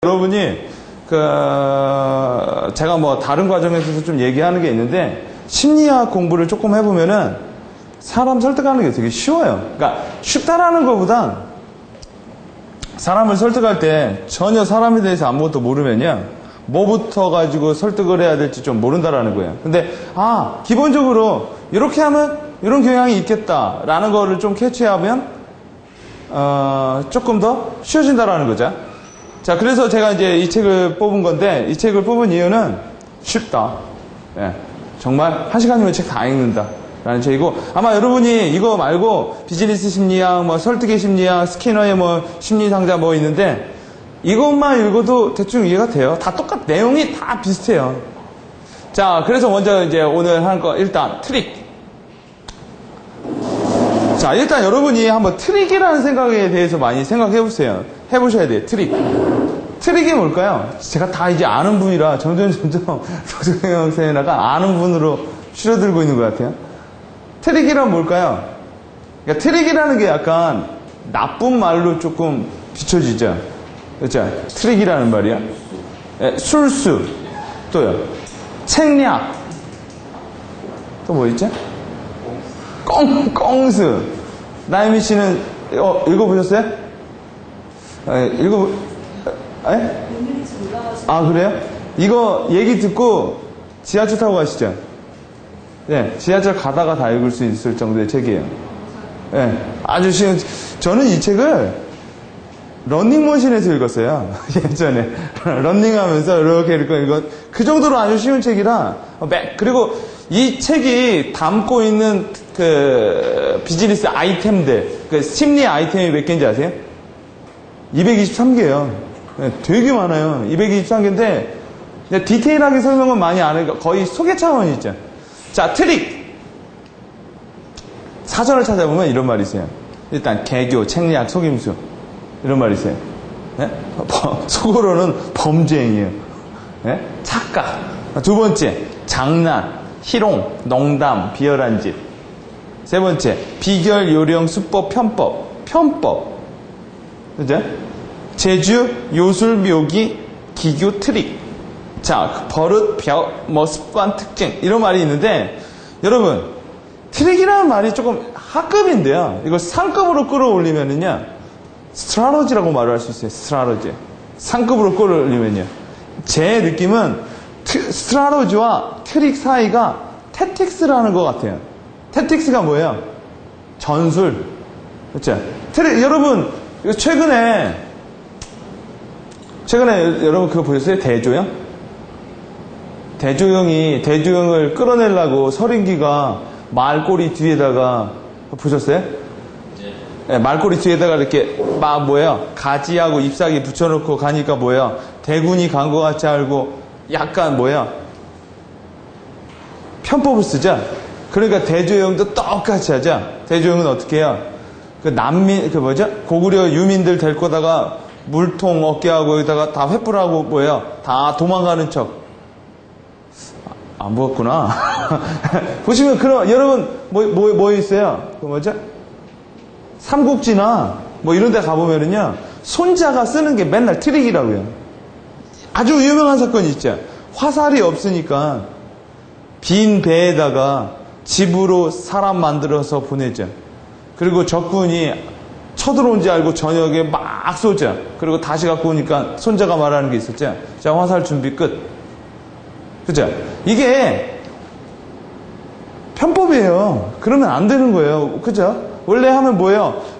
여러분이 제가 뭐 다른 과정에서 좀 얘기하는 게 있는데 심리학 공부를 조금 해보면은 사람 설득하는 게 되게 쉬워요. 그러니까 쉽다라는 것보단 사람을 설득할 때 전혀 사람에 대해서 아무것도 모르면요, 뭐부터 가지고 설득을 해야 될지 좀 모른다라는 거예요. 근데 기본적으로 이렇게 하면 이런 경향이 있겠다라는 거를 좀 캐치하면 조금 더 쉬워진다라는 거죠. 자, 그래서 제가 이제 이 책을 뽑은 건데, 이 책을 뽑은 이유는 쉽다. 예, 정말 1시간이면 책 다 읽는다 라는 책이고, 아마 여러분이 이거 말고 비즈니스 심리학, 뭐 설득의 심리학, 스키너의 뭐 심리상자 뭐 있는데, 이것만 읽어도 대충 이해가 돼요. 다 내용이 다 비슷해요. 자, 그래서 먼저 이제 오늘 할 거, 일단 트릭. 자, 일단 여러분이 한번 트릭이라는 생각에 대해서 많이 생각해 보세요. 해보셔야 돼요. 트릭이 뭘까요? 제가 다 이제 아는 분이라 점점 도덕경 세미나가 아는 분으로 줄어들고 있는 것 같아요. 트릭이란 뭘까요? 그러니까 트릭이라는 게 약간 나쁜 말로 조금 비춰지죠. 그렇죠? 트릭이라는 말이야. 네, 술수. 또요. 책략. 또 뭐 있죠? 꽁수. 나혜미 씨는 읽어보셨어요? 그래요? 이거 얘기 듣고 지하철 타고 가시죠? 네, 지하철 가다가 다 읽을 수 있을 정도의 책이에요. 네, 아주 쉬운. 저는 이 책을 러닝머신에서 읽었어요. 예전에. 러닝하면서 이렇게 읽고, 그 정도로 아주 쉬운 책이라. 그리고 이 책이 담고 있는 비즈니스 아이템들, 심리 아이템이 몇 개인지 아세요? 223개예요. 되게 많아요. 223개인데 디테일하게 설명은 많이 안 해요. 거의 소개 차원이죠. 자, 트릭. 사전을 찾아보면 이런 말이 있어요. 일단 개교, 책략, 속임수 이런 말이 있어요. 네? 속으로는 범죄행위예요. 네? 착각. 두 번째, 장난, 희롱, 농담, 비열한 짓. 세 번째, 비결, 요령, 수법, 편법. 그죠? 재주, 요술, 묘기, 기교, 트릭. 자, 버릇, 뭐 습관, 특징 이런 말이 있는데, 여러분 트릭이라는 말이 조금 하급인데요. 이거 상급으로 끌어올리면은요, 스트라로지라고 말을 할 수 있어요. 스트라로지. 상급으로 끌어올리면요, 제 느낌은 스트라로지와 트릭 사이가 태틱스라는 것 같아요. 태틱스가 뭐예요? 전술. 그렇죠? 여러분 최근에 여러분 그거 보셨어요? 대조영을 끌어내려고 서린기가 말꼬리 뒤에다가 보셨어요? 네, 말꼬리 뒤에다가 이렇게 막 가지하고 잎사귀 붙여놓고 가니까 대군이 간 것 같이 알고 약간 편법을 쓰자. 그러니까 대조영도 똑같이 하자. 대조영은 어떻게 해요? 고구려 유민들 될 거다가 물통 어깨하고 여기다가 다 횃불하고 다 도망가는 척. 안 보았구나. 보시면 여러분 뭐 있어요? 삼국지나 이런 데 가보면은요, 손자가 쓰는 게 맨날 트릭이라고요. 아주 유명한 사건이 있죠. 화살이 없으니까 빈 배에다가 집으로 사람 만들어서 보내죠. 그리고 적군이 쳐들어온 지 알고 저녁에 막 쏘죠. 그리고 다시 갖고 오니까 손자가 말하는 게 있었죠. 자, 화살 준비 끝. 그죠? 이게 편법이에요. 그러면 안 되는 거예요. 그죠? 원래 하면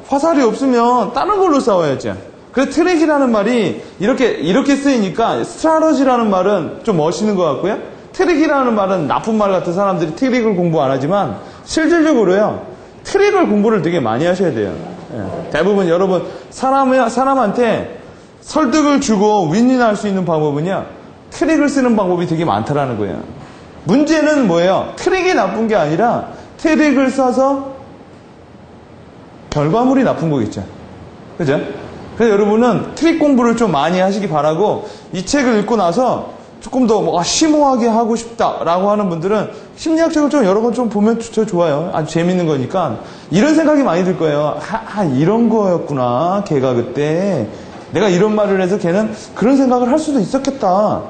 화살이 없으면 다른 걸로 싸워야죠. 그래서 트릭이라는 말이 이렇게 쓰이니까 스트라러지라는 말은 좀 멋있는 것 같고요. 트릭이라는 말은 나쁜 말 같은 사람들이 트릭을 공부 안 하지만 실질적으로요, 트릭을 공부를 되게 많이 하셔야 돼요. 예. 대부분 여러분 사람한테 설득을 주고 윈윈할 수 있는 방법은요, 트릭을 쓰는 방법이 되게 많다라는 거예요. 문제는 뭐예요? 트릭이 나쁜 게 아니라 트릭을 써서 결과물이 나쁜 거겠죠. 그죠? 그래서 여러분은 트릭 공부를 좀 많이 하시기 바라고, 이 책을 읽고 나서 조금 더 심오하게 하고 싶다라고 하는 분들은 심리학책을 좀 여러 번 좀 보면 좋아요. 아주 재밌는 거니까 이런 생각이 많이 들 거예요. 이런 거였구나. 걔가 그때 내가 이런 말을 해서 걔는 그런 생각을 할 수도 있었겠다.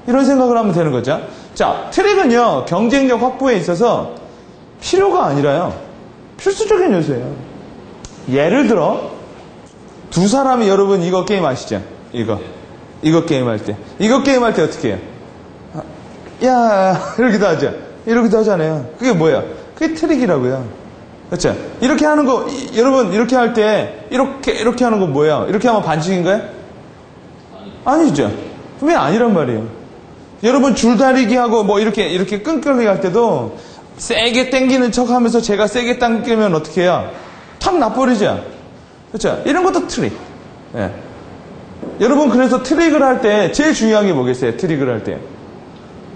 이런 생각을 하면 되는 거죠. 자, 트릭은요, 경쟁력 확보에 있어서 필요가 아니라요, 필수적인 요소예요. 예를 들어, 두 사람이, 여러분 이거 게임 아시죠? 이거 게임할 때. 이거 게임할 때 어떻게 해요? 야, 이러기도 하죠. 이러기도 하잖아요. 그게 뭐야? 그게 트릭이라고요. 그렇죠? 이렇게 하는 거, 여러분, 이렇게 할 때, 이렇게 하는 거 뭐야? 이렇게 하면 반칙인가요? 아니죠. 분명히 아니란 말이에요. 여러분, 줄다리기 하고, 뭐, 이렇게 끈끈하게 할 때도, 세게 당기는 척 하면서 제가 세게 당기면 어떻게 해요? 탁 놔버리죠? 그렇죠? 이런 것도 트릭. 예. 여러분, 그래서 트릭을 할 때, 제일 중요한 게 뭐겠어요? 트릭을 할 때.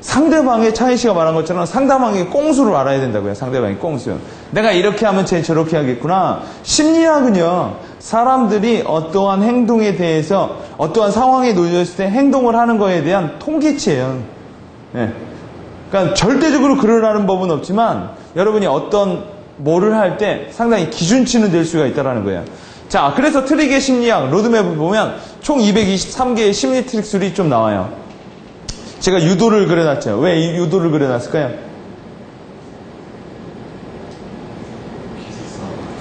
상대방의, 차희 씨가 말한 것처럼 상대방의 꽁수를 알아야 된다고요. 상대방의 꽁수. 내가 이렇게 하면 쟤 저렇게 하겠구나. 심리학은요, 사람들이 어떠한 행동에 대해서, 어떠한 상황에 놓여있을 때 행동을 하는 거에 대한 통계치예요. 예. 그러니까 절대적으로 그러라는 법은 없지만, 여러분이 어떤 뭐를 할 때 상당히 기준치는 될 수가 있다는 거예요. 자, 그래서 트릭의 심리학, 로드맵을 보면 총 223개의 심리 트릭술이 좀 나와요. 제가 유도를 그려놨죠. 왜 유도를 그려놨을까요?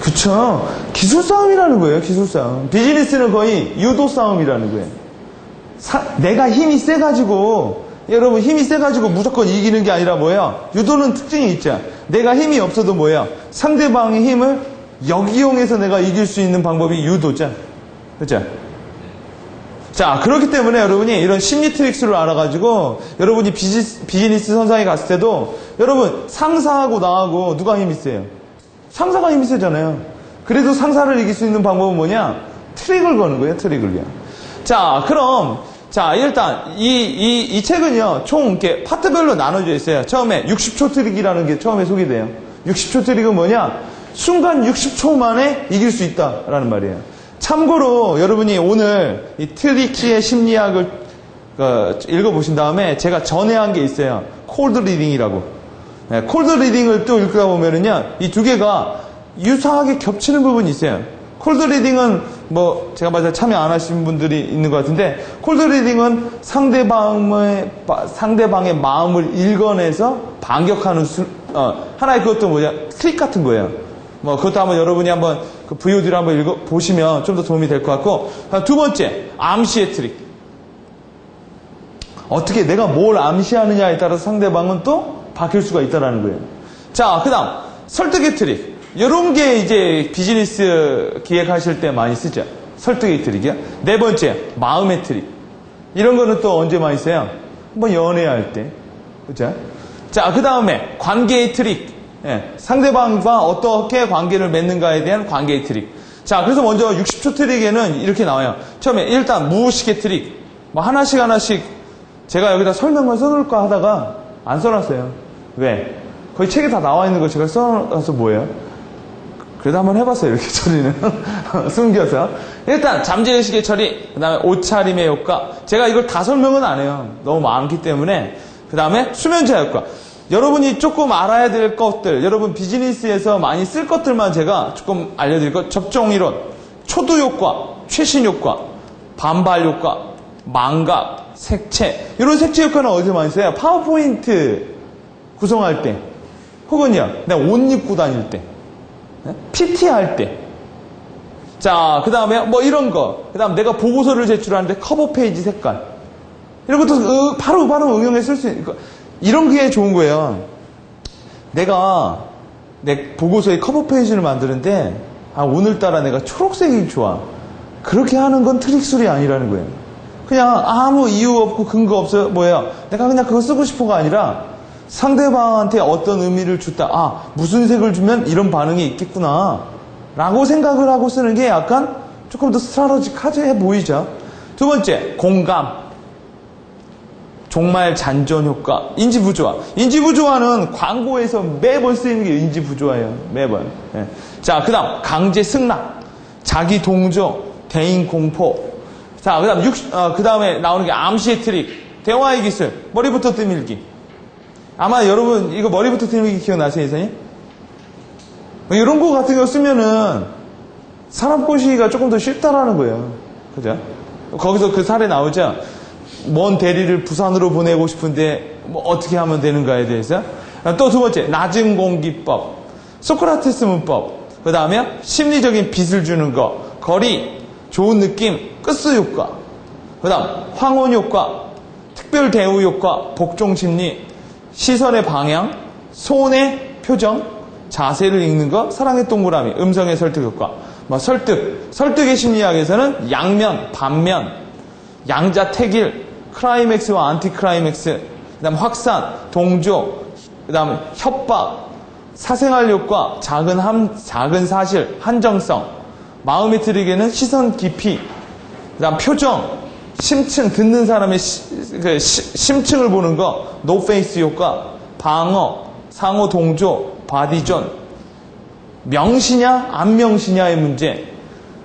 그쵸. 기술 싸움이라는 거예요. 기술 싸움. 비즈니스는 거의 유도 싸움이라는 거예요. 내가 힘이 세가지고, 여러분 힘이 세가지고 무조건 이기는 게 아니라 뭐예요? 유도는 특징이 있죠. 내가 힘이 없어도 뭐예요? 상대방의 힘을 역이용해서 내가 이길 수 있는 방법이 유도죠. 그죠? 자, 그렇기 때문에 여러분이 이런 심리 트릭스를 알아가지고 여러분이 비즈니스 선상에 갔을 때도 여러분 상사하고 나하고 누가 힘이 세요? 상사가 힘이 세잖아요. 그래도 상사를 이길 수 있는 방법은 뭐냐? 트릭을 거는 거예요. 트릭을요. 자, 그럼 자, 일단 이 책은요, 총 이렇게 파트별로 나눠져 있어요. 처음에 60초 트릭이라는 게 처음에 소개돼요. 60초 트릭은 뭐냐? 순간 60초 만에 이길 수 있다라는 말이에요. 참고로 여러분이 오늘 이 트릭시의 심리학을 읽어보신 다음에 제가 전에 한 게 있어요. 콜드 리딩이라고. 네, 콜드 리딩을 또 읽다 보면은요, 이 두 개가 유사하게 겹치는 부분이 있어요. 콜드 리딩은 뭐 제가 맞아 참여 안 하신 분들이 있는 것 같은데, 콜드 리딩은 상대방의 마음을 읽어내서 반격하는 하나의 그것도 뭐냐, 트릭 같은 거예요. 뭐 그것도 한번 여러분이 한번 그 VOD를 한번 읽어보시면 좀 더 도움이 될 것 같고, 두 번째, 암시의 트릭. 어떻게 내가 뭘 암시하느냐에 따라서 상대방은 또 바뀔 수가 있다는 거예요. 자, 그 다음 설득의 트릭. 이런 게 이제 비즈니스 기획하실 때 많이 쓰죠. 설득의 트릭이요. 네 번째, 마음의 트릭. 이런 거는 또 언제 많이 써요? 뭐 연애할 때. 그죠? 자, 그 다음에 관계의 트릭. 예, 상대방과 어떻게 관계를 맺는가에 대한 관계의 트릭. 자, 그래서 먼저 60초 트릭에는 이렇게 나와요. 처음에 일단 무의식의 트릭. 뭐 하나씩 제가 여기다 설명을 써놓을까 하다가 안 써놨어요. 왜? 거의 책에 다 나와 있는 거 제가 써놔서 뭐예요? 그래도 한번 해봤어요. 이렇게 처리는. 숨겨서. 일단 잠재의식의 처리, 그 다음에 옷차림의 효과. 제가 이걸 다 설명은 안 해요. 너무 많기 때문에. 그 다음에 수면제 효과. 여러분이 조금 알아야 될 것들, 여러분 비즈니스에서 많이 쓸 것들만 제가 조금 알려드릴 것. 접종이론, 초두 효과, 최신 효과, 반발 효과, 망각, 색채. 이런 색채 효과는 어디서 많이 써요? 파워포인트 구성할 때, 혹은요, 내가 옷 입고 다닐 때, PT 할 때. 자, 그 다음에 뭐 이런 거. 그 다음 내가 보고서를 제출하는데 커버 페이지 색깔. 이런 것도 바로 응용해 쓸 수 있는 거. 이런 게 좋은 거예요. 내가 내 보고서의 커버 페이지를 만드는데, 오늘따라 내가 초록색이 좋아. 그렇게 하는 건 트릭술이 아니라는 거예요. 그냥 아무 이유 없고 근거 없어요. 뭐예요? 내가 그냥 그거 쓰고 싶어가 아니라 상대방한테 어떤 의미를 줬다. 무슨 색을 주면 이런 반응이 있겠구나. 라고 생각을 하고 쓰는 게 약간 조금 더 스트라테지컬해 보이죠. 두 번째, 공감. 종말 잔존 효과. 인지부조화. 인지부조화는 광고에서 매번 쓰이는 게 인지부조화예요. 매번. 네. 자, 그 다음, 강제 승낙. 자기 동조. 대인 공포. 자, 그 다음, 그 다음에 나오는 게 암시의 트릭. 대화의 기술. 머리부터 뜨밀기. 아마 여러분, 이거 머리부터 뜨밀기 기억나세요, 이사님? 이런 거 같은 거 쓰면은 사람 꼬시기가 조금 더 쉽다라는 거예요. 그죠? 거기서 그 사례 나오죠. 먼 대리를 부산으로 보내고 싶은데 뭐 어떻게 하면 되는가에 대해서. 또 두 번째, 낮은 공기법, 소크라테스 문법. 그 다음에 심리적인 빛을 주는 거, 거리, 좋은 느낌, 끝스 효과. 그 다음 황혼 효과, 특별 대우 효과, 복종 심리, 시선의 방향, 손의 표정, 자세를 읽는 거, 사랑의 동그라미, 음성의 설득 효과. 뭐 설득의 심리학에서는 양면, 반면, 양자택일, 크라이맥스와 안티크라이맥스, 그 다음 확산, 동조, 그 다음 협박, 사생활 효과, 작은 사실, 한정성, 마음에 들이게는 시선 깊이, 그 다음 표정, 심층, 듣는 사람의 심층을 보는 거, 노페이스 효과, 방어, 상호 동조, 바디존, 명시냐, 안 명시냐의 문제,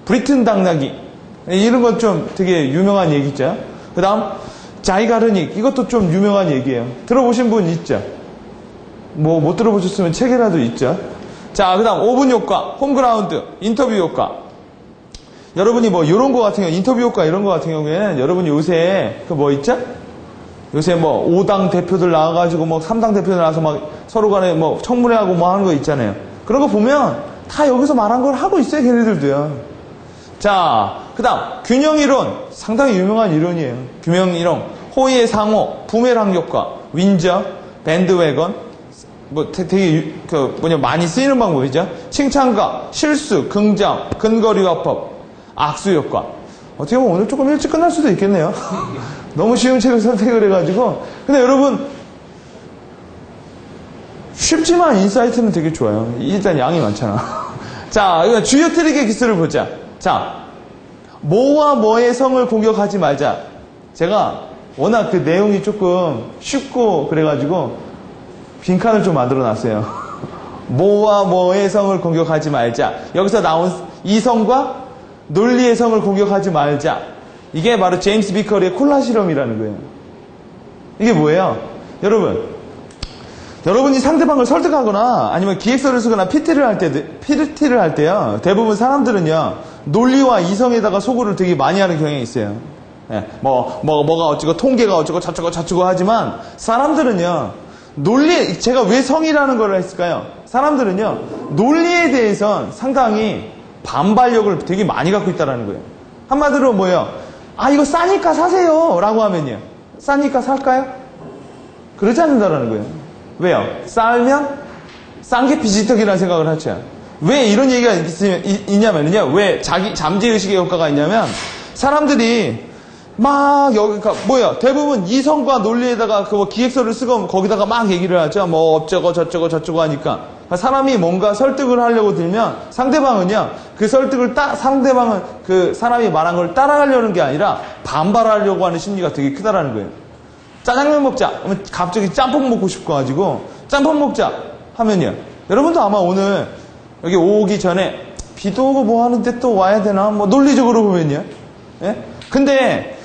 브리튼 당나귀, 이런 건 좀 되게 유명한 얘기죠. 그 다음, 자이가르닉, 이것도 좀 유명한 얘기예요. 들어보신 분 있죠? 뭐, 못 들어보셨으면 책이라도 있죠? 자, 그 다음, 5분 효과, 홈그라운드, 인터뷰 효과. 여러분이 뭐, 요런 거 같은 경우, 인터뷰 효과 이런 거 같은 경우에는 여러분이 요새, 그 뭐 있죠? 요새 뭐, 5당 대표들 나와가지고 뭐, 3당 대표들 나와서 막 서로 간에 뭐, 청문회하고 뭐 하는 거 있잖아요. 그런 거 보면 다 여기서 말한 걸 하고 있어요, 걔네들도요. 자, 그 다음, 균형이론. 상당히 유명한 이론이에요. 균형이론. 호의의 상호, 부메랑 효과, 윈저, 밴드웨건. 뭐 되게 많이 쓰이는 방법이죠. 칭찬과, 실수, 긍정, 근거리화법, 악수 효과. 어떻게 보면 오늘 조금 일찍 끝날 수도 있겠네요. 너무 쉬운 책을 선택을 해가지고. 근데 여러분, 쉽지만 인사이트는 되게 좋아요. 일단 양이 많잖아. 자, 이건 주요 트릭의 기술을 보자. 자, 뭐와 뭐의 성을 공격하지 말자. 제가 워낙 그 내용이 조금 쉽고 그래가지고 빈칸을 좀 만들어 놨어요. 뭐와 뭐의 성을 공격하지 말자. 여기서 나온 이성과 논리의 성을 공격하지 말자. 이게 바로 제임스 비커리의 콜라 실험이라는 거예요. 이게 뭐예요? 여러분이 상대방을 설득하거나 아니면 기획서를 쓰거나 PT를 할 때요. 대부분 사람들은요. 논리와 이성에다가 소구를 되게 많이 하는 경향이 있어요. 예, 뭐가 어쩌고 통계가 어쩌고 저쩌고 하지만 사람들은요. 제가 왜 성이라는 걸 했을까요? 사람들은요, 논리에 대해서 상당히 반발력을 되게 많이 갖고 있다는 거예요. 한마디로 뭐예요? 아, 이거 싸니까 사세요. 라고 하면요. 싸니까 살까요? 그러지 않는다는 거예요. 왜요? 싸면 싼 게 비지떡이라는 생각을 하죠. 왜 이런 얘기가 있냐면요. 왜 잠재의식의 효과가 있냐면, 사람들이 막 그러니까 대부분 이성과 논리에다가 그 기획서를 쓰고 거기다가 막 얘기를 하죠. 뭐 어쩌고 저쩌고 하니까 사람이 뭔가 설득을 하려고 들면 상대방은요 상대방은 그 사람이 말한 걸 따라가려는 게 아니라 반발하려고 하는 심리가 되게 크다라는 거예요. 짜장면 먹자 그러면 갑자기 짬뽕 먹고 싶고 가지고 짬뽕 먹자 하면요. 여러분도 아마 오늘 여기 오기 전에 비도 오고 뭐 하는데 또 와야 되나 뭐 논리적으로 보면요. 예? 근데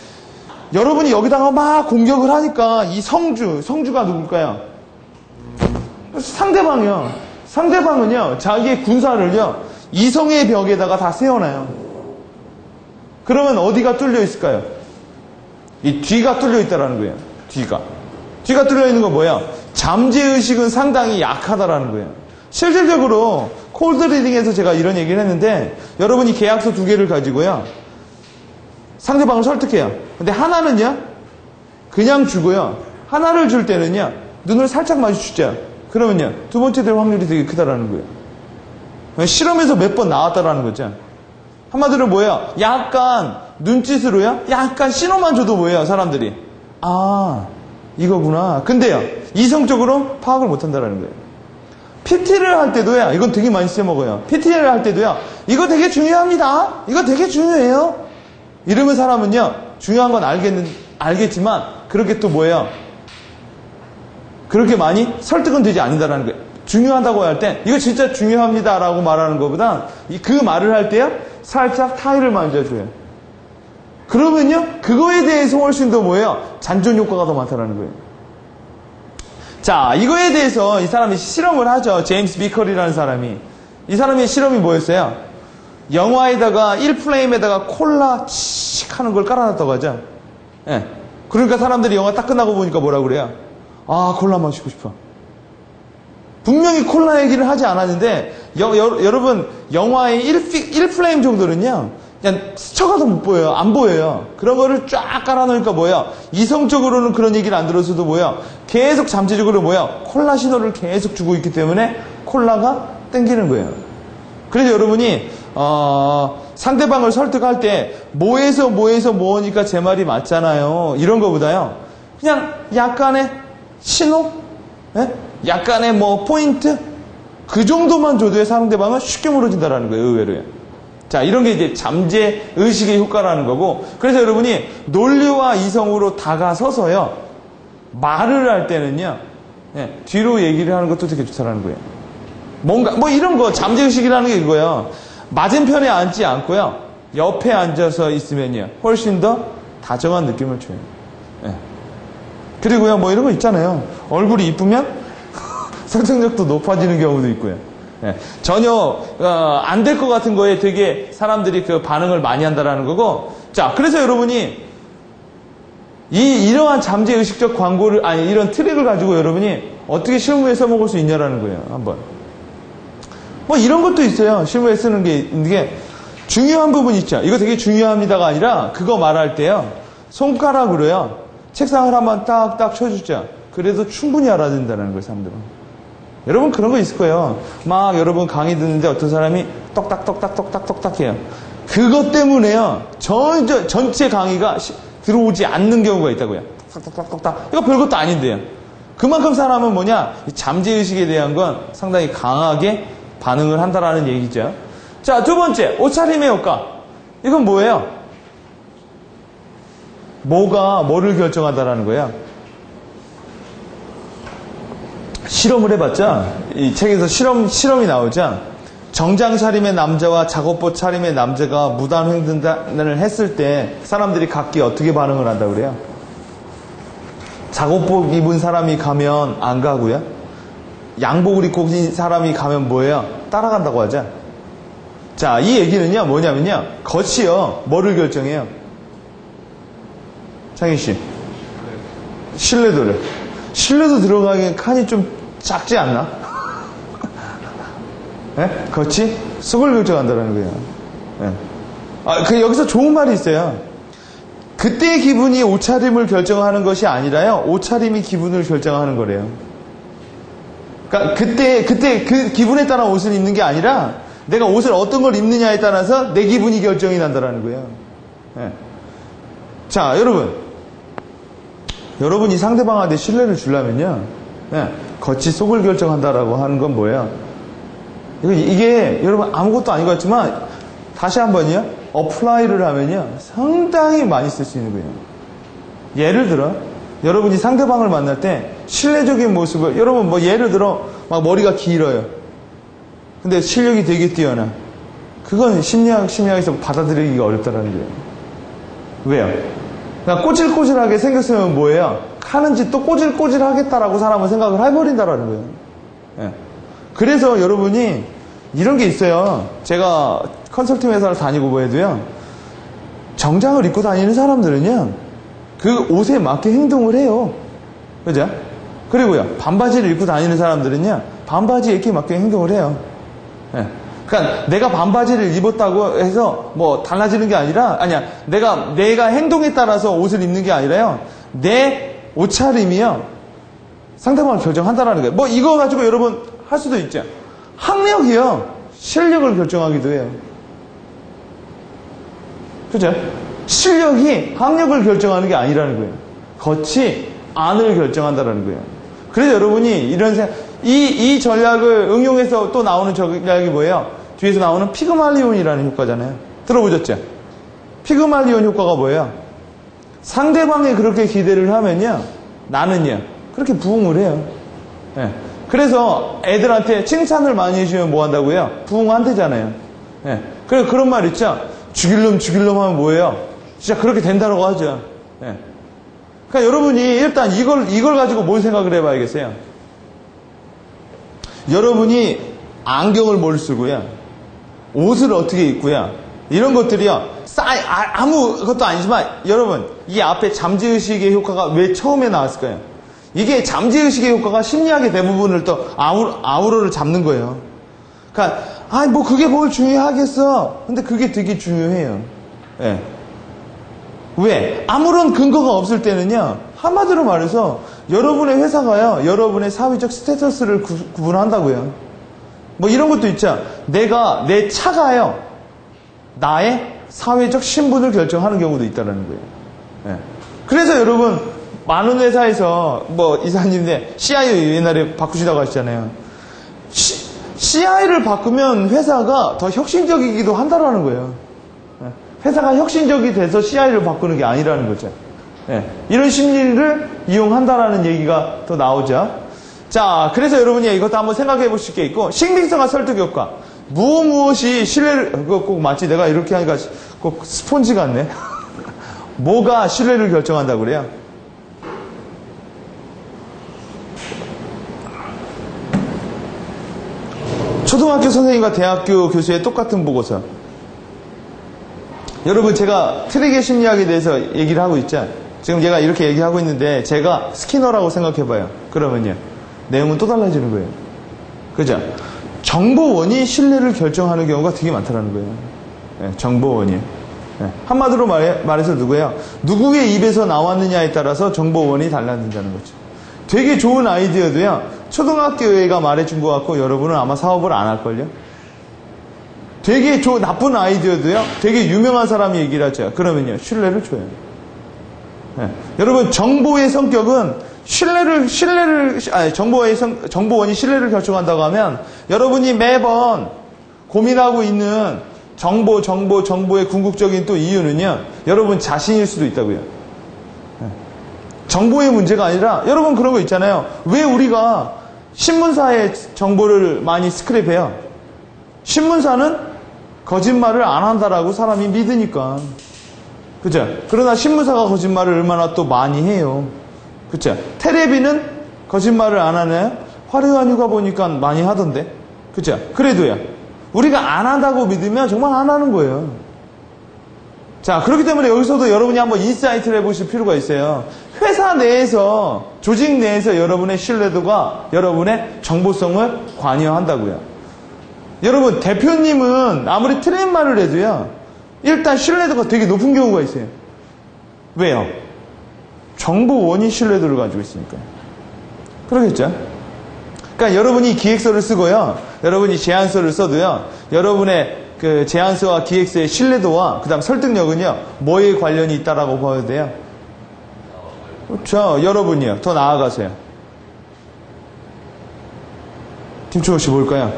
여러분이 여기다가 막 공격을 하니까 이 성주가 누굴까요? 상대방은요, 자기의 군사를요, 이성의 벽에다가 다 세워놔요. 그러면 어디가 뚫려 있을까요? 이 뒤가 뚫려 있다라는 거예요. 뒤가 뚫려 있는 건 뭐야? 잠재의식은 상당히 약하다라는 거예요. 실질적으로 콜드 리딩에서 제가 이런 얘기를 했는데 여러분이 계약서 2개를 가지고요. 상대방을 설득해요. 근데 하나는요, 그냥 주고요. 하나를 줄 때는요, 눈을 살짝 마주치죠. 그러면요, 두 번째 될 확률이 되게 크다라는 거예요. 실험에서 몇 번 나왔다라는 거죠. 한마디로 뭐예요? 약간 눈짓으로요, 약간 신호만 줘도 뭐예요, 사람들이. 아, 이거구나. 근데요, 이성적으로 파악을 못 한다라는 거예요. PT를 할 때도요, 이건 되게 많이 써먹어요. PT를 할 때도요, 이거 되게 중요합니다. 이거 되게 중요해요. 이러면 사람은요, 중요한 건 알겠지만, 그렇게 또 뭐예요? 그렇게 많이 설득은 되지 않는다는 거예요. 중요하다고 할 때, 이거 진짜 중요합니다라고 말하는 것보다, 그 말을 할 때요, 살짝 타일을 만져줘요. 그러면요, 그거에 대해서 훨씬 더 뭐예요? 잔존 효과가 더 많다는 거예요. 자, 이거에 대해서 이 사람이 실험을 하죠. 제임스 비커리라는 사람이. 이 사람의 실험이 뭐였어요? 영화에다가 1프레임에다가 콜라 칙 하는 걸 깔아놨다고 하죠. 예. 그러니까 사람들이 영화 딱 끝나고 보니까 뭐라고 그래요? 아, 콜라 마시고 싶어. 분명히 콜라 얘기를 하지 않았는데, 여러분, 영화의 1프레임 정도는요, 그냥 스쳐가도 못 보여요. 안 보여요. 그런 거를 쫙 깔아놓으니까 뭐야? 이성적으로는 그런 얘기를 안 들었어도 뭐야? 계속 잠재적으로 뭐야? 콜라 신호를 계속 주고 있기 때문에 콜라가 땡기는 거예요. 그래서 여러분이, 상대방을 설득할 때, 뭐에서 뭐니까 제 말이 맞잖아요. 이런 거보다요. 그냥 약간의 신호? 예? 약간의 뭐 포인트? 그 정도만 줘도 상대방은 쉽게 무너진다라는 거예요. 의외로요. 자, 이런 게 이제 잠재 의식의 효과라는 거고, 그래서 여러분이 논리와 이성으로 다가서서요, 말을 할 때는요, 예, 뒤로 얘기를 하는 것도 되게 좋다라는 거예요. 뭔가, 뭐 이런 거, 잠재 의식이라는 게 이거예요. 맞은편에 앉지 않고요, 옆에 앉아서 있으면요, 훨씬 더 다정한 느낌을 줘요. 예. 그리고요, 뭐 이런 거 있잖아요. 얼굴이 이쁘면 상상력도 높아지는 경우도 있고요. 예. 전혀 안 될 것 같은 거에 되게 사람들이 그 반응을 많이 한다라는 거고. 자, 그래서 여러분이 이러한 잠재의식적 광고를 이런 트릭을 가지고 여러분이 어떻게 실무에 써먹을 수 있냐라는 거예요. 한번 뭐 이런 것도 있어요. 실무에 쓰는 게 있는 게 중요한 부분 있죠. 이거 되게 중요합니다가 아니라 그거 말할 때요, 손가락으로요 책상을 한번 딱딱 쳐주죠. 그래도 충분히 알아듣는다는 거예요, 사람들은. 여러분 그런 거 있을 거예요. 막 여러분 강의 듣는데 어떤 사람이 똑딱똑딱똑딱똑딱 해요. 그것 때문에요, 전체 강의가 들어오지 않는 경우가 있다고요. 똑딱똑딱. 이거 별것도 아닌데요. 그만큼 사람은 뭐냐? 잠재의식에 대한 건 상당히 강하게 반응을 한다라는 얘기죠. 자, 두 번째, 옷차림의 효과. 이건 뭐예요? 뭐가 뭐를 결정한다라는 거예요? 실험을 해봤죠? 이 책에서 실험이 나오죠? 정장 차림의 남자와 작업복 차림의 남자가 무단 횡단을 했을 때 사람들이 각기 어떻게 반응을 한다고 그래요? 작업복 입은 사람이 가면 안 가고요. 양복을 입고 온 사람이 가면 뭐예요? 따라간다고 하죠. 자, 이 얘기는요, 뭐냐면요, 겉이요, 뭐를 결정해요? 창희씨, 신뢰도 들어가기엔 칸이 좀 작지 않나? 네? 겉이 속을 결정한다는 거예요. 네. 여기서 좋은 말이 있어요. 그때의 기분이 옷차림을 결정하는 것이 아니라요, 옷차림이 기분을 결정하는 거래요. 그러니까 그때 그 기분에 따라 옷을 입는 게 아니라 내가 옷을 어떤 걸 입느냐에 따라서 내 기분이 결정이 난다는 거예요. 네. 자, 여러분이 상대방한테 신뢰를 주려면요, 네, 겉이 속을 결정한다라고 하는 건 뭐예요? 이게 여러분 아무것도 아닌 것 같지만 다시 한번요, 어플라이를 하면요, 상당히 많이 쓸 수 있는 거예요. 예를 들어 여러분이 상대방을 만날 때 신뢰적인 모습을, 여러분 뭐 예를 들어 막 머리가 길어요. 근데 실력이 되게 뛰어나. 그건 심리학에서 받아들이기가 어렵다는 거예요. 왜요? 그냥 꼬질꼬질하게 생겼으면 뭐예요? 하는지 또 꼬질꼬질하겠다라고 사람은 생각을 해버린다라는 거예요. 예. 그래서 여러분이 이런 게 있어요. 제가 컨설팅 회사를 다니고 보여도요, 정장을 입고 다니는 사람들은요, 그 옷에 맞게 행동을 해요. 그죠? 그리고요, 반바지를 입고 다니는 사람들은요, 반바지에 이렇게 맞게 행동을 해요. 예. 그러니까 내가 반바지를 입었다고 해서 뭐 달라지는 게 아니라, 내가 행동에 따라서 옷을 입는 게 아니라요, 내 옷차림이요, 상대방을 결정한다라는 거예요. 뭐 이거 가지고 여러분 할 수도 있죠. 학력이요, 실력을 결정하기도 해요. 그죠? 실력이 학력을 결정하는 게 아니라는 거예요. 겉이 안을 결정한다라는 거예요. 그래서 여러분이 이런 이 전략을 응용해서 또 나오는 전략이 뭐예요? 뒤에서 나오는 피그말리온이라는 효과잖아요. 들어보셨죠? 피그말리온 효과가 뭐예요? 상대방이 그렇게 기대를 하면요, 나는요, 그렇게 부응을 해요. 예. 그래서 애들한테 칭찬을 많이 해주면 뭐 한다고요? 부응한대잖아요. 예. 그래서 그런 말 있죠? 죽일놈 하면 뭐예요? 진짜 그렇게 된다고 하죠. 예. 그러니까 여러분이 일단 이걸 가지고 뭘 생각을 해봐야겠어요? 여러분이 안경을 뭘 쓰고요, 옷을 어떻게 입고요. 이런 것들이요. 아무것도 아니지만 여러분 이 앞에 잠재의식의 효과가 왜 처음에 나왔을까요? 이게 잠재의식의 효과가 심리학의 대부분을 또 아우러를 잡는 거예요. 그러니까 뭐 그게 뭘 중요하겠어. 근데 그게 되게 중요해요. 예. 왜? 아무런 근거가 없을 때는요. 한마디로 말해서 여러분의 회사가요. 여러분의 사회적 스테이터스를 구분한다고요. 뭐 이런 것도 있죠. 내 차가요. 나의 사회적 신분을 결정하는 경우도 있다는 거예요. 예. 그래서 여러분 많은 회사에서 뭐 이사님인데 CI 옛날에 바꾸시다고 하시잖아요. CI를 바꾸면 회사가 더 혁신적이기도 한다라는 거예요. 예. 회사가 혁신적이 돼서 CI를 바꾸는 게 아니라는 거죠. 예. 이런 심리를 이용한다라는 얘기가 더 나오죠. 자, 그래서 여러분이 이것도 한번 생각해 보실 게 있고, 신빙성과 설득 효과. 무엇이 신뢰를, 그거 꼭 맞지? 내가 이렇게 하니까 꼭 스폰지 같네. 뭐가 신뢰를 결정한다고 그래요? 초등학교 선생님과 대학교 교수의 똑같은 보고서. 여러분, 제가 트릭의 심리학에 대해서 얘기를 하고 있죠? 지금 제가 이렇게 얘기하고 있는데, 제가 스키너라고 생각해봐요. 그러면요. 내용은 또 달라지는 거예요. 그죠? 정보원이 신뢰를 결정하는 경우가 되게 많다는 거예요. 네, 정보원이. 네, 한마디로 말해서 누구예요? 누구의 입에서 나왔느냐에 따라서 정보원이 달라진다는 거죠. 되게 좋은 아이디어도요. 초등학교 애가 말해준 것 같고 여러분은 아마 사업을 안 할걸요? 되게 나쁜 아이디어도요. 되게 유명한 사람이 얘기를 하죠. 그러면요. 신뢰를 줘요. 네, 여러분 정보의 성격은 정보원이 신뢰를 결정한다고 하면 여러분이 매번 고민하고 있는 정보의 궁극적인 또 이유는요. 여러분 자신일 수도 있다고요. 정보의 문제가 아니라 여러분 그런 거 있잖아요. 왜 우리가 신문사의 정보를 많이 스크랩해요? 신문사는 거짓말을 안 한다라고 사람이 믿으니까. 그죠? 그러나 신문사가 거짓말을 얼마나 또 많이 해요. 그쵸? 테레비는 거짓말을 안 하나요? 화려한 휴가 보니까 많이 하던데. 그쵸? 그래도요. 우리가 안 한다고 믿으면 정말 안 하는 거예요. 자, 그렇기 때문에 여기서도 여러분이 한번 인사이트를 해보실 필요가 있어요. 회사 내에서, 조직 내에서 여러분의 신뢰도가 여러분의 정보성을 관여한다고요. 여러분, 대표님은 아무리 틀린 말을 해도요. 일단 신뢰도가 되게 높은 경우가 있어요. 왜요? 정보원이 신뢰도를 가지고 있으니까요. 그러겠죠? 그러니까 여러분이 기획서를 쓰고요. 여러분이 제안서를 써도요. 여러분의 그 제안서와 기획서의 신뢰도와 그 다음 설득력은요. 뭐에 관련이 있다라고 봐야 돼요? 그렇죠. 여러분이요. 더 나아가세요. 김충호 씨 뭘까요?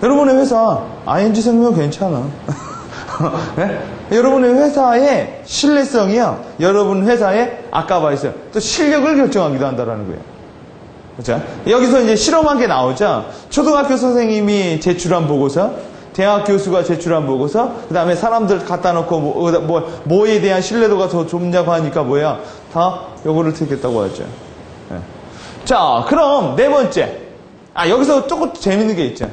여러분의 회사 ING생명 괜찮아. 네? 여러분의 회사의 신뢰성이요. 여러분 회사의 아까 말했어요. 또 실력을 결정하기도 한다라는 거예요. 그렇죠? 여기서 이제 실험한 게 나오죠. 초등학교 선생님이 제출한 보고서, 대학 교수가 제출한 보고서, 그 다음에 사람들 갖다 놓고 뭐에 대한 신뢰도가 더 좋냐고 하니까 뭐야? 다 요거를 택했다고 하죠. 네. 자, 그럼 네 번째. 여기서 조금 재밌는 게 있죠.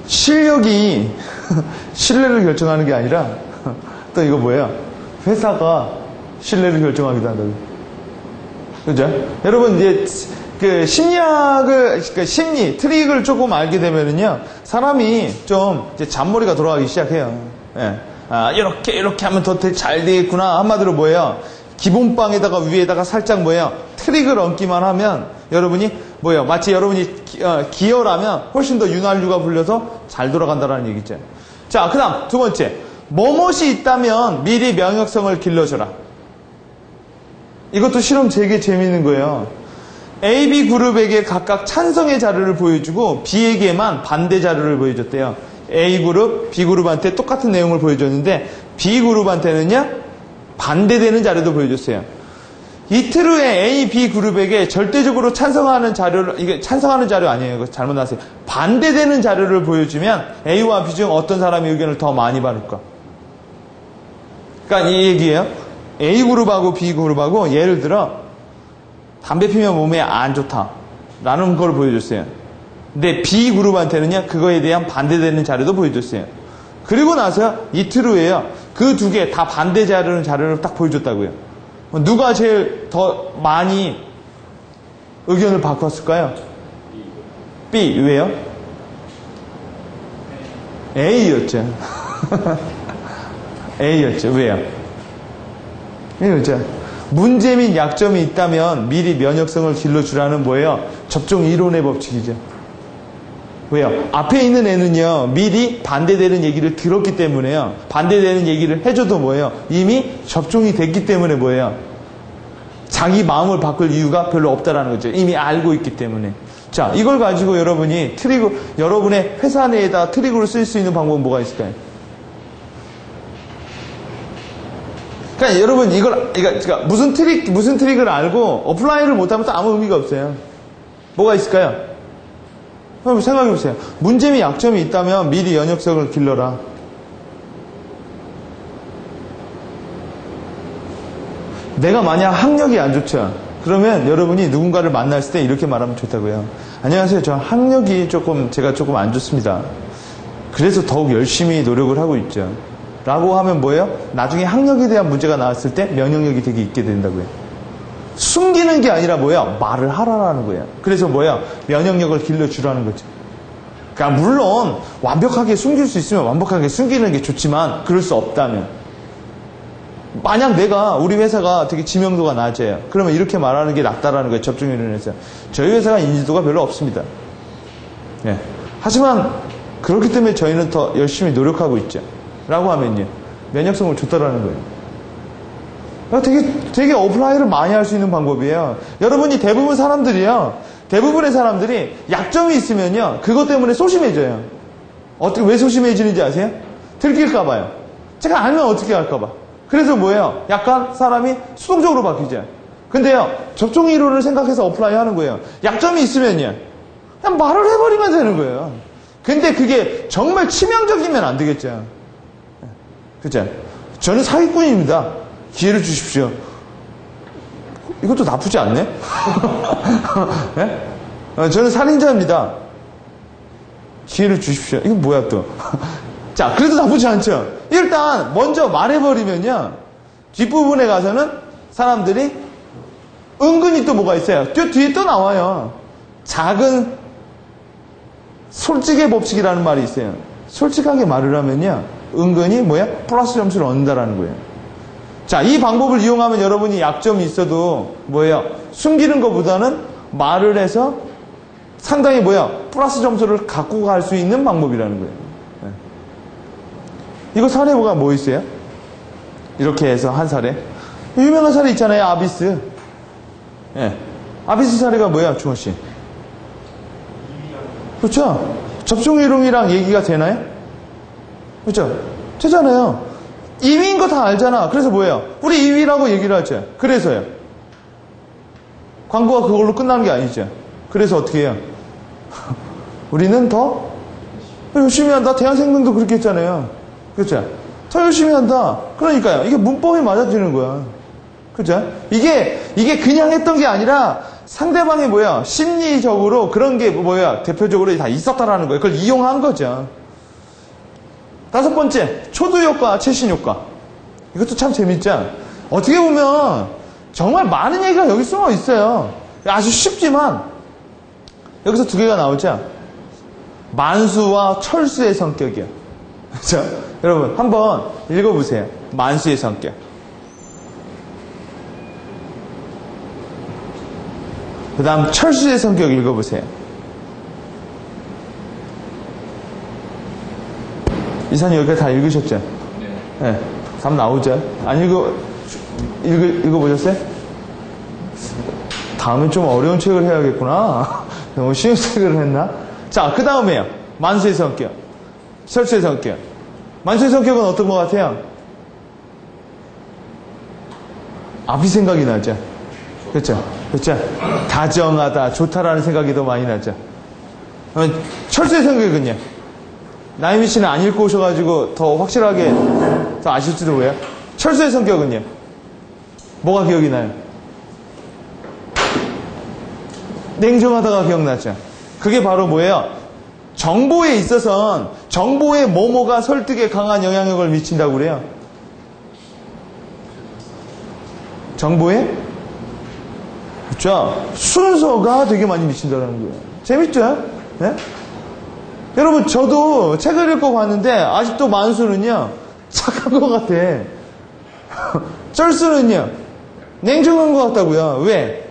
실력이 신뢰를 결정하는 게 아니라 또 이거 뭐예요? 회사가 신뢰를 결정하기도 한다고. 그죠? 여러분 이제 그 심리학을 심리 트릭을 조금 알게 되면은요 사람이 좀 이제 잔머리가 돌아가기 시작해요. 예. 이렇게 하면 더 잘 되겠구나. 한마디로 뭐예요? 기본빵에다가 위에다가 살짝 뭐예요? 트릭을 얹기만 하면 여러분이 뭐예요? 마치 여러분이 기어라면 훨씬 더 윤활유가 불려서 잘 돌아간다는 얘기죠. 자, 그 다음 두 번째. 뭐뭇이 있다면 미리 명확성을 길러줘라. 이것도 실험 되게 재밌는 거예요. A, B 그룹에게 각각 찬성의 자료를 보여주고 B에게만 반대 자료를 보여줬대요. A 그룹, B 그룹한테 똑같은 내용을 보여줬는데 B 그룹한테는요 반대되는 자료도 보여줬어요. 이틀 후에 A, B 그룹에게 절대적으로 찬성하는 자료를, 이게 찬성하는 자료 아니에요. 이거 잘못 나왔어요. 반대되는 자료를 보여주면 A와 B 중 어떤 사람의 의견을 더 많이 받을까? 그러니까 이 얘기예요. A 그룹하고 B 그룹하고 예를 들어 담배 피면 몸에 안 좋다 라는 걸 보여줬어요. 근데 B그룹한테는요, 그거에 대한 반대되는 자료도 보여줬어요. 그리고 나서 이틀 후에요, 그 두 개 다 반대 자료를 딱 보여줬다고요. 누가 제일 더 많이 의견을 바꿨을까요? B. 왜요? A였죠. A였죠. 왜요? A였죠. 문제 및 약점이 있다면 미리 면역성을 길러주라는 뭐예요? 접종 이론의 법칙이죠. 왜요? 앞에 있는 애는요, 미리 반대되는 얘기를 들었기 때문에요. 반대되는 얘기를 해줘도 뭐예요? 이미 접종이 됐기 때문에 뭐예요? 자기 마음을 바꿀 이유가 별로 없다라는 거죠. 이미 알고 있기 때문에. 자, 이걸 가지고 여러분이 여러분의 회사 내에다 트릭으로 쓸 수 있는 방법은 뭐가 있을까요? 그러니까 여러분 그러니까 무슨 트릭을 알고 어플라이를 못하면 또 아무 의미가 없어요. 뭐가 있을까요? 한번 생각해 보세요. 문제 및 약점이 있다면 미리 면역성을 길러라. 내가 만약 학력이 안 좋죠. 그러면 여러분이 누군가를 만났을 때 이렇게 말하면 좋다고요. 안녕하세요. 저 학력이 제가 조금 안 좋습니다. 그래서 더욱 열심히 노력을 하고 있죠. 라고 하면 뭐예요? 나중에 학력에 대한 문제가 나왔을 때 면역력이 되게 있게 된다고요. 숨기는 게 아니라 뭐예요? 말을 하라는 거예요. 그래서 뭐예요? 면역력을 길러주라는 거죠. 그러니까 물론 완벽하게 숨길 수 있으면 완벽하게 숨기는 게 좋지만 그럴 수 없다면, 만약 우리 회사가 되게 지명도가 낮아요. 그러면 이렇게 말하는 게 낫다라는 거예요. 접종이론에서. 저희 회사가 인지도가 별로 없습니다. 예. 하지만 그렇기 때문에 저희는 더 열심히 노력하고 있죠. 라고 하면요, 면역성을 줬다라는 거예요. 되게 어플라이를 많이 할 수 있는 방법이에요. 여러분이 대부분의 사람들이 약점이 있으면요, 그것 때문에 소심해져요. 왜 소심해지는지 아세요? 들킬까봐요. 제가 알면 어떻게 할까봐. 그래서 뭐예요? 약간 사람이 수동적으로 바뀌죠. 근데요, 접종 이론을 생각해서 어플라이 하는 거예요. 약점이 있으면요, 그냥 말을 해버리면 되는 거예요. 근데 그게 정말 치명적이면 안 되겠죠. 그죠? 저는 사기꾼입니다. 기회를 주십시오. 이것도 나쁘지 않네? 네? 저는 살인자입니다. 기회를 주십시오. 이건 뭐야 또? 자, 그래도 나쁘지 않죠? 일단 먼저 말해버리면요, 뒷부분에 가서는 사람들이 은근히 또 뭐가 있어요? 뒤에 또 나와요. 작은 솔직의 법칙이라는 말이 있어요. 솔직하게 말을 하면요, 은근히 뭐야? 플러스 점수를 얻는다라는 거예요. 자, 이 방법을 이용하면 여러분이 약점이 있어도 뭐예요? 숨기는 것보다는 말을 해서 상당히 플러스 점수를 갖고 갈 수 있는 방법이라는 거예요. 네. 이거 사례가 뭐 있어요? 이렇게 해서 한 사례. 유명한 사례 있잖아요. 아비스. 네. 아비스 사례가 뭐야, 중호씨? 그렇죠? 접종이론이랑 얘기가 되나요? 그렇죠? 되잖아요. 2위인 거 다 알잖아. 그래서 뭐예요? 우리 2위라고 얘기를 하죠. 그래서요. 광고가 그걸로 끝나는 게 아니죠. 그래서 어떻게 해요? 우리는 더 열심히 한다. 대한생명도 그렇게 했잖아요. 그렇죠? 더 열심히 한다. 그러니까요. 이게 문법이 맞아지는 거야. 그렇죠? 이게 그냥 했던 게 아니라 상대방이 심리적으로 그런 게 대표적으로 다 있었다라는 거예요. 그걸 이용한 거죠. 5번째, 초두효과, 최신효과. 이것도 참 재밌죠? 어떻게 보면 정말 많은 얘기가 여기 숨어 있어요. 아주 쉽지만 여기서 두 개가 나오죠? 만수와 철수의 성격이요. 그렇죠? 여러분 한번 읽어보세요. 만수의 성격. 그 다음 철수의 성격 읽어보세요. 이사님 여기까지 다 읽으셨죠? 네. 답 나오죠? 안 읽어보셨어요? 다음엔 좀 어려운 책을 해야겠구나. 너무 쉬운 책을 했나? 자, 그 다음에요. 만수의 성격. 철수의 성격. 만수의 성격은 어떤 것 같아요? 앞이 생각이 나죠? 그렇죠? 그렇죠? 다정하다, 좋다라는 생각이 더 많이 나죠? 철수의 성격은요? 나이미 씨는 안 읽고 오셔가지고 더 확실하게 더 아실지도 뭐예요? 철수의 성격은요? 뭐가 기억이 나요? 냉정하다가 기억나죠? 그게 바로 뭐예요? 정보에 있어서는 정보의 뭐뭐가 설득에 강한 영향력을 미친다고 그래요. 정보에? 그렇죠? 순서가 되게 많이 미친다는 거예요. 재밌죠? 네? 여러분, 저도 책을 읽고 봤는데 아직도 만수는요 착한 것 같아. 쩔수는요 냉정한 것 같다고요. 왜?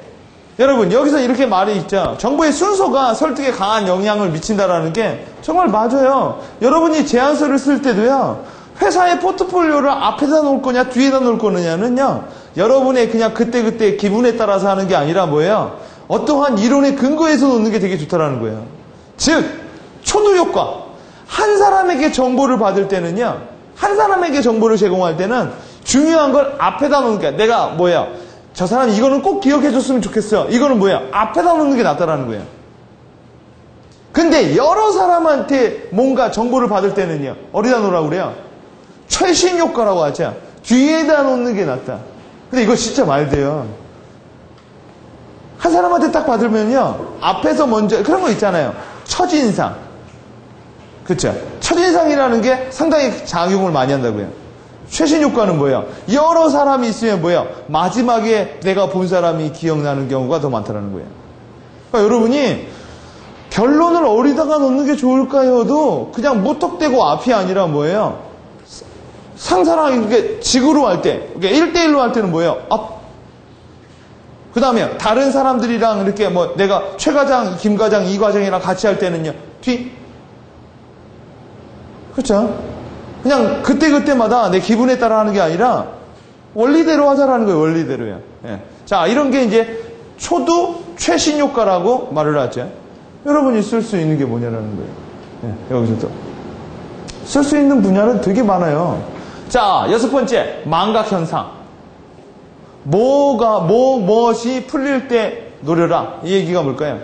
여러분, 여기서 이렇게 말이 있죠. 정보의 순서가 설득에 강한 영향을 미친다라는 게 정말 맞아요. 여러분이 제안서를 쓸 때도요, 회사의 포트폴리오를 앞에다 놓을 거냐 뒤에다 놓을 거냐는요, 여러분의 그냥 그때그때 기분에 따라서 하는 게 아니라 뭐예요? 어떠한 이론의 근거에서 놓는 게 되게 좋다라는 거예요. 즉, 초두 효과. 한 사람에게 정보를 받을 때는요, 한 사람에게 정보를 제공할 때는 중요한 걸 앞에다 놓는 게, 내가 뭐예요? 저 사람 이거는 꼭 기억해 줬으면 좋겠어요. 이거는 뭐예요? 앞에다 놓는 게 낫다라는 거예요. 근데 여러 사람한테 뭔가 정보를 받을 때는요, 어디다 놓으라고 그래요? 최신 효과라고 하죠. 뒤에다 놓는 게 낫다. 근데 이거 진짜 말 돼요. 한 사람한테 딱 받으면요, 앞에서 먼저, 그런 거 있잖아요. 첫인상. 그쵸? 첫인상이라는 게 상당히 작용을 많이 한다고요. 최신 효과는 뭐예요? 여러 사람이 있으면 뭐예요? 마지막에 내가 본 사람이 기억나는 경우가 더 많다는 거예요. 그러니까 여러분이 결론을 어디다가 놓는 게 좋을까요도 그냥 무턱대고 앞이 아니라 뭐예요? 상사랑 이게 직으로 할 때, 1대1로 할 때는 뭐예요? 앞. 그 다음에 다른 사람들이랑 이렇게 뭐 내가 최 과장, 김 과장, 이 과장이랑 같이 할 때는요, 뒤. 그렇죠? 그냥 그때그때마다 내 기분에 따라 하는 게 아니라 원리대로 하자라는 거예요. 원리대로요. 예. 자, 이런 게 이제 초두 최신 효과라고 말을 하죠. 여러분이 쓸 수 있는 게 뭐냐라는 거예요. 예. 여기서 또 쓸 수 있는 분야는 되게 많아요. 자, 6번째, 망각현상. 무엇이 풀릴 때 노려라. 이 얘기가 뭘까요?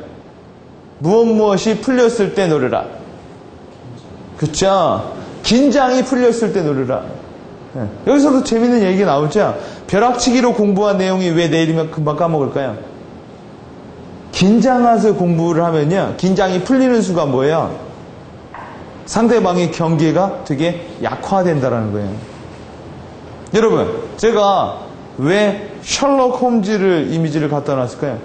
무엇이 풀렸을 때 노려라. 그쵸? 긴장이 풀렸을 때 노려라. 네. 여기서도 재밌는 얘기 나오죠? 벼락치기로 공부한 내용이 왜 내일이면 금방 까먹을까요? 긴장해서 공부를 하면요, 긴장이 풀리는 순간 뭐예요? 상대방의 경계가 되게 약화된다는 거예요. 여러분, 제가 왜 셜록 홈즈를 이미지를 갖다 놨을까요?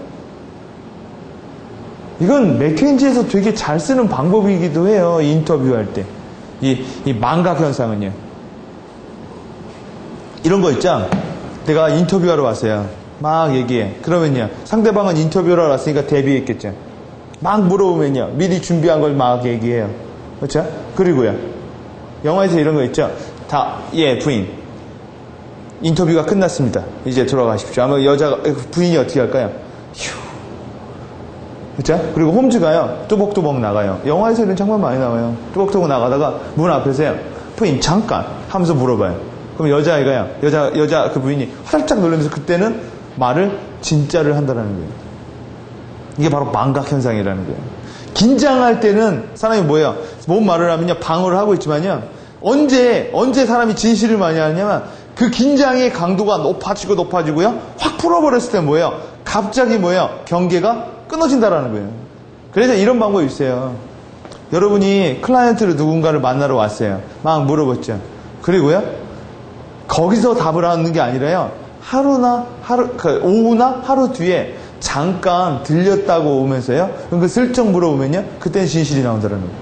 이건 맥켄지에서 되게 잘 쓰는 방법이기도 해요. 인터뷰할 때. 이 망각 현상은요. 이런 거 있죠? 내가 인터뷰하러 왔어요. 막 얘기해. 그러면요, 상대방은 인터뷰하러 왔으니까 대비했겠죠. 막 물어보면요, 미리 준비한 걸 막 얘기해요. 그렇죠? 그리고요, 영화에서 이런 거 있죠? 예, 부인. 인터뷰가 끝났습니다. 이제 돌아가십시오. 아마 부인이 어떻게 할까요? 휴. 그쵸? 그리고 홈즈가요, 뚜벅뚜벅 나가요. 영화에서 이런 장면 많이 나와요. 뚜벅뚜벅 나가다가 문 앞에서요, 부인 잠깐 하면서 물어봐요. 그럼 여자아이가요, 여자 그 부인이 활짝 놀라면서 그때는 말을 진짜를 한다는 거예요. 이게 바로 망각 현상이라는 거예요. 긴장할 때는 사람이 뭐예요? 뭔 말을 하면요, 방어를 하고 있지만요, 언제 사람이 진실을 많이 하냐면 그 긴장의 강도가 높아지고요, 확 풀어버렸을 때 뭐예요? 갑자기 뭐예요? 경계가 끊어진다라는 거예요. 그래서 이런 방법이 있어요. 여러분이 클라이언트를 누군가를 만나러 왔어요. 막 물어봤죠. 그리고요, 거기서 답을 하는 게 아니라요, 오후나 하루 뒤에 잠깐 들렸다고 오면서요, 그 슬쩍 물어보면요, 그때는 진실이 나온다는 거예요.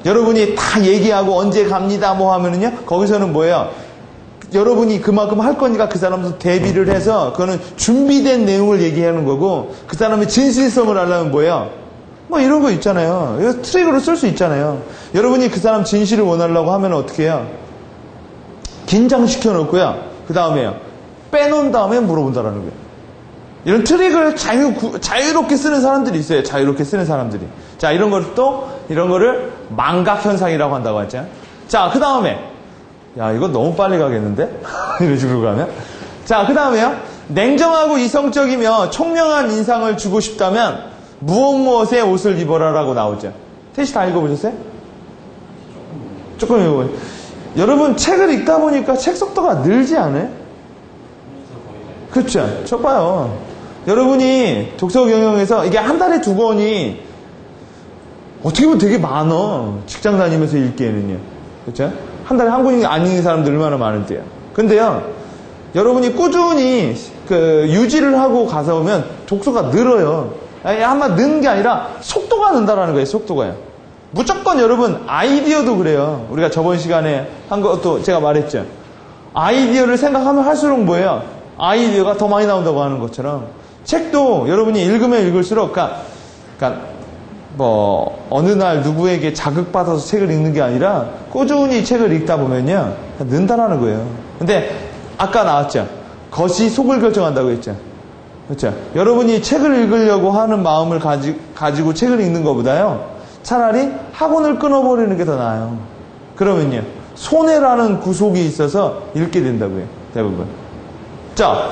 여러분이 다 얘기하고 언제 갑니다 뭐 하면은요, 거기서는 뭐예요? 여러분이 그만큼 할 거니까 그 사람도 대비를 해서 그거는 준비된 내용을 얘기하는 거고, 그 사람의 진실성을 하려면 뭐예요? 뭐 이런 거 있잖아요. 이거 트릭으로 쓸 수 있잖아요. 여러분이 그 사람 진실을 원하려고 하면 어떻게 해요? 긴장시켜 놓고요, 그 다음에요, 빼놓은 다음에 물어본다라는 거예요. 이런 트릭을 자유롭게 쓰는 사람들이 있어요. 자유롭게 쓰는 사람들이. 자, 이런 거를 망각 현상이라고 한다고 하죠. 자, 그 다음에, 야, 이거 너무 빨리 가겠는데? 이런 식으로 가면. 자, 그 다음에요, 냉정하고 이성적이며 총명한 인상을 주고 싶다면 무엇의 옷을 입어라라고 나오죠. 셋이 다 읽어보셨어요? 조금 읽어보세요. 여러분, 책을 읽다 보니까 책 속도가 늘지 않아요? 그렇죠. 저 봐요. 여러분이 독서 경영에서 이게 한 달에 2권이 어떻게 보면 되게 많어. 직장 다니면서 읽기에는요. 그렇죠? 한 달에 한 권이 안 읽는 사람들 얼마나 많은데요. 근데요, 여러분이 꾸준히 유지를 하고 가서 오면 독서가 늘어요. 아마 는 게 아니라 속도가 는다라는 거예요. 속도가요. 무조건 여러분 아이디어도 그래요. 우리가 저번 시간에 한 것도 제가 말했죠. 아이디어를 생각하면 할수록 뭐예요? 아이디어가 더 많이 나온다고 하는 것처럼 책도 여러분이 읽으면 읽을수록 그러니까 뭐 어느 날 누구에게 자극받아서 책을 읽는 게 아니라 꾸준히 책을 읽다 보면요 는다라는 거예요. 근데 아까 나왔죠. 겉이 속을 결정한다고 했죠. 그렇죠? 여러분이 책을 읽으려고 하는 마음을 가지고 책을 읽는 것보다요 차라리 학원을 끊어버리는 게 더 나아요. 그러면요 손해라는 구속이 있어서 읽게 된다고요. 대부분. 자,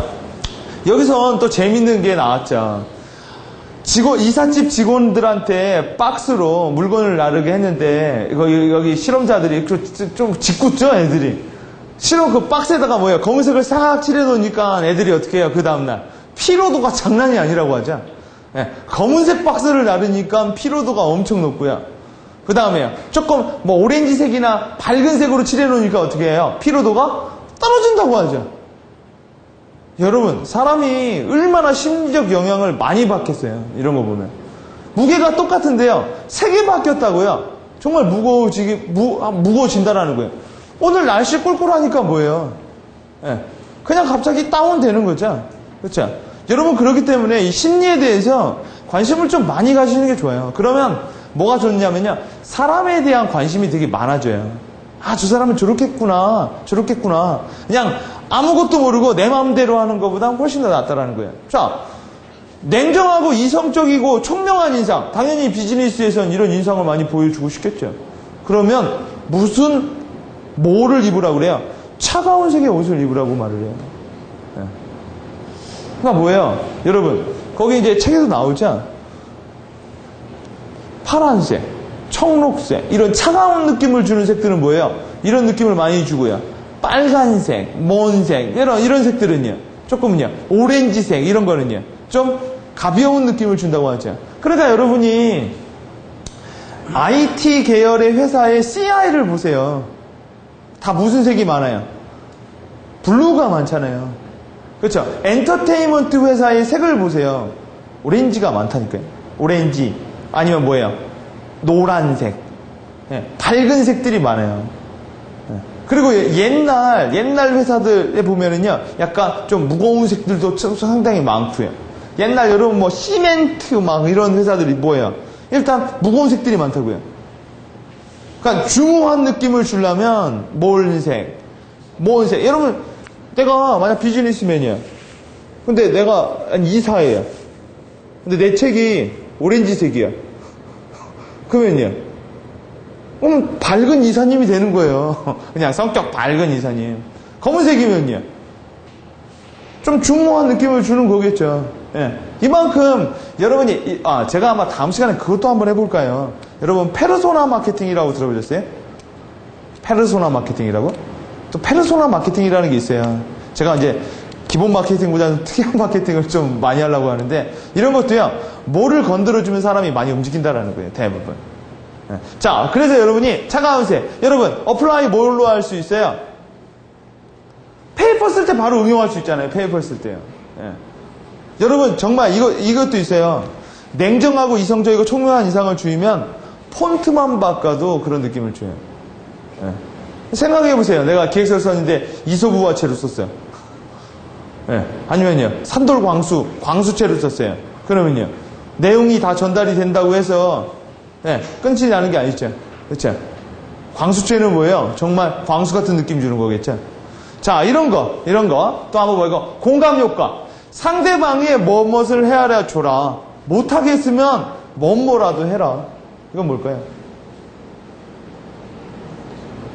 여기선 또 재밌는 게 나왔죠. 이삿집 직원들한테 박스로 물건을 나르게 했는데, 여기 실험자들이 좀 짓궂죠, 애들이. 실험 그 박스에다가 뭐예요? 검은색을 싹 칠해놓으니까 애들이 어떻게 해요? 그 다음날. 피로도가 장난이 아니라고 하죠. 네, 검은색 박스를 나르니까 피로도가 엄청 높고요. 그 다음에요. 조금 뭐 오렌지색이나 밝은 색으로 칠해놓으니까 어떻게 해요? 피로도가 떨어진다고 하죠. 여러분, 사람이 얼마나 심리적 영향을 많이 받겠어요. 이런 거 보면. 무게가 똑같은데요. 색이 바뀌었다고요. 정말 무거워진다라는 거예요. 오늘 날씨 꿀꿀하니까 뭐예요? 네, 그냥 갑자기 다운되는 거죠. 그렇죠? 여러분, 그렇기 때문에 이 심리에 대해서 관심을 좀 많이 가지는 게 좋아요. 그러면 뭐가 좋냐면요. 사람에 대한 관심이 되게 많아져요. 아, 저 사람은 저렇겠구나. 그냥 아무것도 모르고 내 마음대로 하는 것보다 훨씬 더 낫다라는 거예요. 자, 냉정하고 이성적이고 총명한 인상. 당연히 비즈니스에서는 이런 인상을 많이 보여주고 싶겠죠. 그러면 뭐를 입으라고 그래요? 차가운 색의 옷을 입으라고 말을 해요. 네. 그러니까 뭐예요? 여러분, 거기 이제 책에도 나오죠? 파란색, 청록색, 이런 차가운 느낌을 주는 색들은 뭐예요? 이런 느낌을 많이 주고요. 빨간색, mon색, 이런 색들은요. 조금은요. 오렌지색, 이런 거는요. 좀 가벼운 느낌을 준다고 하죠. 그러니까 여러분이 IT 계열의 회사의 CI를 보세요. 다 무슨 색이 많아요? 블루가 많잖아요. 그렇죠? 엔터테인먼트 회사의 색을 보세요. 오렌지가 많다니까요. 오렌지. 아니면 뭐예요? 노란색. 네, 밝은 색들이 많아요. 네. 그리고 옛날 회사들에 보면은요, 약간 좀 무거운 색들도 상당히 많고요. 옛날 여러분 뭐 시멘트 막 이런 회사들이 뭐예요? 일단 무거운 색들이 많다고요. 그러니까 중후한 느낌을 주려면 모은색. 여러분, 내가 만약 비즈니스맨이야. 근데 내가 이사예요. 근데 내 책이 오렌지색이야. 그러면요. 그럼 밝은 이사님이 되는 거예요. 그냥 성격 밝은 이사님. 검은색이면요. 좀 중후한 느낌을 주는 거겠죠. 예. 이만큼 여러분이 제가 아마 다음 시간에 그것도 한번 해볼까요? 여러분 페르소나 마케팅이라고 들어보셨어요? 페르소나 마케팅이라고? 또 페르소나 마케팅이라는 게 있어요. 제가 이제 기본 마케팅보다는 특이한 마케팅을 좀 많이 하려고 하는데 이런 것도요. 뭐를 건드려주면 사람이 많이 움직인다라는 거예요. 대부분. 예. 자, 그래서 여러분이 차가운 색. 여러분 어플라이 뭘로 할 수 있어요? 페이퍼 쓸 때 바로 응용할 수 있잖아요. 페이퍼 쓸 때요. 예. 여러분 정말 이것도 있어요. 냉정하고 이성적이고 총명한 인상을 주면 폰트만 바꿔도 그런 느낌을 줘요. 예. 생각해보세요. 내가 기획서를 썼는데 이소부화체로 썼어요. 예. 아니면요 산돌 광수체로 썼어요. 그러면요 내용이 다 전달이 된다고 해서 끊지 않은 게 아니죠. 그렇죠? 광수체는 뭐예요? 정말 광수 같은 느낌 주는 거겠죠. 자, 이런 거 또 한번 보고 공감 효과. 상대방이 무엇을 헤아려 줘라. 못하겠으면 뭐라도 해라. 이건 뭘까요?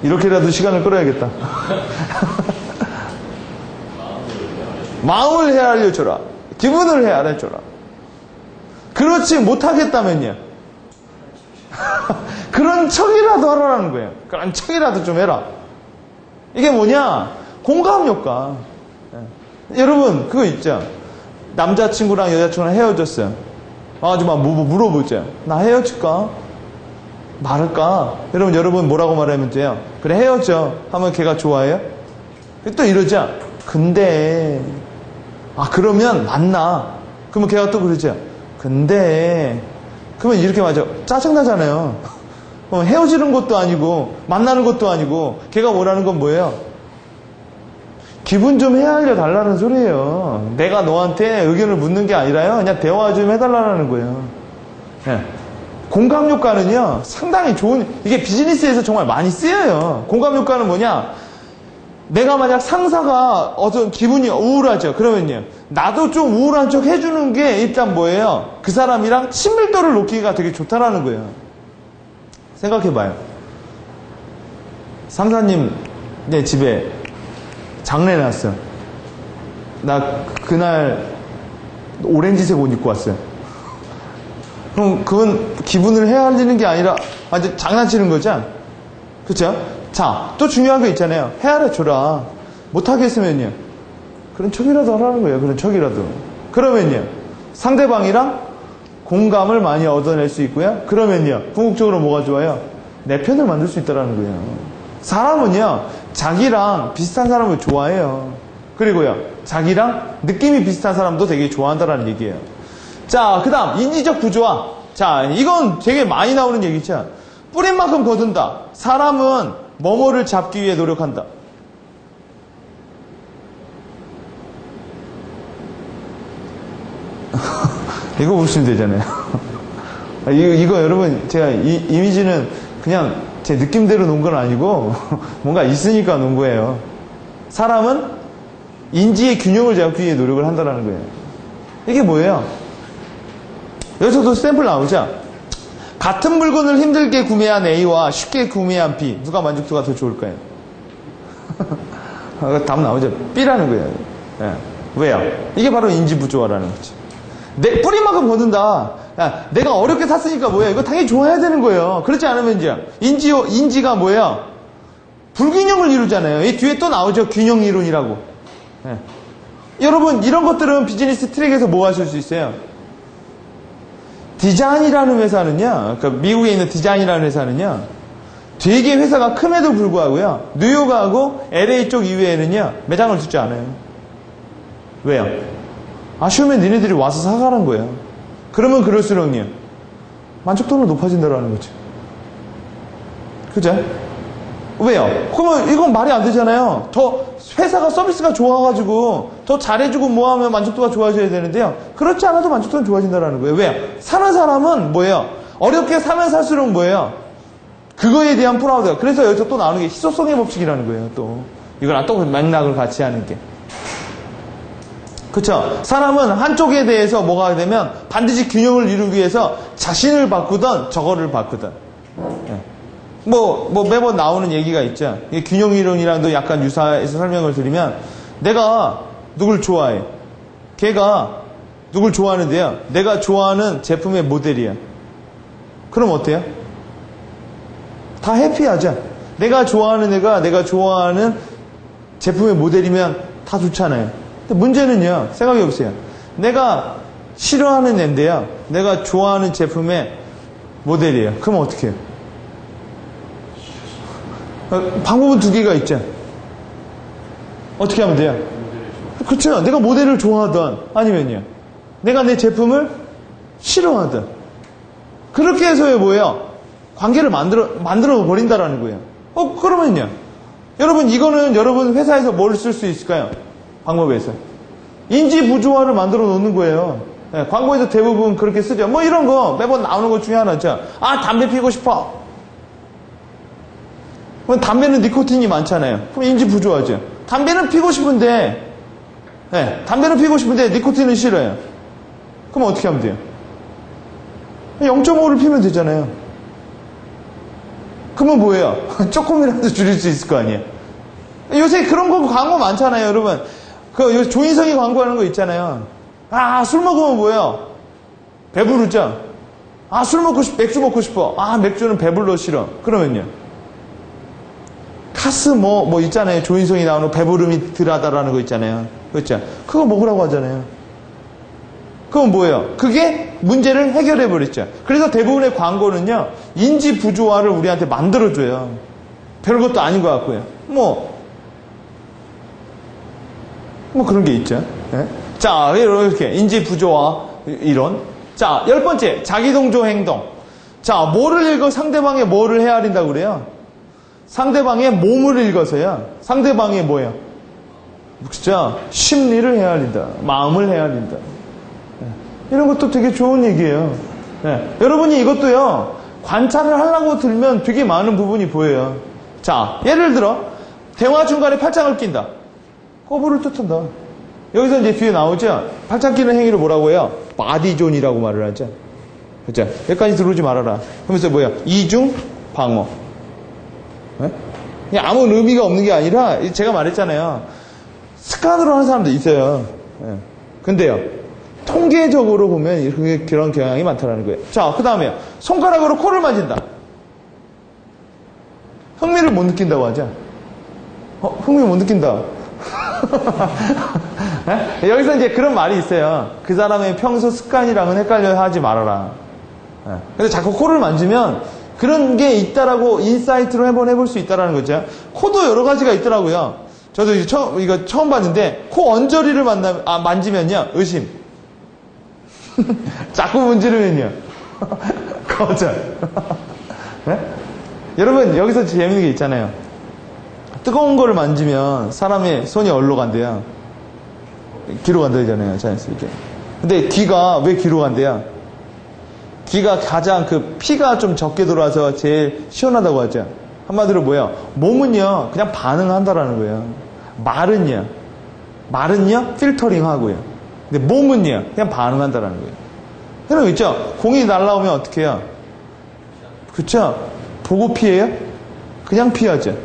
이렇게라도 시간을 끌어야겠다. 마음을 헤아려 줘라. 기분을 헤아려 줘라. 그렇지 못하겠다면요. 그런 척이라도 하라는 거예요. 그런 척이라도 좀 해라. 이게 뭐냐? 공감 효과. 여러분 그거 있죠. 남자친구랑 여자친구랑 헤어졌어요. 아주 막 물어보죠. 나 헤어질까? 말할까? 여러분 뭐라고 말하면 돼요? 그래, 헤어져. 하면 걔가 좋아해요? 또 이러자. 근데, 그러면 만나. 그러면 걔가 또 그러죠. 근데, 그러면 이렇게 맞아. 짜증나잖아요. 헤어지는 것도 아니고, 만나는 것도 아니고, 걔가 원하는 건 뭐예요? 기분 좀 헤아려 달라는 소리예요. 내가 너한테 의견을 묻는 게 아니라요. 그냥 대화 좀 해달라는 거예요. 네. 공감효과는요, 상당히 좋은, 이게 비즈니스에서 정말 많이 쓰여요. 공감효과는 뭐냐? 내가 만약 상사가 어떤 기분이 우울하죠. 그러면요, 나도 좀 우울한 척 해주는 게 일단 뭐예요? 그 사람이랑 친밀도를 높이기가 되게 좋다라는 거예요. 생각해봐요. 상사님, 내 집에 장례 났어. 나 그날 오렌지색 옷 입고 왔어요. 그럼 그건 기분을 헤아리는 게 아니라 완전 장난치는 거죠? 그쵸? 자, 또 중요한 거 있잖아요. 헤아려 줘라. 못하겠으면요, 그런 척이라도 하라는 거예요. 그런 척이라도. 그러면요, 상대방이랑 공감을 많이 얻어낼 수 있고요. 그러면요, 궁극적으로 뭐가 좋아요? 내 편을 만들 수 있다는 거예요. 사람은요, 자기랑 비슷한 사람을 좋아해요. 그리고요, 자기랑 느낌이 비슷한 사람도 되게 좋아한다는 얘기예요. 자, 그 다음 인지적 구조화. 자, 이건 되게 많이 나오는 얘기죠. 뿌린 만큼 거둔다. 사람은 뭐뭐를 잡기 위해 노력한다. 이거 보시면 되잖아요. 이거 여러분, 제가 이미지는 그냥 제 느낌대로 놓은 건 아니고 뭔가 있으니까 놓은 거예요. 사람은 인지의 균형을 잡기 위해 노력을 한다는 거예요. 이게 뭐예요? 여기서도 샘플 나오죠? 같은 물건을 힘들게 구매한 A와 쉽게 구매한 B, 누가 만족도가 더 좋을까요? 답 나오죠? B라는 거예요. 네. 왜요? 이게 바로 인지부조화라는 거죠. 내 뿌리만큼 거둔다. 야, 내가 어렵게 샀으니까 뭐야? 이거 당연히 좋아해야 되는 거예요. 그렇지 않으면 이제 인지가 뭐예요? 불균형을 이루잖아요. 이 뒤에 또 나오죠? 균형 이론이라고. 네. 여러분, 이런 것들은 비즈니스 트랙에서 뭐 하실 수 있어요? 디자인이라는 회사는요, 그러니까 미국에 있는 디자인이라는 회사는요, 되게 회사가 큼에도 불구하고요, 뉴욕하고 LA 쪽 이외에는요, 매장을 두지 않아요. 왜요? 아쉬우면 니네들이 와서 사가는 거예요. 그러면 그럴수록요, 만족도는 높아진다는 거죠. 그죠? 왜요? 그러면 이건 말이 안 되잖아요. 더 회사가 서비스가 좋아가지고 더 잘해주고 뭐하면 만족도가 좋아져야 되는데요. 그렇지 않아도 만족도는 좋아진다는 거예요. 왜요? 사는 사람은 뭐예요? 어렵게 사면 살수록 뭐예요? 그거에 대한 프라우드가. 그래서 여기서 또 나오는 게 희소성의 법칙이라는 거예요. 또 이거랑 또 맥락을 같이 하는 게. 그렇죠? 사람은 한쪽에 대해서 뭐가 되면 반드시 균형을 이루기 위해서 자신을 바꾸든 저거를 바꾸든. 네. 뭐 매번 나오는 얘기가 있죠. 이게 균형 이론이랑도 약간 유사해서 설명을 드리면, 내가 누굴 좋아해. 걔가 누굴 좋아하는데요. 내가 좋아하는 제품의 모델이야. 그럼 어때요? 다 해피하죠. 내가 좋아하는 애가 내가 좋아하는 제품의 모델이면 다 좋잖아요. 근데 문제는요, 생각해 보세요. 내가 싫어하는 애인데요, 내가 좋아하는 제품의 모델이에요. 그럼 어떻게 해요? 방법은 두 개가 있죠. 어떻게 하면 돼요? 그렇죠. 내가 모델을 좋아하든 아니면요, 내가 내 제품을 싫어하든, 그렇게 해서요 뭐예요? 관계를 만들어 버린다라는 거예요. 그러면요, 여러분, 이거는 여러분 회사에서 뭘 쓸 수 있을까요? 방법에서 인지 부조화를 만들어 놓는 거예요. 네, 광고에서 대부분 그렇게 쓰죠. 뭐 이런 거 매번 나오는 것 중에 하나죠. 담배 피고 싶어. 그럼 담배는 니코틴이 많잖아요. 그럼 인지 부조화죠. 담배는 피고 싶은데, 네, 담배는 피고 싶은데 니코틴은 싫어요. 그럼 어떻게 하면 돼요? 0.5를 피면 되잖아요. 그러면 뭐예요? 조금이라도 줄일 수 있을 거 아니에요. 요새 그런 거 광고 많잖아요, 여러분. 그 조인성이 광고하는 거 있잖아요. 술 먹으면 뭐예요? 배부르죠? 술 먹고 맥주 먹고 싶어. 맥주는 배불러 싫어. 그러면요, 카스 뭐 있잖아요. 조인성이 나오는 배부름이 덜하다라는 거 있잖아요. 그렇죠? 그거 먹으라고 하잖아요. 그건 뭐예요? 그게 문제를 해결해 버렸죠. 그래서 대부분의 광고는요, 인지 부조화를 우리한테 만들어줘요. 별것도 아닌 것 같고요. 뭐 그런 게 있죠. 네? 자, 이렇게 인지 부조화 이론. 자, 10번째 자기동조 행동. 자, 뭐를 읽어 상대방의 뭐를 헤아린다고 그래요? 상대방의 몸을 읽어서요. 상대방의 뭐예요? 그렇죠? 심리를 헤아린다. 마음을 헤아린다. 네. 이런 것도 되게 좋은 얘기예요. 네. 여러분이 이것도요, 관찰을 하려고 들면 되게 많은 부분이 보여요. 자, 예를 들어 대화 중간에 팔짱을 낀다. 거부를 뜻한다. 여기서 이제 뒤에 나오죠? 팔짱 끼는 행위를 뭐라고 해요? 바디존이라고 말을 하죠. 그죠? 여기까지 들어오지 말아라. 그러면서 뭐야? 이중 방어. 네? 그냥 아무 의미가 없는 게 아니라, 제가 말했잖아요. 습관으로 하는 사람도 있어요. 네. 근데요, 통계적으로 보면 그런 경향이 많다는 거예요. 자, 그 다음에 손가락으로 코를 만진다. 흥미를 못 느낀다고 하죠. 흥미 못 느낀다. 네? 여기서 이제 그런 말이 있어요. 그 사람의 평소 습관이랑은 헷갈려 하지 말아라. 네. 근데 자꾸 코를 만지면 그런 게 있다라고 인사이트로 한번 해볼 수 있다라는 거죠. 코도 여러 가지가 있더라고요. 저도 이거 처음 봤는데, 코 언저리를 만지면요, 의심. 자꾸 문지르면요, 거절. 네? 여러분, 여기서 재밌는 게 있잖아요. 뜨거운 거를 만지면 사람의 손이 어디로 간대요? 귀로 간다잖아요, 자연스럽게. 근데 귀가 왜 귀로 간대요? 귀가 가장 피가 좀 적게 돌아서 제일 시원하다고 하죠. 한마디로 뭐예요? 몸은요, 그냥 반응한다라는 거예요. 말은요, 필터링 하고요. 근데 몸은요, 그냥 반응한다라는 거예요. 여러분 있죠? 공이 날라오면 어떻게 해요? 그쵸? 보고 피해요? 그냥 피하죠.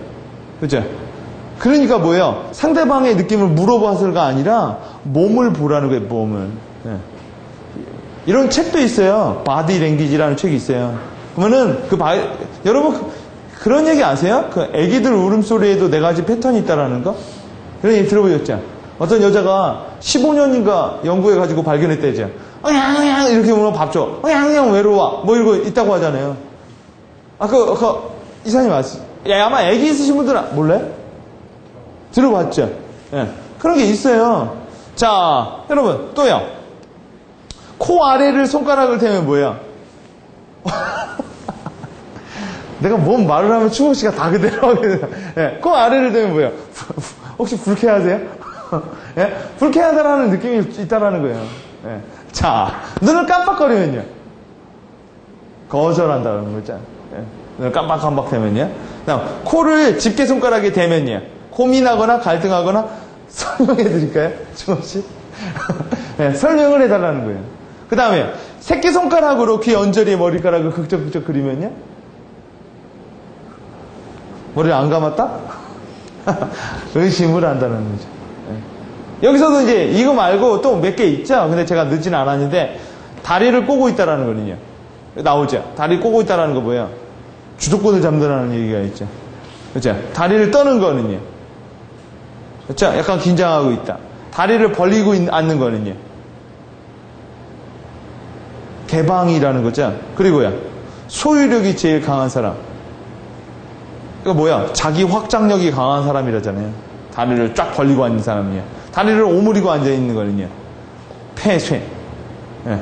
그죠? 그러니까 뭐예요? 상대방의 느낌을 물어봐서가 아니라 몸을 보라는 거예요, 몸을. 네. 이런 책도 있어요. 바디 랭귀지라는 책이 있어요. 그러면은 여러분 그런 얘기 아세요? 애기들 울음소리에도 4가지 패턴이 있다라는 거? 그런 얘기 들어보셨죠? 어떤 여자가 15년인가 연구해가지고 발견했대죠. 이렇게 보면 밥 줘. 외로워. 뭐 이러고 있다고 하잖아요. 이사님 아시죠? 아마 애기 있으신 분들은 몰라요? 들어봤죠? 네. 그런 게 있어요. 자, 여러분, 또요. 코 아래를 손가락을 대면 뭐야? 내가 뭔 말을 하면 충국 씨가 다 그대로 하게 돼요. 네. 코 아래를 대면 뭐야? 혹시 불쾌하세요? 네? 불쾌하다라는 느낌이 있다라는 거예요. 네. 자, 눈을 깜빡거리면요. 거절한다는 거죠. 네. 눈을 깜빡깜빡 대면요. 그다음 코를 집게손가락에 대면요. 고민하거나 갈등하거나 설명해 드릴까요? 충국 씨? 네, 설명을 해달라는 거예요. 그 다음에 새끼손가락으로 귀 언저리에 머리카락을 극적극적 그리면요. 머리를 안 감았다? 의심을 한다는 거죠. 네. 여기서도 이제 이거 말고 또 몇 개 있죠? 근데 제가 늦지는 않았는데, 다리를 꼬고 있다라는 거는요. 나오죠? 다리 꼬고 있다라는 거 뭐예요? 주도권을 잡는다는 얘기가 있죠. 그렇죠? 다리를 떠는 거는요. 그렇죠? 약간 긴장하고 있다. 다리를 벌리고 앉는 거는요. 개방이라는 거죠. 그리고요. 소유력이 제일 강한 사람. 이거 뭐야? 자기 확장력이 강한 사람이라잖아요. 다리를 쫙 벌리고 앉는 사람이요. 다리를 오므리고 앉아있는 거는요. 폐쇄. 예.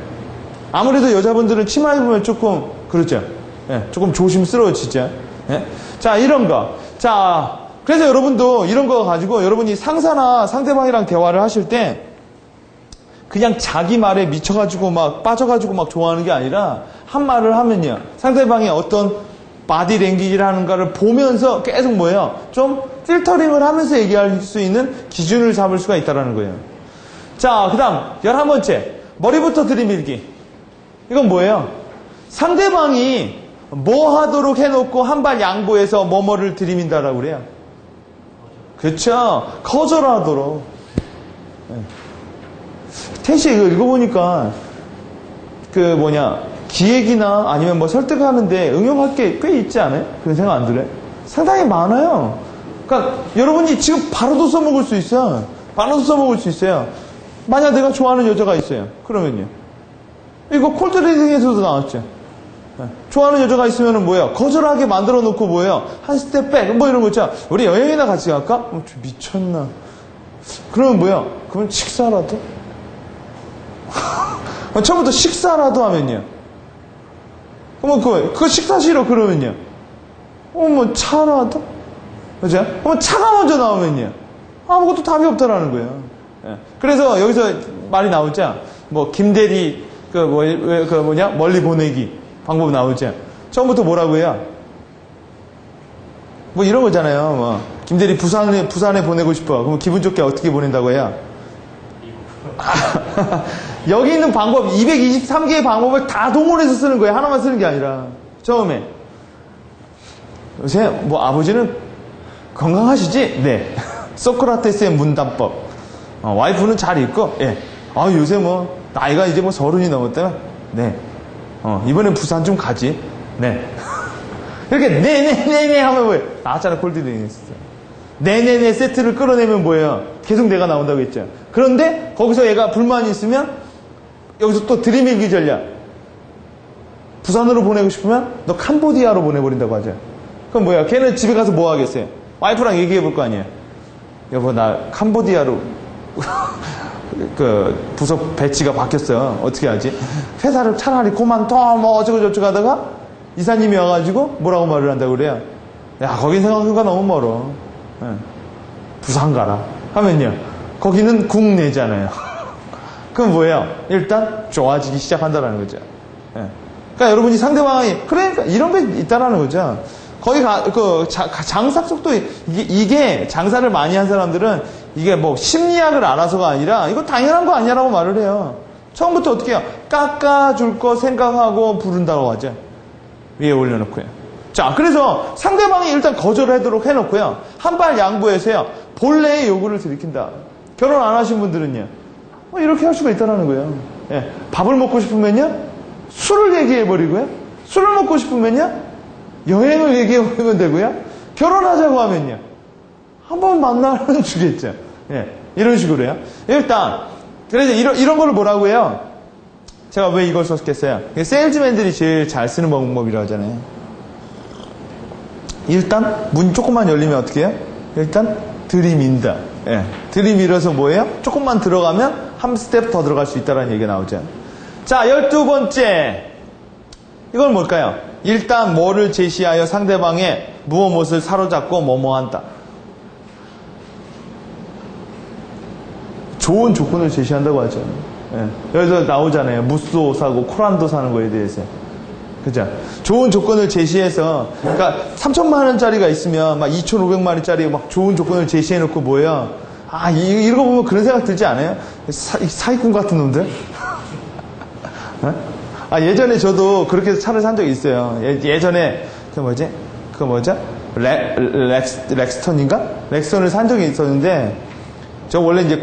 아무래도 여자분들은 치마 입으면 조금, 그렇죠. 예. 조금 조심스러워지죠. 예. 자, 이런 거. 자, 그래서 여러분도 이런 거 가지고 여러분이 상사나 상대방이랑 대화를 하실 때 그냥 자기 말에 미쳐가지고 막 빠져가지고 막 좋아하는 게 아니라 한 말을 하면요. 상대방이 어떤 바디 랭귀지라는가를 보면서 계속 뭐예요? 좀 필터링을 하면서 얘기할 수 있는 기준을 잡을 수가 있다는 거예요. 자, 그 다음 11번째. 머리부터 들이밀기. 이건 뭐예요? 상대방이 뭐 하도록 해놓고 한 발 양보해서 뭐뭐를 들이민다라고 그래요. 그렇죠. 거절하도록. 네. 태시 이거 읽어보니까 기획이나 아니면 뭐 설득하는데 응용할 게 꽤 있지 않아요? 그런 생각 안 들어요? 상당히 많아요. 그러니까 여러분이 지금 바로도 써먹을 수 있어요. 바로도 써먹을 수 있어요. 만약 내가 좋아하는 여자가 있어요. 그러면요. 이거 콜드리딩에서도 나왔죠. 좋아하는 여자가 있으면은 뭐야? 거절하게 만들어 놓고 뭐야? 한 스텝 백, 뭐 이런 거 있잖아. 우리 여행이나 같이 갈까? 미쳤나? 그러면 뭐야? 그러면 식사라도? 처음부터 식사라도 하면요. 그러면 그거 식사 싫어 그러면요. 뭐 차라도? 그죠? 그러면 차가 먼저 나오면요. 아무것도 답이 없다라는 거예요. 그래서 여기서 말이 나오죠. 뭐 김대리 멀리 보내기 방법 나오죠. 처음부터 뭐라고 해요? 뭐 이런 거잖아요. 뭐 김대리 부산에 보내고 싶어. 그럼 기분 좋게 어떻게 보낸다고 해요? 여기 있는 방법 223개의 방법을 다 동원해서 쓰는 거예요. 하나만 쓰는 게 아니라. 처음에 요새 뭐 아버지는 건강하시지? 네. 소크라테스의 문단법. 와이프는 잘 있고, 예. 요새 뭐 나이가 이제 뭐 30이 넘었다면, 네. 이번엔 부산 좀 가지. 네. 이렇게 네네네네 하면 뭐예요? 나왔잖아, 콜드링 했어. 네네네 세트를 끌어내면 뭐예요? 계속 내가 나온다고 했죠. 그런데 거기서 얘가 불만이 있으면 여기서 또 들이밀기 전략. 부산으로 보내고 싶으면 너 캄보디아로 보내버린다고 하죠. 그럼 뭐야? 걔는 집에 가서 뭐 하겠어요? 와이프랑 얘기해 볼 거 아니에요? 여보, 나 캄보디아로 부서 배치가 바뀌었어요. 어떻게 하지? 회사를 차라리 그만둬 뭐 어쩌고저쩌고 하다가 이사님이 와가지고 뭐라고 말을 한다고 그래요? 야, 거긴 생각해보니까 너무 멀어. 부산 가라 하면요, 거기는 국내잖아요. 그럼 뭐예요? 일단 좋아지기 시작한다는 거죠. 그러니까 여러분이 상대방이 그러니까 이런 게 있다라는 거죠. 거기 장사 속도 이게 장사를 많이 한 사람들은 이게 뭐 심리학을 알아서가 아니라 이거 당연한 거 아니야라고 말을 해요. 처음부터 어떻게 해요? 깎아줄 거 생각하고 부른다고 하죠. 위에 올려놓고요. 자, 그래서 상대방이 일단 거절하도록 해놓고요. 한 발 양보해서요. 본래의 요구를 들이킨다. 결혼 안 하신 분들은요. 이렇게 할 수가 있다는 거예요. 예, 밥을 먹고 싶으면요. 술을 얘기해버리고요. 술을 먹고 싶으면요. 여행을 얘기해버리면 되고요. 결혼하자고 하면요. 한번 만나는 주겠죠. 예, 이런 식으로요. 일단, 그래서 이런 걸 뭐라고 해요? 제가 왜 이걸 썼겠어요? 세일즈맨들이 제일 잘 쓰는 방법이라고 하잖아요. 일단 문 조금만 열리면 어떻게 해요? 일단 들이민다. 예, 들이밀어서 뭐예요? 조금만 들어가면 한 스텝 더 들어갈 수 있다는 얘기가 나오죠. 자, 12번째. 이건 뭘까요? 일단 뭐를 제시하여 상대방의 무엇을 사로잡고 뭐뭐한다. 좋은 조건을 제시한다고 하죠. 예, 여기서 나오잖아요. 무쏘 사고 코란도 사는 거에 대해서. 그죠? 좋은 조건을 제시해서, 그러니까 3천만 원짜리가 있으면 막 2,500만 원짜리 막 좋은 조건을 제시해놓고 뭐예요? 이런 거 보면 그런 생각 들지 않아요? 사기꾼 같은 놈들? 예전에 저도 그렇게 해서 차를 산 적이 있어요. 예전에 렉스턴인가? 렉스턴을 산 적이 있었는데, 저 원래 이제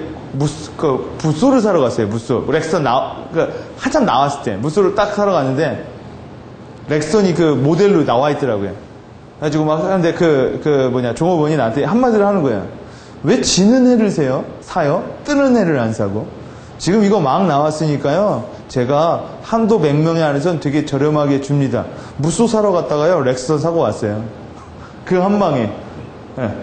무쏘를 사러 갔어요. 무쏘. 렉스턴 한참 나왔을 때 무쏘를 딱 사러 갔는데, 렉스턴이 그 모델로 나와 있더라고요. 그래가지고 막 하는데 종업원이 나한테 한마디를 하는 거예요. 왜 지는 애를 사요? 뜨는 애를 안 사고. 지금 이거 막 나왔으니까요. 제가 한도 몇 명에 안에서는 되게 저렴하게 줍니다. 무쏘 사러 갔다가요. 렉스턴 사고 왔어요. 그 한 방에.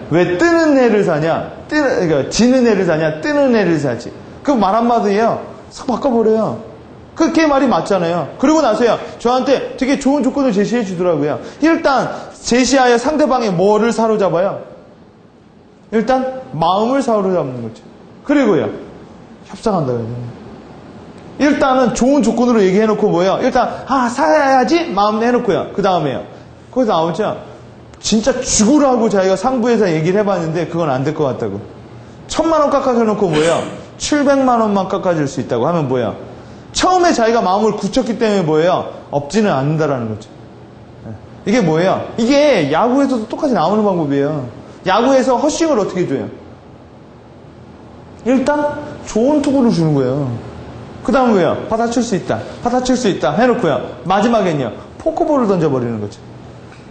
왜 뜨는 애를 사냐? 그러니까 지는 애를 사냐? 뜨는 애를 사지. 그 말 한마디예요. 싹 바꿔버려요. 그게 말이 맞잖아요. 그리고 나서요, 저한테 되게 좋은 조건을 제시해 주더라고요. 일단 제시하여 상대방의 뭐를 사로잡아요? 일단 마음을 사로잡는 거죠. 그리고요, 협상한다고요. 일단은 좋은 조건으로 얘기해놓고 뭐예요? 일단 사야지 마음 해놓고요. 그 다음에요, 거기서 나오죠. 진짜 죽으라고 자기가 상부에서 얘기를 해봤는데 그건 안 될 것 같다고. 1,000만 원 깎아줘놓고 뭐예요? 700만 원만 깎아줄 수 있다고 하면 뭐예요? 처음에 자기가 마음을 굳혔기 때문에 뭐예요? 없지는 않는다라는 거죠. 이게 뭐예요? 이게 야구에서도 똑같이 나오는 방법이에요. 야구에서 허싱을 어떻게 줘요? 일단 좋은 투구를 주는 거예요. 그 다음 뭐예요? 받아칠 수 있다 해놓고요. 마지막엔요, 포크볼을 던져버리는 거죠.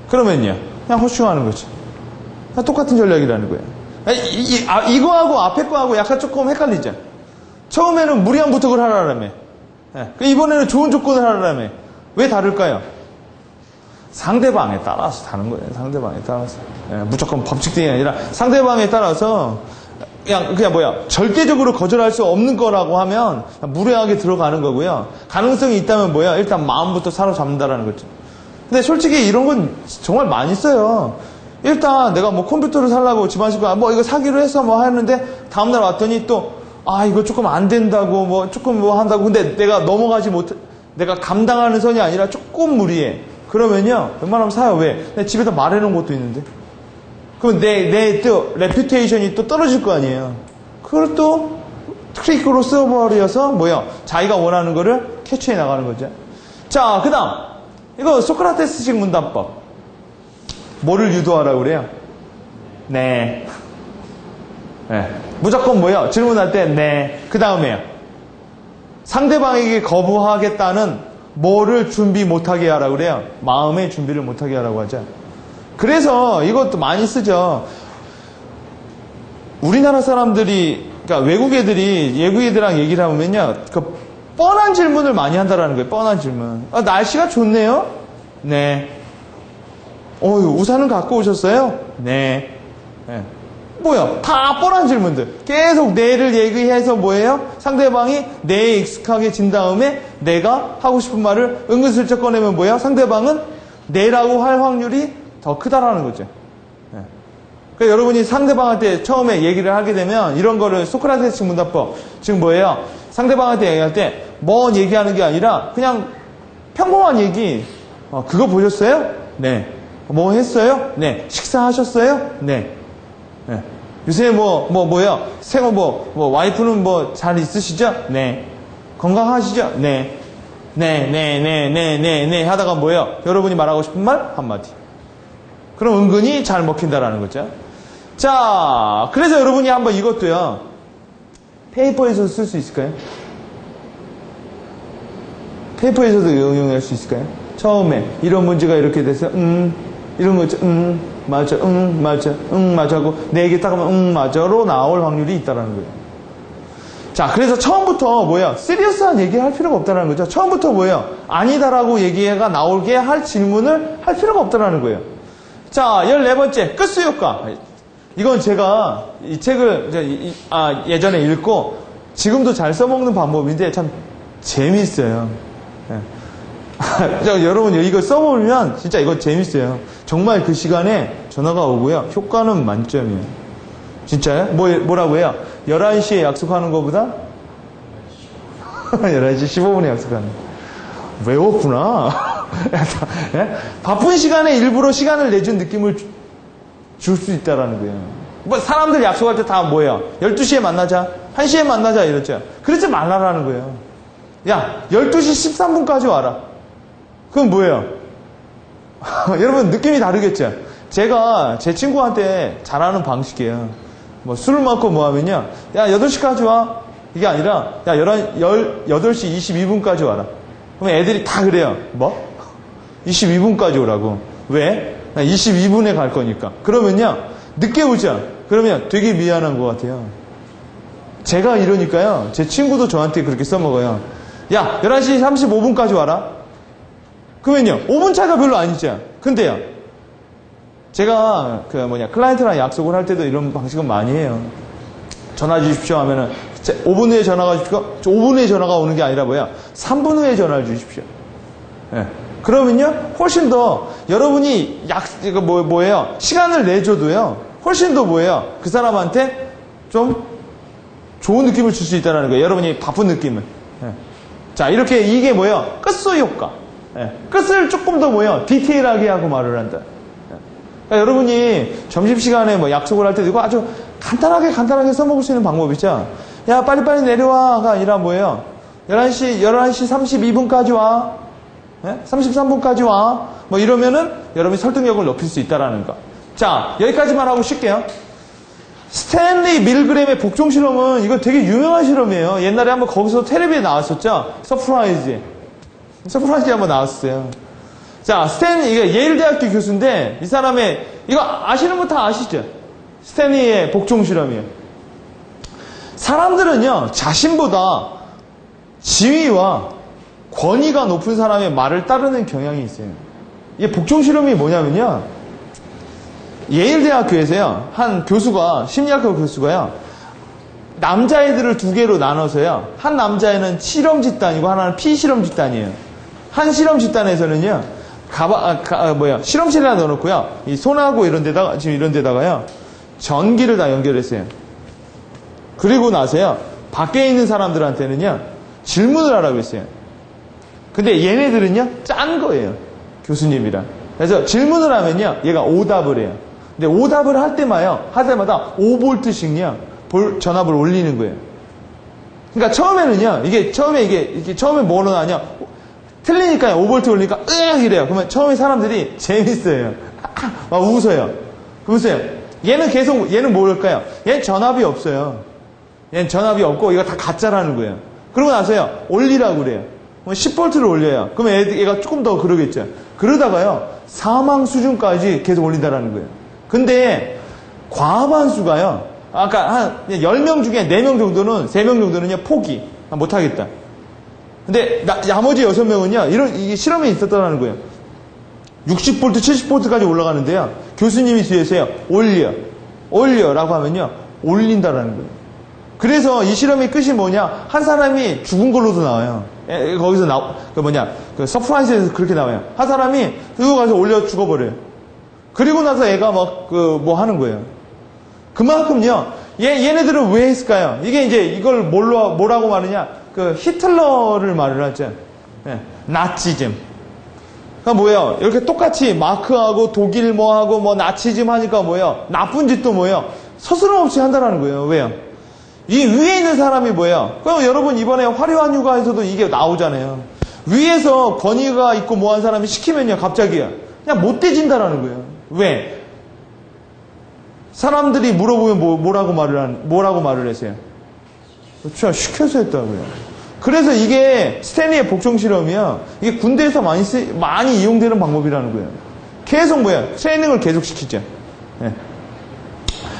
그러면요, 그냥 허싱하는 거죠. 똑같은 전략이라는 거예요. 이거하고 앞에 거하고 약간 조금 헷갈리죠. 처음에는 무리한 부탁을 하라며. 이번에는 좋은 조건을 하라며. 왜 다를까요? 상대방에 따라서 다른 거예요. 상대방에 따라서. 무조건 법칙등이 아니라 상대방에 따라서 그냥 절대적으로 거절할 수 없는 거라고 하면 무례하게 들어가는 거고요. 가능성이 있다면 일단 마음부터 사로잡는다라는 거죠. 근데 솔직히 이런 건 정말 많이 써요. 일단 내가 뭐 컴퓨터를 사려고 집안 식구 이거 사기로 해서 하는데 다음날 왔더니 또 이거 조금 안 된다고 조금 한다고. 근데 내가 내가 감당하는 선이 아니라 조금 무리해. 그러면요, 웬만하면 사요. 왜? 내 집에다 말해놓은 것도 있는데. 그럼 내 또, 레퓨테이션이 또 떨어질 거 아니에요. 그걸 또, 트릭으로 써버려서, 자기가 원하는 거를 캐치해 나가는 거죠. 자, 그 다음. 이거 소크라테스식 문단법. 뭐를 유도하라고 그래요? 네. 무조건 질문할 때, 네. 그 다음에요. 상대방에게 거부하겠다는 뭐를 준비 못하게 하라고 그래요? 마음의 준비를 못하게 하라고 하죠. 그래서 이것도 많이 쓰죠. 우리나라 사람들이, 그러니까 외국 애들이랑 얘기를 하면요, 그 뻔한 질문을 많이 한다라는 거예요. 뻔한 질문. 날씨가 좋네요? 네. 우산을 갖고 오셨어요? 네. 다 뻔한 질문들. 계속 내를 얘기해서 상대방이 내에 익숙하게진 다음에 내가 하고 싶은 말을 은근슬쩍 꺼내면 상대방은 내라고 할 확률이 더 크다라는 거죠. 그러니까 여러분이 상대방한테 처음에 얘기를 하게 되면 이런 거를 소크라테스식 문단법. 지금 상대방한테 얘기할 때 뭔 얘기하는 게 아니라 그냥 평범한 얘기. 그거 보셨어요? 네. 뭐 했어요? 네. 식사하셨어요? 네. 요새 생활 와이프는 잘 있으시죠? 네. 건강하시죠? 네. 네. 하다가 여러분이 말하고 싶은 말? 한마디. 그럼 은근히 잘 먹힌다라는 거죠. 자, 그래서 여러분이 한번 이것도요, 페이퍼에서 쓸 수 있을까요? 페이퍼에서도 응용할 수 있을까요? 처음에, 이런 문제가 이렇게 돼서, 이런 거 있죠. 맞아, 맞아 하고 내 얘기 딱 하면 맞아로 나올 확률이 있다는 거예요. 자, 그래서 처음부터 시리어스한 얘기 할 필요가 없다는 거죠. 처음부터 아니다라고 얘기가 나오게 할 질문을 할 필요가 없다는 거예요. 자, 14번째 끝수효과. 이건 제가 이 책을 예전에 읽고 지금도 잘 써먹는 방법인데 참 재밌어요. 여러분 이거 써보면 진짜 이거 재밌어요. 정말 그 시간에 전화가 오고요. 효과는 만점이에요. 진짜요? 뭐라고 해요? 11시에 약속하는 것보다 11시 15분에 약속하는 거. 외웠구나. 바쁜 시간에 일부러 시간을 내준 느낌을 줄 수 있다라는 거예요. 사람들 약속할 때 다 12시에 만나자, 1시에 만나자 이랬죠. 그러지 말라라는 거예요. 야, 12시 13분까지 와라. 그건 뭐예요? 여러분 느낌이 다르겠죠? 제가 제 친구한테 잘하는 방식이에요. 술을 먹고 하면요. 야, 8시까지 와. 이게 아니라, 야, 8시 22분까지 와라. 그러면 애들이 다 그래요. 22분까지 오라고. 왜? 나 22분에 갈 거니까. 그러면요. 늦게 오자. 그러면 되게 미안한 것 같아요. 제가 이러니까요. 제 친구도 저한테 그렇게 써먹어요. 야, 11시 35분까지 와라. 그러면요. 5분 차이가 별로 아니죠. 근데요. 제가 클라이언트랑 약속을 할 때도 이런 방식은 많이 해요. 전화 주십시오 하면은 5분 후에 전화가 주십시오. 5분 후에 전화가 오는 게 아니라 3분 후에 전화를 주십시오. 그러면요. 훨씬 더 여러분이 시간을 내줘도요. 훨씬 더 그 사람한테 좀 좋은 느낌을 줄 수 있다는 거예요. 여러분이 바쁜 느낌을. 자, 이렇게 이게 끝수 효과. 끝을 조금 더 디테일하게 하고 말을 한다. 그러니까 여러분이 점심시간에 약속을 할 때도 이거 아주 간단하게 써먹을 수 있는 방법이죠. 야, 빨리빨리 내려와가 아니라 11시 32분까지 와. 33분까지 와. 이러면은 여러분이 설득력을 높일 수 있다라는 거. 자, 여기까지만 하고 쉴게요. 스탠리 밀그램의 복종 실험은 이거 되게 유명한 실험이에요. 옛날에 한번 거기서 텔레비에 나왔었죠. 서프라이즈 한번 나왔어요. 자, 이게 예일대학교 교수인데 이 사람의 이거 아시는 분 다 아시죠? 스탠리의 복종 실험이에요. 사람들은요, 자신보다 지위와 권위가 높은 사람의 말을 따르는 경향이 있어요. 이게 복종 실험이 뭐냐면요, 예일대학교에서요, 한 교수가, 심리학과 교수가요, 남자애들을 두 개로 나눠서요, 한 남자애는 실험 집단이고 하나는 피실험 집단이에요. 한 실험 집단에서는요, 실험실에다 넣어놓고요, 이 손하고 이런 데다가, 지금 이런 데다가요, 전기를 다 연결했어요. 그리고 나서요, 밖에 있는 사람들한테는요, 질문을 하라고 했어요. 근데 얘네들은요, 짠 거예요. 교수님이랑. 그래서 질문을 하면요, 얘가 오답을 해요. 근데 오답을 할 때마다 5V씩요, 전압을 올리는 거예요. 그러니까 처음에는요, 처음에 뭐로 나냐, 틀리니까 5V 올리니까, 이래요. 그러면 처음에 사람들이 재밌어요. 막 웃어요. 보세요. 얘는 모를까요? 얘는 전압이 없어요. 얘는 전압이 없고, 이거 다 가짜라는 거예요. 그러고 나서요, 올리라고 그래요. 10V를 올려요. 그러면 얘가 조금 더 그러겠죠. 그러다가요, 사망 수준까지 계속 올린다라는 거예요. 근데, 과반수가요, 아까 한 10명 중에 4명 정도는, 3명 정도는요, 포기. 못하겠다. 근데, 나머지 6명은요, 이게 실험이 있었다는 거예요. 60V, 70V까지 올라가는데요, 교수님이 뒤에서요, 올려라고 하면요, 올린다라는 거예요. 그래서 이 실험의 끝이 뭐냐, 한 사람이 죽은 걸로도 나와요. 거기서 서프라이즈에서 그렇게 나와요. 한 사람이 들고 가서 올려 죽어버려요. 그리고 나서 애가 뭐 하는 거예요. 그만큼요, 얘네들은 왜 했을까요? 이게 이제 이걸 뭐라고 말하냐, 히틀러를 말을 하죠. 나치즘. 그러니까 뭐예요? 이렇게 똑같이 마크하고 독일 뭐하고 나치즘 하니까 뭐예요? 나쁜 짓도 뭐예요? 서스럼없이 한다라는 거예요. 왜요? 이 위에 있는 사람이 뭐예요? 그럼 여러분 이번에 화려한 휴가에서도 이게 나오잖아요. 위에서 권위가 있고 뭐한 사람이 시키면요, 갑자기요, 그냥 못돼진다라는 거예요. 왜? 사람들이 물어보면 뭐라고 말을 하세요? 그렇죠. 시켜서 했다고요. 그래서 이게 스탠리의 복종 실험이요, 이게 군대에서 많이 이용되는 방법이라는 거예요. 계속 트레이닝을 계속 시키죠. 네.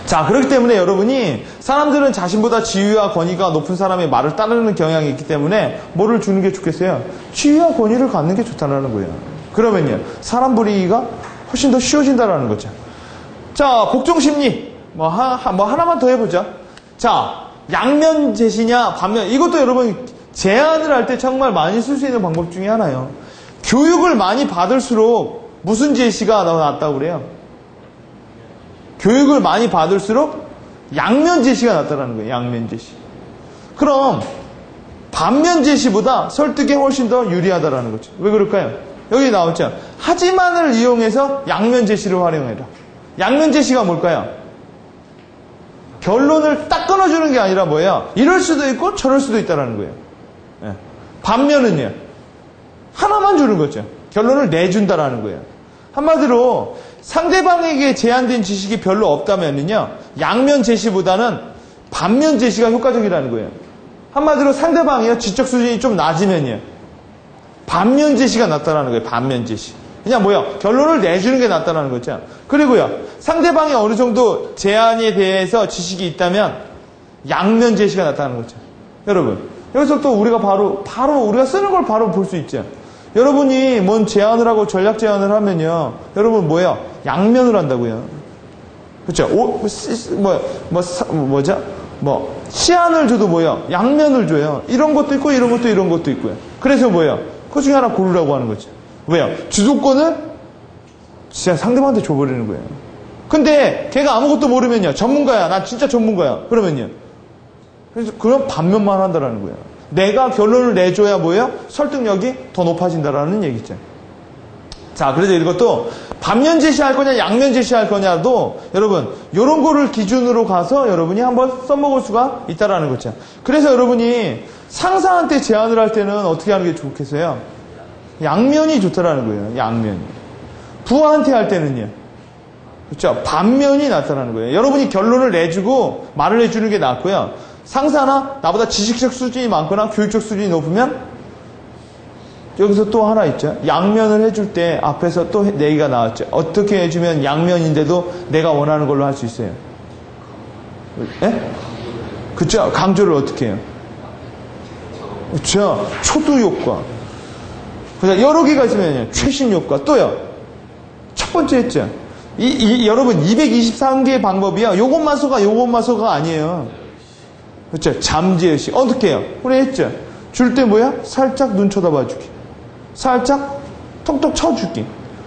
자, 그렇기 때문에 여러분이, 사람들은 자신보다 지위와 권위가 높은 사람의 말을 따르는 경향이 있기 때문에 뭐를 주는 게 좋겠어요? 지위와 권위를 갖는 게 좋다는 거예요. 그러면요, 사람 부리기가 훨씬 더 쉬워진다는 거죠. 자, 복종 심리. 하나만 더 해보자. 자, 양면 제시냐, 반면, 이것도 여러분, 제안을 할 때 정말 많이 쓸 수 있는 방법 중에 하나예요. 교육을 많이 받을수록 무슨 제시가 낫다고 그래요? 교육을 많이 받을수록 양면 제시가 낫다는 거예요. 양면 제시. 그럼 반면 제시보다 설득에 훨씬 더 유리하다라는 거죠. 왜 그럴까요? 여기 나왔죠. 하지만을 이용해서 양면 제시를 활용해라. 양면 제시가 뭘까요? 결론을 딱 끊어주는 게 아니라 뭐예요? 이럴 수도 있고 저럴 수도 있다라는 거예요. 예. 반면은요, 하나만 주는 거죠. 결론을 내준다라는 거예요. 한마디로 상대방에게 제한된 지식이 별로 없다면요, 양면 제시보다는 반면 제시가 효과적이라는 거예요. 한마디로 상대방이요, 지적 수준이 좀 낮으면요, 반면 제시가 낫다라는 거예요. 반면 제시. 그냥 결론을 내주는 게 낫다라는 거죠. 그리고요, 상대방이 어느 정도 제안에 대해서 지식이 있다면 양면 제시가 낫다는 거죠. 여러분, 여기서 또 우리가 바로 우리가 쓰는 걸 바로 볼 수 있죠. 여러분이 뭔 제안을 하고 전략 제안을 하면요, 여러분 양면을 한다고요. 그렇죠? 시안을 줘도 양면을 줘요. 이런 것도 있고 이런 것도 있고요. 그래서 그 중에 하나 고르라고 하는 거죠. 왜요? 주도권을 진짜 상대방한테 줘버리는 거예요. 근데 걔가 아무것도 모르면요, 전문가야, 난 진짜 전문가야, 그러면요, 그래서 그런 반면만 한다라는 거예요. 내가 결론을 내줘야 설득력이 더 높아진다라는 얘기죠. 자, 그래서 이것도 반면 제시할 거냐 양면 제시할 거냐도 여러분 이런 거를 기준으로 가서 여러분이 한번 써먹을 수가 있다라는 거죠. 그래서 여러분이 상사한테 제안을 할 때는 어떻게 하는 게 좋겠어요? 양면이 좋다라는 거예요. 양면이. 부하한테 할 때는요, 그렇죠, 반면이 낫다라는 거예요. 여러분이 결론을 내주고 말을 해주는 게 낫고요, 상사나 나보다 지식적 수준이 많거나 교육적 수준이 높으면 여기서 또 하나 있죠. 양면을 해줄 때 앞에서 또 내기가 나왔죠. 어떻게 해주면 양면인데도 내가 원하는 걸로 할 수 있어요? 예? 그쵸? 강조를 어떻게 해요? 그쵸? 초두 효과. 그냥 여러 개가 있으면 최신 효과. 또요. 첫 번째 했죠. 여러분 223개의 방법이요. 요것만 써가 아니에요. 그쵸? 잠재의식. 어떻게 해요? 우리 했죠. 줄 때 뭐야? 살짝 눈 쳐다봐 주기. 살짝 톡톡 쳐주기.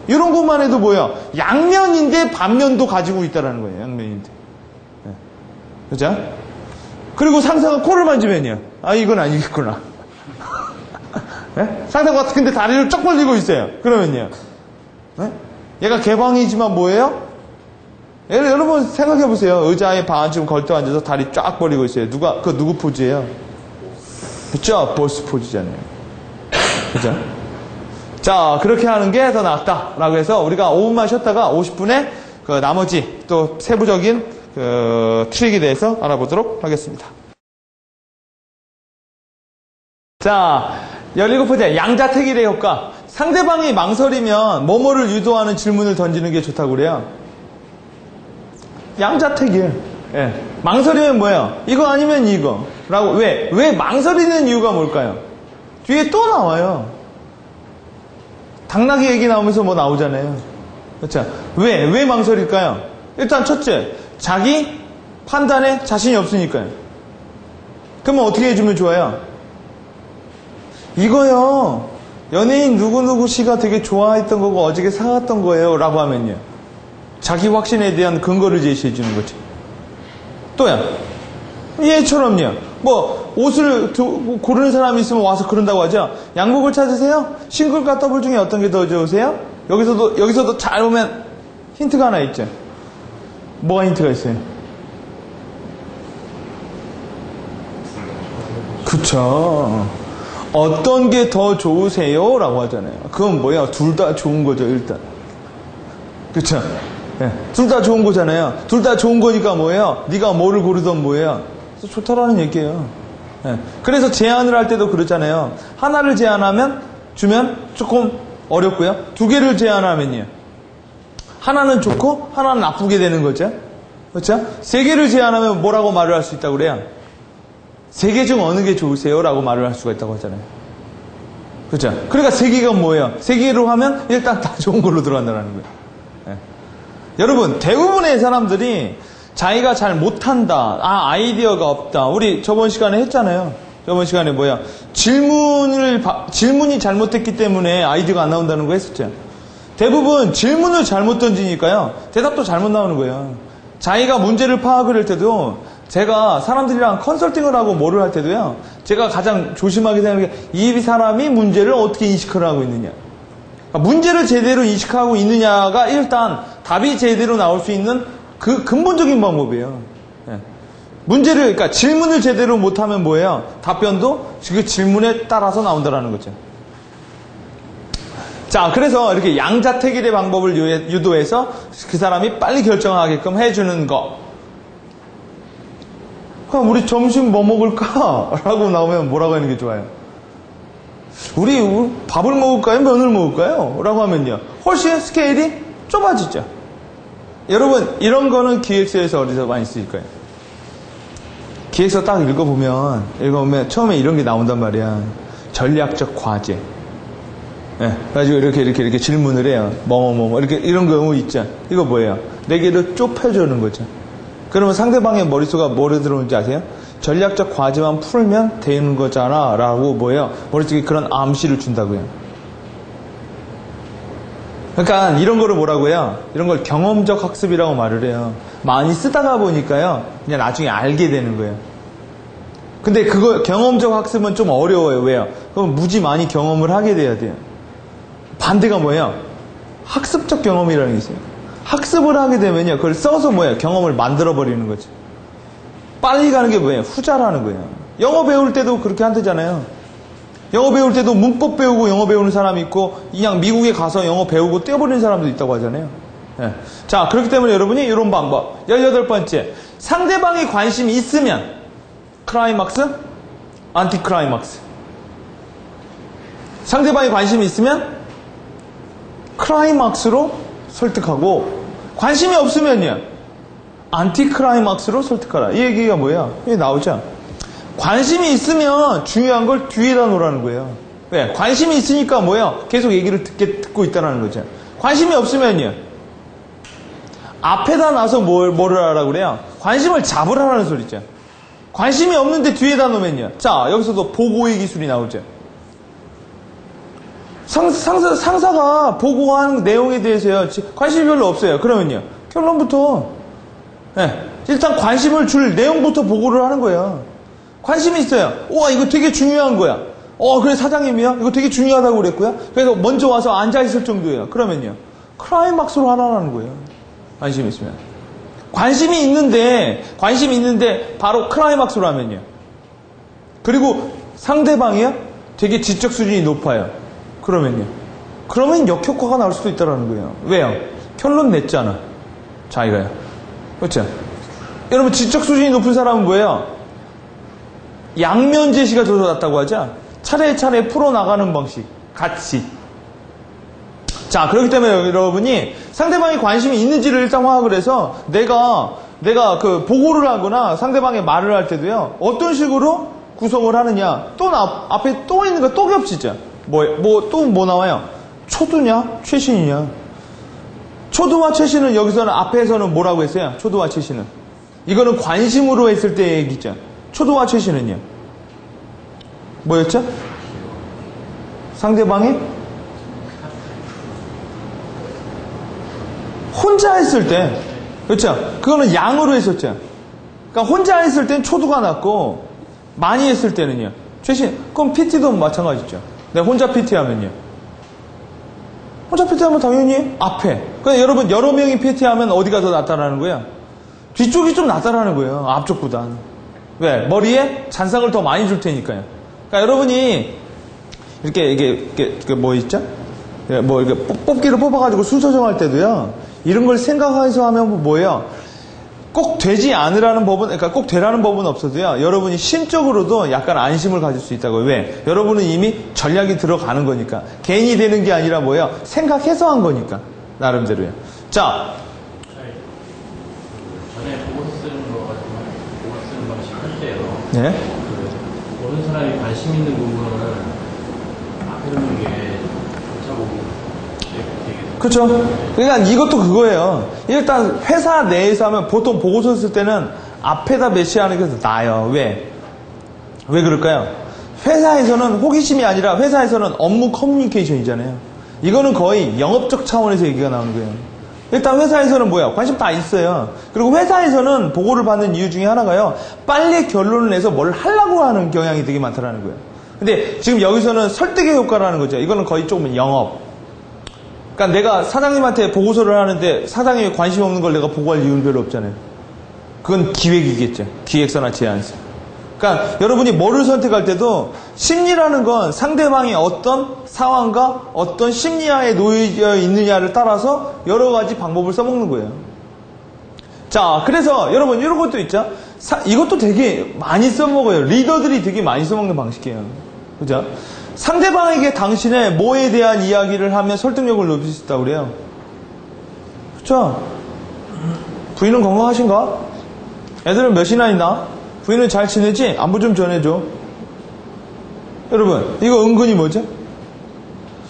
이런 것만 해도 뭐야? 양면인데 반면도 가지고 있다라는 거예요. 양면인데. 네. 그죠? 그리고 상사가 코를 만지면요. 아, 이건 아니겠구나. 네? 상사가 근데 다리를 쫙 벌리고 있어요. 그러면요. 네? 얘가 개방이지만 뭐예요? 여러분 생각해 보세요. 의자에 반쯤 걸터 앉아서 다리 쫙 벌리고 있어요. 누구 포즈예요? 그쵸? 보스 포즈잖아요. 그죠? 자, 그렇게 하는 게 더 낫다라고 해서 우리가 5분만 쉬었다가 50분에 그 나머지 또 세부적인 그 트릭에 대해서 알아보도록 하겠습니다. 자, 17번째 양자택일의 효과. 상대방이 망설이면 뭐뭐를 유도하는 질문을 던지는 게 좋다고 그래요. 양자택일. 예. 망설이면 뭐예요? 이거 아니면 이거. 라고. 왜 망설이는 이유가 뭘까요? 뒤에 또 나와요. 당나귀 얘기 나오면서 뭐 나오잖아요. 그렇죠? 왜 망설일까요? 일단 첫째, 자기 판단에 자신이 없으니까요. 그러면 어떻게 해주면 좋아요? 이거요. 연예인 누구누구 씨가 되게 좋아했던 거고 어저께 사왔던 거예요. 라고 하면요. 자기 확신에 대한 근거를 제시해 주는 거죠. 또요. 얘처럼요. 뭐 옷을 고르는 사람이 있으면 와서 그런다고 하죠. 양복을 찾으세요? 싱글과 더블 중에 어떤 게 더 좋으세요? 여기서도 잘 보면 힌트가 하나 있죠. 뭐가 힌트가 있어요? 그쵸. 어떤 게 더 좋으세요? 라고 하잖아요. 그건 뭐야? 둘 다 좋은 거죠, 일단. 그쵸? 네. 둘 다 좋은 거잖아요. 둘 다 좋은 거니까 뭐예요? 네가 뭐를 고르던 뭐예요? 좋다라는 얘기예요. 네. 그래서 제안을 할 때도 그렇잖아요. 하나를 제안하면 주면 조금 어렵고요. 두 개를 제안하면요. 하나는 좋고 하나는 나쁘게 되는 거죠. 그렇죠? 세 개를 제안하면 뭐라고 말을 할 수 있다고 그래요? 세 개 중 어느 게 좋으세요? 라고 말을 할 수가 있다고 하잖아요. 그렇죠? 그러니까 세 개가 뭐예요? 세 개로 하면 일단 다 좋은 걸로 들어간다는 거예요. 네. 여러분, 대부분의 사람들이 자기가 잘 못한다. 아이디어가 없다. 우리 저번 시간에 했잖아요. 저번 시간에 뭐야? 질문이 잘못됐기 때문에 아이디어가 안 나온다는 거 했었죠. 대부분 질문을 잘못 던지니까요. 대답도 잘못 나오는 거예요. 자기가 문제를 파악을 할 때도 제가 사람들이랑 컨설팅을 하고 뭐를 할 때도요. 제가 가장 조심하게 생각하는 게 이 사람이 문제를 어떻게 인식을 하고 있느냐. 그러니까 문제를 제대로 인식하고 있느냐가 일단 답이 제대로 나올 수 있는 그 근본적인 방법이에요. 네. 그러니까 질문을 제대로 못하면 뭐예요? 답변도 그 질문에 따라서 나온다는 거죠. 자, 그래서 이렇게 양자택일의 방법을 유도해서 그 사람이 빨리 결정하게끔 해주는 거. 그럼 우리 점심 뭐 먹을까? 라고 나오면 뭐라고 하는 게 좋아요? 우리 밥을 먹을까요? 면을 먹을까요? 라고 하면요. 훨씬 스케일이 좁아지죠. 여러분, 이런 거는 기획서에서 어디서 많이 쓰일 거예요? 기획서 딱 읽어보면 처음에 이런 게 나온단 말이야. 전략적 과제. 네, 가지고 이렇게 질문을 해요. 이렇게 이런 거 있죠. 이거 뭐예요? 네 개를 좁혀주는 거죠. 그러면 상대방의 머릿속에 뭐를 들어오는지 아세요? 전략적 과제만 풀면 되는 거잖아. 라고 뭐예요? 머릿속에 그런 암시를 준다고요. 그러니까 이런 거를 뭐라고 해요? 이런 걸 경험적 학습이라고 말을 해요. 많이 쓰다가 보니까요. 그냥 나중에 알게 되는 거예요. 근데 경험적 학습은 좀 어려워요. 왜요? 그럼 무지 많이 경험을 하게 돼야 돼요. 반대가 뭐예요? 학습적 경험이라는 게 있어요. 학습을 하게 되면요. 그걸 써서 뭐예요? 경험을 만들어버리는 거죠. 빨리 가는 게 뭐예요? 후자라는 거예요. 영어 배울 때도 그렇게 한대잖아요. 영어 배울 때도 문법 배우고 영어 배우는 사람이 있고 그냥 미국에 가서 영어 배우고 떼어버리는 사람도 있다고 하잖아요. 네. 자, 그렇기 때문에 여러분이 이런 방법. 18번째. 상대방이 관심이 있으면 클라이막스, 안티클라이막스. 상대방이 관심이 있으면 클라이막스로 설득하고 관심이 없으면요. 안티클라이막스로 설득하라. 이 얘기가 뭐야? 이게 나오죠. 관심이 있으면 중요한 걸 뒤에다 놓으라는 거예요. 왜? 관심이 있으니까 뭐야? 계속 얘기를 듣고 있다는 거죠. 관심이 없으면요. 앞에다 놔서 뭐를 하라고 그래요? 관심을 잡으라는 소리죠. 관심이 없는데 뒤에다 놓으면요. 자, 여기서도 보고의 기술이 나오죠. 상사가 보고한 내용에 대해서요. 관심이 별로 없어요. 그러면요. 결론부터 일단 관심을 줄 내용부터 보고를 하는 거예요. 관심이 있어요. 우와, 이거 되게 중요한 거야. 그래, 사장님이요? 이거 되게 중요하다고 그랬고요. 그래서 먼저 와서 앉아있을 정도예요. 그러면요. 클라이막스로 하라는 거예요. 관심이 있으면. 관심이 있는데 바로 클라이막스로 하면요. 그리고 상대방이요? 되게 지적 수준이 높아요. 그러면 역효과가 나올 수도 있다는 거예요. 왜요? 결론 냈잖아. 자기가요. 그렇죠? 여러분, 지적 수준이 높은 사람은 뭐예요? 양면 제시가 더 낫다고 하죠? 차례차례 풀어나가는 방식. 같이. 자, 그렇기 때문에 여러분이 상대방이 관심이 있는지를 일단 파악을 해서 내가 그 보고를 하거나 상대방의 말을 할 때도요, 어떤 식으로 구성을 하느냐. 또 앞에 또 있는 거 또 겹치죠. 또 뭐 나와요? 초두냐? 최신이냐? 초두와 최신은 여기서는 앞에서는 뭐라고 했어요? 초두와 최신은. 이거는 관심으로 했을 때 얘기죠. 초두와 최신은요? 뭐였죠? 상대방이 혼자 했을 때, 그렇죠? 그거는 양으로 했었죠. 그러니까 혼자 했을 땐 초두가 났고, 많이 했을 때는요. 최신, 그럼 PT도 마찬가지죠. 내가 혼자 PT 하면요. 혼자 PT 하면 당연히 앞에. 그러니까 여러분, 여러 명이 PT 하면 어디가 더 낫다라는 거예요? 뒤쪽이 좀 낫다라는 거예요. 앞쪽보다. 왜? 머리에 잔상을 더 많이 줄 테니까요. 그러니까 여러분이 이렇게 뭐 있죠? 뭐 이렇게 뽑기를 뽑아가지고 순서 정할 때도요. 이런 걸 생각해서 하면 뭐예요? 꼭 되지 않으라는 법은, 그러니까 꼭 되라는 법은 없어도요. 여러분이 심적으로도 약간 안심을 가질 수 있다고요. 왜? 여러분은 이미 전략이 들어가는 거니까. 괜히 되는 게 아니라 뭐예요? 생각해서 한 거니까. 나름대로요. 자. 전에 보고 쓰는 거 같은 보고 쓰는 방식 할 때요. 네? 모든 사람이 관심 있는 부분은 앞에 놓는 게 좋다고 그렇죠. 그러니까 이것도 그거예요. 일단 회사 내에서 하면 보통 보고서 쓸 때는 앞에다 배치하는 게 더 나아요. 왜 그럴까요? 회사에서는 호기심이 아니라 회사에서는 업무 커뮤니케이션이잖아요. 이거는 거의 영업적 차원에서 얘기가 나오는 거예요. 일단 회사에서는 뭐야? 관심 다 있어요. 그리고 회사에서는 보고를 받는 이유 중에 하나가요. 빨리 결론을 내서 뭘 하려고 하는 경향이 되게 많다라는 거예요. 근데 지금 여기서는 설득의 효과라는 거죠. 이거는 거의 조금 영업. 그러니까 내가 사장님한테 보고서를 하는데 사장님이 관심 없는 걸 내가 보고할 이유는 별로 없잖아요. 그건 기획이겠죠. 기획서나 제안서. 그러니까 여러분이 뭐를 선택할 때도 심리라는 건 상대방이 어떤 상황과 어떤 심리하에 놓여 있느냐를 따라서 여러 가지 방법을 써먹는 거예요. 자, 그래서 여러분 이런 것도 있죠. 이것도 되게 많이 써먹어요. 리더들이 되게 많이 써먹는 방식이에요. 그죠? 상대방에게 당신의 뭐에 대한 이야기를 하면 설득력을 높일 수 있다고 그래요. 그렇죠? 부인은 건강하신가? 애들은 몇이나 있나? 부인은 잘 지내지? 안부 좀 전해줘. 여러분, 이거 은근히 뭐죠?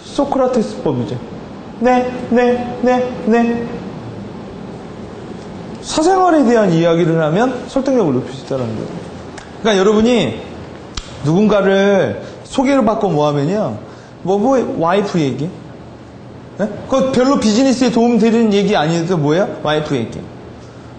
소크라테스법이죠. 네. 사생활에 대한 이야기를 하면 설득력을 높일 수 있다는 거예요. 그러니까 여러분이 누군가를 소개를 받고 뭐 하면요. 와이프 얘기? 네? 그거 별로 비즈니스에 도움 되는 얘기 아니어도 뭐예요? 와이프 얘기.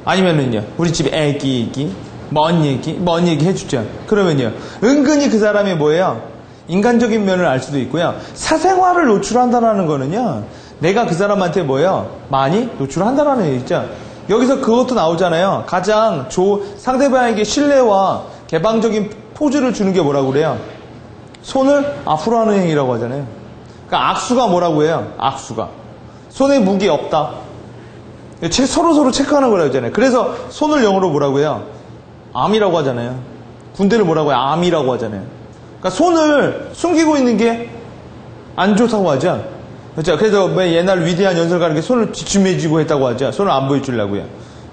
아니면은요, 우리 집 애기 얘기, 먼 얘기 해주죠. 그러면요, 은근히 그 사람이 뭐예요? 인간적인 면을 알 수도 있고요. 사생활을 노출한다는 거는요, 내가 그 사람한테 뭐예요? 많이 노출한다는 얘기죠. 여기서 그것도 나오잖아요. 가장 상대방에게 신뢰와 개방적인 포즈를 주는 게 뭐라고 그래요? 손을 앞으로 하는 행위라고 하잖아요. 그러니까 악수가 뭐라고 해요? 악수가. 손에 무게 없다. 서로 체크하는 거라고 하잖아요. 그래서 손을 영어로 뭐라고 해요? 암이라고 하잖아요. 군대를 뭐라고 해요? 암이라고 하잖아요. 그러니까 손을 숨기고 있는 게 안 좋다고 하죠. 그렇죠? 그래서 옛날 위대한 연설가에게 손을 지춤해지고 했다고 하죠. 손을 안 보여주려고요.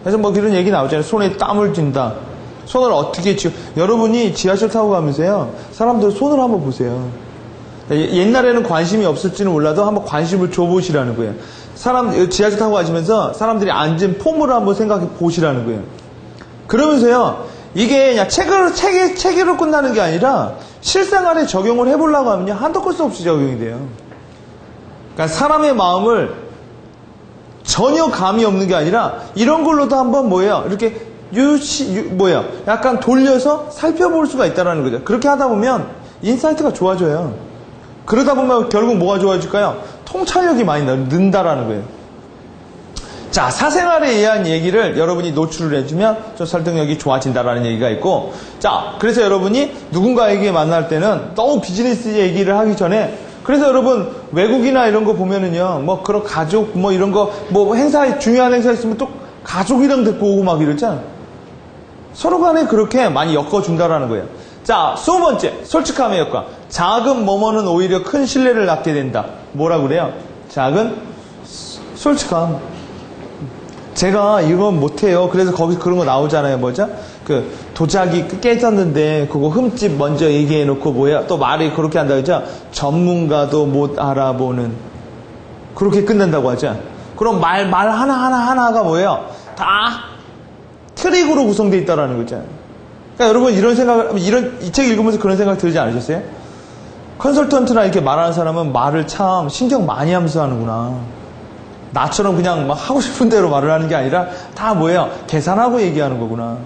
그래서 뭐 그런 얘기 나오잖아요. 손에 땀을 쥔다. 손을 어떻게 여러분이 지하철 타고 가면서요. 사람들 손을 한번 보세요. 옛날에는 관심이 없을지는 몰라도 한번 관심을 줘보시라는 거예요. 지하철 타고 가시면서 사람들이 앉은 폼을 한번 생각해 보시라는 거예요. 그러면서요, 이게 그냥 책으로 끝나는 게 아니라 실생활에 적용을 해보려고 하면요, 한도 끝도 없이 적용이 돼요. 그러니까 사람의 마음을 전혀 감이 없는 게 아니라 이런 걸로도 한번 이렇게 약간 돌려서 살펴볼 수가 있다는 거죠. 그렇게 하다 보면 인사이트가 좋아져요. 그러다 보면 결국 뭐가 좋아질까요? 통찰력이 많이 는다라는 거예요. 자, 사생활에 의한 얘기를 여러분이 노출을 해주면 좀 설득력이 좋아진다라는 얘기가 있고, 자, 그래서 여러분이 누군가에게 만날 때는 너무 비즈니스 얘기를 하기 전에, 그래서 여러분 외국이나 이런 거 보면은요, 뭐 그런 가족 뭐 이런 거 뭐 중요한 행사 있으면 또 가족이랑 데리고 오고 막 이러잖아. 서로 간에 그렇게 많이 엮어준다라는 거예요. 자, 20번째, 솔직함의 효과. 작은 뭐뭐는 오히려 큰 신뢰를 낳게 된다. 뭐라고 그래요? 작은 솔직함. 제가 이건 못해요. 그래서 거기 그런 거 나오잖아요. 뭐죠? 그 도자기 깨졌는데 그거 흠집 먼저 얘기해놓고 또 말이 그렇게 한다 그러죠? 전문가도 못 알아보는, 그렇게 끝낸다고 하죠. 그럼 말 하나가 뭐예요? 다 트릭으로 구성되어 있다라는 거죠. 그러니까 여러분 이 책 읽으면서 그런 생각 들지 않으셨어요? 컨설턴트나 이렇게 말하는 사람은 말을 참 신경 많이 하면서 하는구나. 나처럼 그냥 막 하고 싶은 대로 말을 하는 게 아니라 다 계산하고 얘기하는 거구나.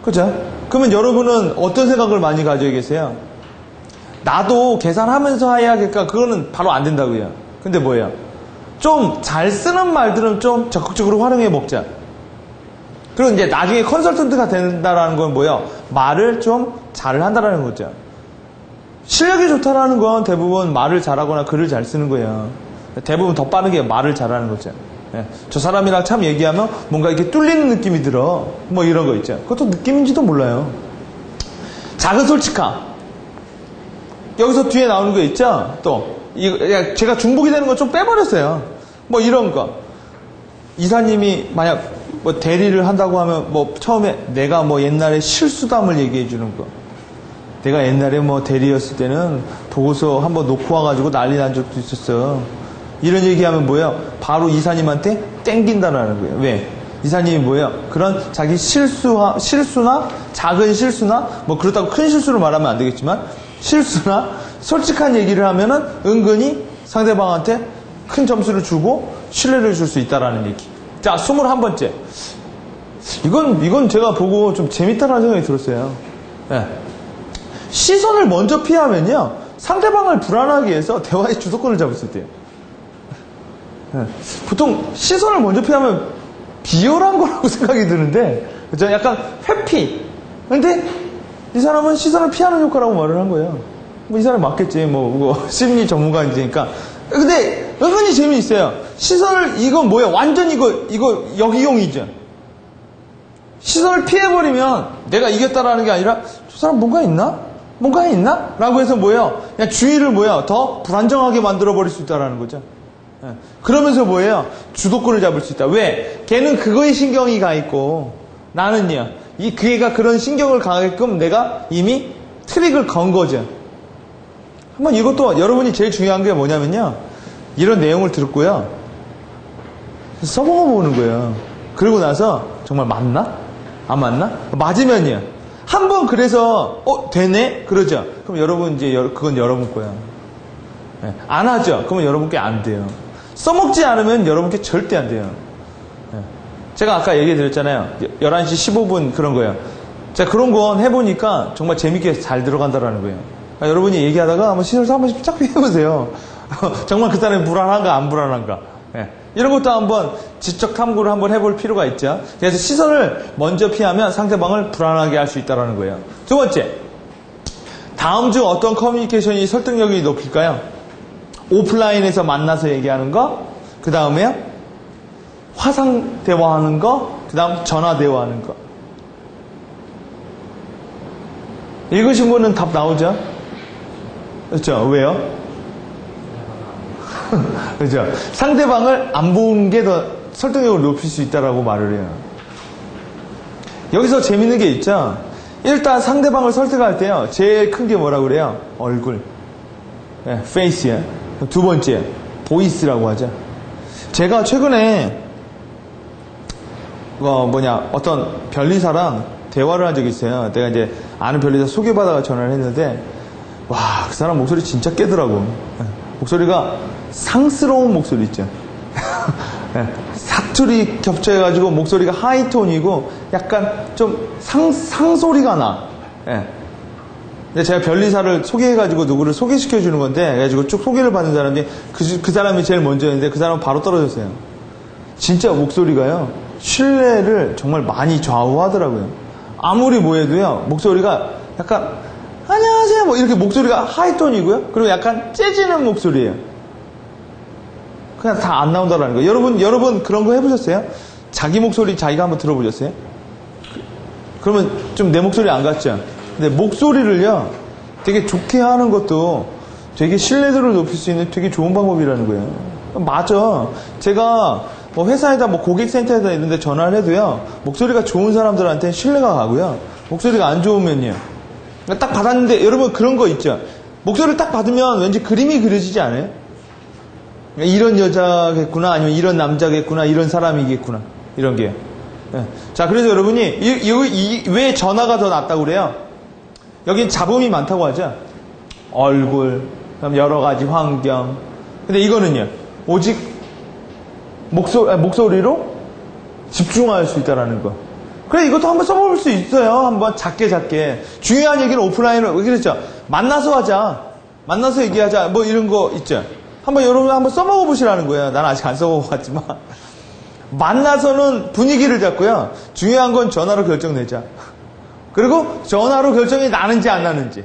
그죠? 그러면 여러분은 어떤 생각을 많이 가지고 계세요? 나도 계산하면서 해야겠까? 그거는 바로 안 된다고요. 근데 좀 잘 쓰는 말들은 좀 적극적으로 활용해 먹자. 그리고 이제 나중에 컨설턴트가 된다라는 건 말을 좀 잘 한다라는 거죠. 실력이 좋다라는 건 대부분 말을 잘하거나 글을 잘 쓰는 거예요. 대부분 더 빠르게 말을 잘하는 거죠. 저 사람이랑 참 얘기하면 뭔가 이렇게 뚫리는 느낌이 들어. 뭐 이런 거 있죠. 그것도 느낌인지도 몰라요. 작은 솔직함. 여기서 뒤에 나오는 거 있죠? 제가 중복이 되는 거 좀 빼버렸어요. 뭐 이런 거. 이사님이 만약 대리를 한다고 하면 처음에 내가 옛날에 실수담을 얘기해 주는 거. 내가 옛날에 대리였을 때는 보고서 한번 놓고 와가지고 난리 난 적도 있었어. 이런 얘기하면 바로 이사님한테 땡긴다라는 거예요. 왜? 이사님이 그런 자기 실수나 작은 실수나 그렇다고 큰 실수를 말하면 안 되겠지만 실수나 솔직한 얘기를 하면은 은근히 상대방한테 큰 점수를 주고 신뢰를 줄 수 있다라는 얘기. 자, 21번째. 이건 제가 보고 좀 재밌다는 생각이 들었어요. 네. 시선을 먼저 피하면요, 상대방을 불안하게 해서 대화의 주도권을 잡을 수 있대요. 네. 보통 시선을 먼저 피하면 비열한 거라고 생각이 드는데, 그죠? 약간 회피. 근데 이 사람은 시선을 피하는 효과라고 말을 한 거예요. 이 사람 맞겠지. 심리 전문가이니까. 근데 은근히 재미있어요. 시선을, 이건 완전 이거 역이용이죠. 시선을 피해버리면 내가 이겼다라는 게 아니라 저 사람 뭔가 있나? 라고 해서 그냥 주의를 더 불안정하게 만들어버릴 수 있다라는 거죠. 그러면서 주도권을 잡을 수 있다. 왜? 걔는 그거에 신경이 가 있고 나는요, 그 애가 그런 신경을 가게끔 내가 이미 트릭을 건 거죠. 한번 이것도 여러분이 제일 중요한 게 뭐냐면요, 이런 내용을 듣고요, 써먹어 보는 거예요. 그러고 나서 정말 맞나? 안 맞나? 맞으면요, 한번 그래서 되네? 그러죠. 그럼 여러분 그건 여러분 거야. 안 하죠? 그러면 여러분께 안 돼요. 써먹지 않으면 여러분께 절대 안 돼요. 제가 아까 얘기 드렸잖아요. 11시 15분 그런 거예요. 제가 그런 건 해보니까 정말 재밌게 잘 들어간다라는 거예요. 그러니까 여러분이 얘기하다가 한번 시선을 한 번씩 쫙 해보세요. 정말 그 사람이 불안한가 안 불안한가. 이런 것도 한번 지적 탐구를 한번 해볼 필요가 있죠. 그래서 시선을 먼저 피하면 상대방을 불안하게 할 수 있다는 거예요. 두 번째, 다음 중 어떤 커뮤니케이션이 설득력이 높을까요? 오프라인에서 만나서 얘기하는 거, 그 다음에요, 화상 대화하는 거, 그 다음 전화 대화하는 거. 읽으신 분은 답 나오죠? 그렇죠? 왜요? 그죠? 상대방을 안 보는 게 더 설득력을 높일 수 있다라고 말을 해요. 여기서 재밌는 게 있죠. 일단 상대방을 설득할 때요, 제일 큰 게 뭐라고 그래요? 얼굴. 네, 페이스예요. 두 번째, 보이스라고 하죠. 제가 최근에 어떤 변리사랑 대화를 한 적이 있어요. 내가 이제 아는 변리사 소개받아가 전화를 했는데, 와, 그 사람 목소리 진짜 깨더라고. 목소리가 상스러운 목소리 있죠. 사투리 겹쳐가지고 목소리가 하이톤이고 약간 좀 상소리가 나. 근데 제가 변리사를 소개해가지고 누구를 소개시켜주는 건데, 그래가지고 쭉 소개를 받는 사람이 그 사람이 제일 먼저였는데 그 사람은 바로 떨어졌어요. 진짜 목소리가요, 신뢰를 정말 많이 좌우하더라고요. 아무리 뭐 해도요, 목소리가 약간 안녕하세요 뭐 이렇게 목소리가 하이톤이고요, 그리고 약간 째지는 목소리예요. 그냥 다 안 나온다라는 거예요. 여러분 그런 거 해보셨어요? 자기 목소리 자기가 한번 들어보셨어요? 그러면 좀 내 목소리 안 같죠? 근데 목소리를요, 되게 좋게 하는 것도 되게 신뢰도를 높일 수 있는 되게 좋은 방법이라는 거예요. 맞아. 제가 뭐 회사에다 뭐 고객센터에다 이런 데 전화를 해도요, 목소리가 좋은 사람들한테 신뢰가 가고요, 목소리가 안 좋으면요, 딱 받았는데, 여러분 그런 거 있죠? 목소리를 딱 받으면 왠지 그림이 그려지지 않아요? 이런 여자겠구나, 아니면 이런 남자겠구나, 이런 사람이겠구나, 이런 게. 자, 그래서 여러분이 왜 전화가 더 낫다고 그래요? 여긴 잡음이 많다고 하죠. 얼굴, 그다음 여러 가지 환경. 근데 이거는요, 오직 목소리로 집중할 수 있다라는 거. 그래, 이것도 한번 써볼 수 있어요. 한번 작게. 중요한 얘기는 오프라인으로, 그랬죠. 만나서 하자. 만나서 얘기하자. 뭐 이런 거 있죠. 여러분 한번 써먹어 보시라는 거예요. 난 아직 안 써먹어 봤지만. 만나서는 분위기를 잡고요, 중요한 건 전화로 결정내자. 그리고 전화로 결정이 나는지 안 나는지.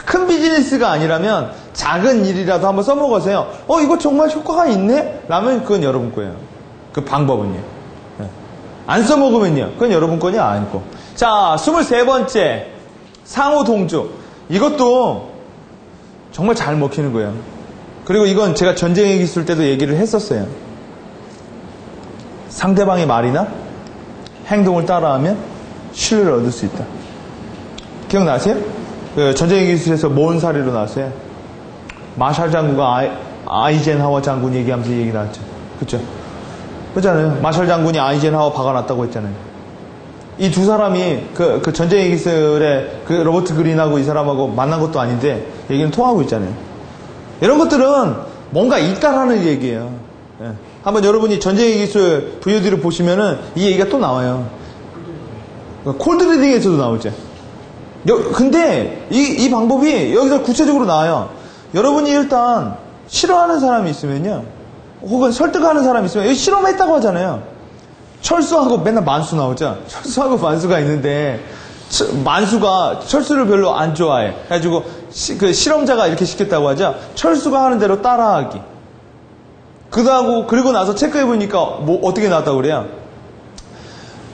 큰 비즈니스가 아니라면 작은 일이라도 한번 써먹으세요. 이거 정말 효과가 있네? 라면 그건 여러분 거예요. 그 방법은요. 안 써먹으면요, 그건 여러분 거냐 아니고. 자, 23번째, 상호 동조. 이것도 정말 잘 먹히는 거예요. 그리고 이건 제가 전쟁의 기술 때도 얘기를 했었어요. 상대방의 말이나 행동을 따라하면 신뢰를 얻을 수 있다. 기억나세요? 그 전쟁의 기술에서 뭔 사례로 나왔어요? 마샬 장군과 아이젠하워 장군 얘기하면서 얘기 나왔죠. 그쵸? 그렇잖아요. 마샬 장군이 아이젠하워 박아놨다고 했잖아요. 이 두 사람이 그 전쟁의 기술에 그 로버트 그린하고 이 사람하고 만난 것도 아닌데 얘기는 통하고 있잖아요. 이런 것들은 뭔가 있다라는 얘기예요. 한번 여러분이 전쟁의 기술 VOD를 보시면은 이 얘기가 또 나와요. 콜드리딩에서도 나오죠. 근데 이 방법이 여기서 구체적으로 나와요. 여러분이 일단 싫어하는 사람이 있으면요, 혹은 설득하는 사람이 있으면, 여기 실험했다고 하잖아요. 철수하고 맨날 만수 나오죠. 철수하고 만수가 있는데, 만수가 철수를 별로 안 좋아해. 그래가지고 그 실험자가 이렇게 시켰다고 하죠. 철수가 하는 대로 따라하기. 그리고 나서 체크해보니까 어떻게 나왔다고 그래요?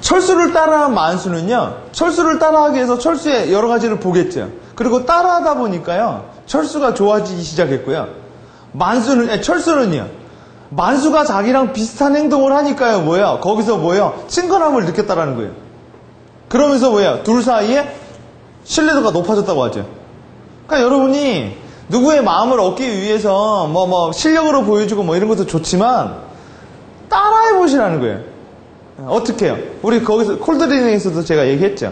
철수를 따라한 만수는요, 철수를 따라하기 위해서 철수의 여러 가지를 보겠죠. 그리고 따라하다 보니까요, 철수가 좋아지기 시작했고요. 철수는요, 만수가 자기랑 비슷한 행동을 하니까요, 거기서 친근함을 느꼈다라는 거예요. 그러면서 둘 사이에 신뢰도가 높아졌다고 하죠. 그러니까 여러분이 누구의 마음을 얻기 위해서 실력으로 보여주고 이런 것도 좋지만 따라해 보시라는 거예요. 어떻게 해요? 우리 거기서 콜드리딩에서도 제가 얘기했죠.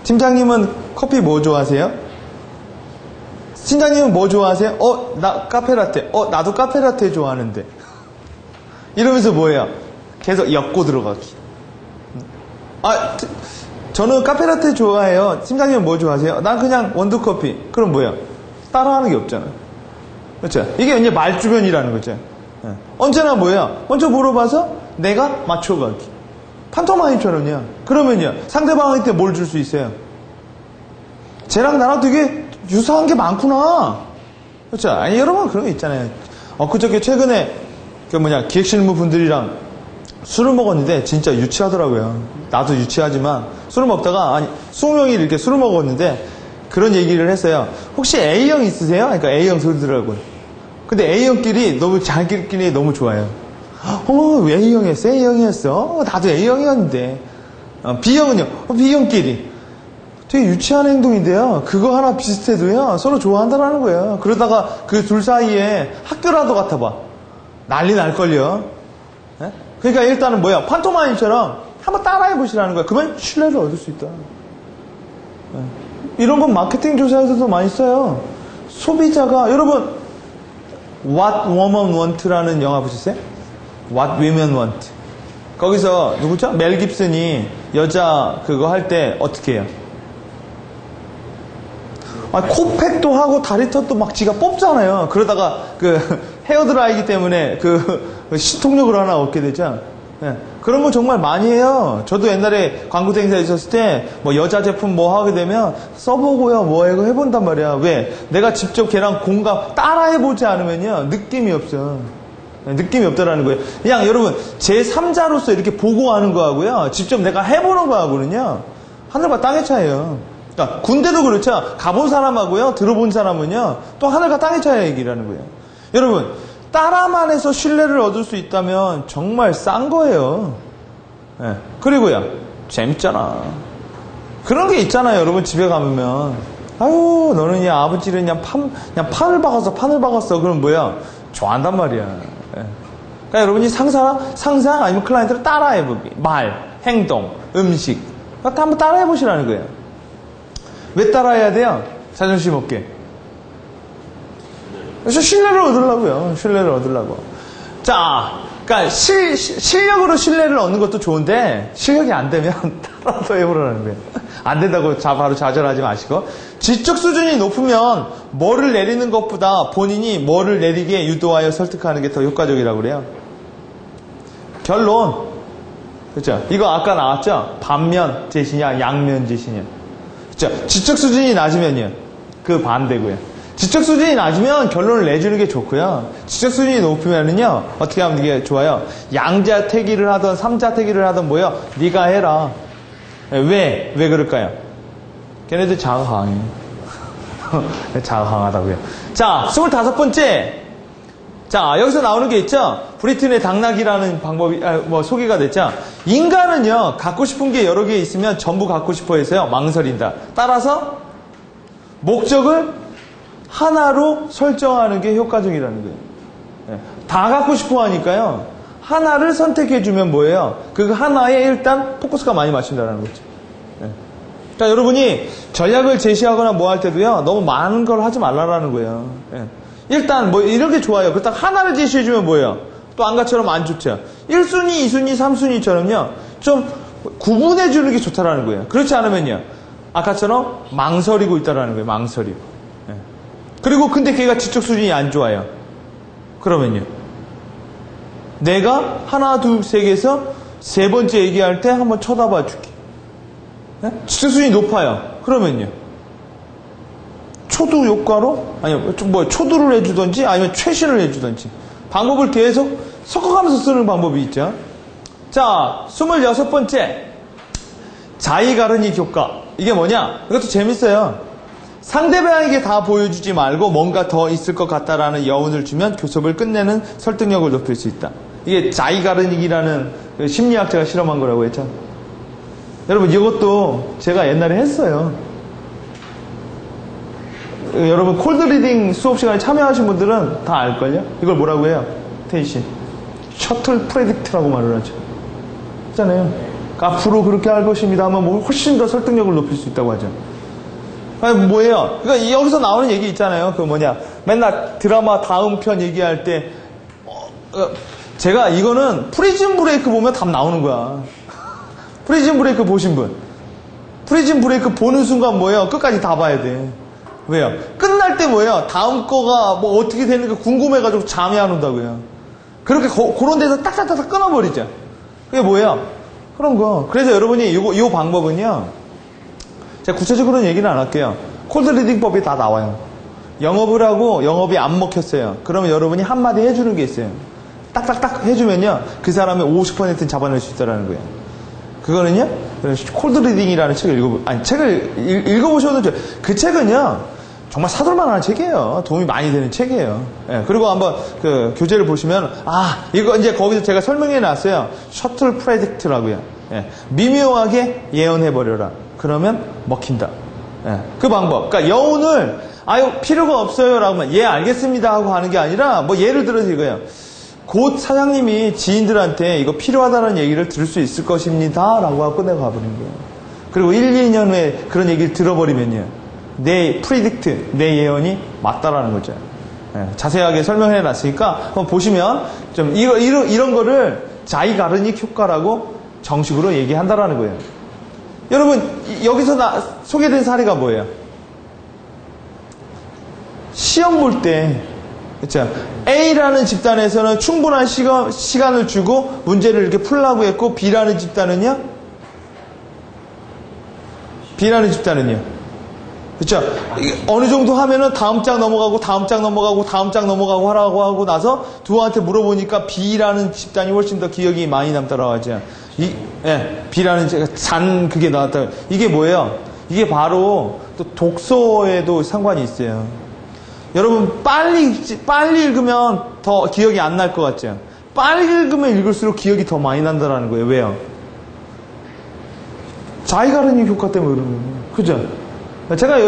팀장님은 커피 뭐 좋아하세요? 팀장님은 뭐 좋아하세요? 나 카페라떼. 나도 카페라떼 좋아하는데. 이러면서 계속 엮고 들어가기. 저는 카페라떼 좋아해요. 팀장님은 뭐 좋아하세요? 난 그냥 원두커피. 그럼 따라하는 게 없잖아. 그렇죠? 이게 이제 말주변이라는 거죠. 언제나 먼저 물어봐서 내가 맞춰가기. 판토마임처럼요. 그러면요, 상대방한테 뭘 줄 수 있어요? 쟤랑 나랑 되게 유사한 게 많구나. 그렇죠? 여러분 그런 게 있잖아요. 그저께 최근에 기획실무 분들이랑 술을 먹었는데 진짜 유치하더라고요. 나도 유치하지만 술을 먹다가 20명이 이렇게 술을 먹었는데 그런 얘기를 했어요. 혹시 A형 있으세요? 그러니까 A형 소리더라고요. 근데 A형끼리 너무 자기끼리 너무 좋아요. 왜 A형이 했어? A형이 했어? 나도 A형이었는데. B형은요? B형끼리. 되게 유치한 행동인데요. 그거 하나 비슷해도요. 서로 좋아한다는 거예요. 그러다가 그 둘 사이에 학교라도 같아봐. 난리 날걸요. 네? 그러니까 일단은 뭐야? 판토마임처럼 한번 따라해보시라는 거야. 그러면 신뢰를 얻을 수 있다. 네. 이런 건 마케팅 조사에서도 많이 써요. 소비자가, 여러분, What Women Want라는 영화 보셨어요? What Women Want. 거기서 누구죠? 멜 깁슨이 여자 그거 할 때 어떻게 해요? 코팩도 하고 다리털도 막 지가 뽑잖아요. 그러다가 그 헤어드라이기 때문에 그 시통력을 하나 얻게 되죠. 네. 그런 거 정말 많이 해요. 저도 옛날에 광고 행사에 있었을 때 뭐 여자 제품 뭐 하게 되면 써보고요, 뭐 이거 해본단 말이야. 왜? 내가 직접 걔랑 공감 따라해보지 않으면요 느낌이 없어. 느낌이 없다라는 거예요. 그냥 여러분 제 3자로서 이렇게 보고 하는 거하고요, 직접 내가 해보는 거하고는요 하늘과 땅의 차이예요. 그러니까 군대도 그렇죠. 가본 사람하고요, 들어본 사람은요, 또 하늘과 땅의 차이 얘기라는 거예요. 여러분, 따라만 해서 신뢰를 얻을 수 있다면 정말 싼 거예요. 네. 그리고요, 재밌잖아. 그런 게 있잖아요. 여러분 집에 가면, 아유, 너는 야 아버지를 그냥 판을 박았어. 그럼 뭐야? 좋아한단 말이야. 네. 그러니까 여러분이 상상 아니면 클라이언트를 따라해보기, 말, 행동, 음식, 그러니까 한번 따라해보시라는 거예요. 왜 따라해야 돼요? 자존심 없게. 그래서 신뢰를 얻으려고요. 신뢰를 얻으려고. 자, 그러니까 실력으로 신뢰를 얻는 것도 좋은데 실력이 안 되면 따라서 해보라는 거예요. 안 된다고 바로 좌절하지 마시고, 지적 수준이 높으면 뭐를 내리는 것보다 본인이 뭐를 내리게 유도하여 설득하는 게 더 효과적이라고 그래요. 결론, 그렇죠? 이거 아까 나왔죠? 반면 제시냐 양면 제시냐. 그렇죠? 지적 수준이 낮으면요 그 반대고요. 지적 수준이 낮으면 결론을 내주는 게 좋고요. 지적 수준이 높으면은요 어떻게 하면 이게 좋아요? 양자택일을 하던 삼자택일을 하던 뭐요? 네가 해라. 왜 그럴까요? 걔네들 자가 강해요. 자가 강하다고요. 자, 25번째. 자, 여기서 나오는 게 있죠? 브리튼의 당나귀라는 방법이, 소개가 됐죠? 인간은요, 갖고 싶은 게 여러 개 있으면 전부 갖고 싶어 해서요, 망설인다. 따라서, 목적을 하나로 설정하는 게 효과적이라는 거예요. 네. 다 갖고 싶어 하니까요, 하나를 선택해주면 뭐예요? 그 하나에 일단 포커스가 많이 맞춘다는 거죠. 네. 자, 여러분이 전략을 제시하거나 뭐 할 때도요, 너무 많은 걸 하지 말라라는 거예요. 네. 일단 뭐 이런 게 좋아요. 그렇다고 하나를 제시해주면 뭐예요? 또 안가처럼 안 좋죠. 1순위, 2순위, 3순위처럼요. 좀 구분해주는 게 좋다라는 거예요. 그렇지 않으면요. 아까처럼 망설이고 있다라는 거예요. 망설이고. 네. 그리고 근데 걔가 지적 수준이 안 좋아요. 그러면요. 내가 하나, 둘, 세 개에서 세 번째 얘기할 때 한번 쳐다봐 줄게. 네? 지적 수준이 높아요. 그러면요. 초두 효과로, 아니면 초두를 해주든지 아니면 최신을 해주든지 방법을 계속 섞어가면서 쓰는 방법이 있죠. 자, 26번째. 자이가르닉 효과. 이게 뭐냐? 이것도 재밌어요. 상대방에게 다 보여주지 말고 뭔가 더 있을 것 같다라는 여운을 주면 교섭을 끝내는 설득력을 높일 수 있다. 이게 자이가르닉이라는 심리학자가 실험한 거라고 했죠. 여러분, 이것도 제가 옛날에 했어요. 여러분 콜드 리딩 수업 시간에 참여하신 분들은 다 알걸요? 이걸 뭐라고 해요? 테이신 셔틀 프레딕트라고 말을 하죠. 있잖아요. 앞으로 그렇게 할 것입니다 하면 뭐 훨씬 더 설득력을 높일 수 있다고 하죠. 아니 뭐예요? 그러니까 여기서 나오는 얘기 있잖아요. 그 뭐냐, 맨날 드라마 다음 편 얘기할 때 제가 이거는 프리즌 브레이크 보면 답 나오는 거야. 프리즌 브레이크 보신 분, 프리즌 브레이크 보는 순간 뭐예요? 끝까지 다 봐야 돼. 왜요? 끝날 때 뭐예요? 다음 거가 뭐 어떻게 되는가 궁금해가지고 잠이 안 온다고요. 그렇게 그런 데서 딱딱딱 끊어버리죠. 그게 뭐예요? 그런 거. 그래서 여러분이 이 방법은요, 제가 구체적으로는 얘기는 안 할게요. 콜드 리딩법이 다 나와요. 영업을 하고 영업이 안 먹혔어요. 그러면 여러분이 한마디 해주는 게 있어요. 딱딱딱 해주면요, 그 사람의 50%는 잡아낼 수 있다는 거예요. 그거는요, 콜드 리딩이라는 책을 책을 읽어보셔도 돼요. 그 책은요, 정말 사돌만한 책이에요. 도움이 많이 되는 책이에요. 예, 그리고 한번 그 교재를 보시면, 이거 이제 거기서 제가 설명해 놨어요. 셔틀 프레딕트라고요. 예, 미묘하게 예언해버려라. 그러면 먹힌다. 예, 그 방법. 그러니까 여운을, 필요가 없어요. 라고 하면, 예, 알겠습니다. 하고 하는 게 아니라, 뭐 예를 들어서 이거예요. 곧 사장님이 지인들한테 이거 필요하다는 얘기를 들을 수 있을 것입니다. 라고 하고 끝내고 가버린 거예요. 그리고 1, 2년 후에 그런 얘기를 들어버리면요. 내 프리딕트, 내 예언이 맞다라는 거죠. 예, 자세하게 설명해 놨으니까 한번 보시면 좀 이런 거를 자이가르닉 효과라고 정식으로 얘기한다라는 거예요. 여러분, 여기서 소개된 사례가 뭐예요? 시험 볼 때, 그쵸? A라는 집단에서는 충분한 시간을 주고 문제를 이렇게 풀라고 했고, B라는 집단은요? 그쵸? 어느 정도 하면은 다음 장 넘어가고 하라고 하고 나서 두한테 물어보니까 B라는 집단이 훨씬 더 기억이 많이 남더라고 하죠. B라는 그게 나왔다. 이게 뭐예요? 이게 바로 또 독서에도 상관이 있어요. 여러분, 빨리 읽으면 더 기억이 안 날 것 같죠? 빨리 읽으면 읽을수록 기억이 더 많이 난다는 거예요. 왜요? 자이가르닉 효과 때문에 그러는 거예요. 그죠? 제가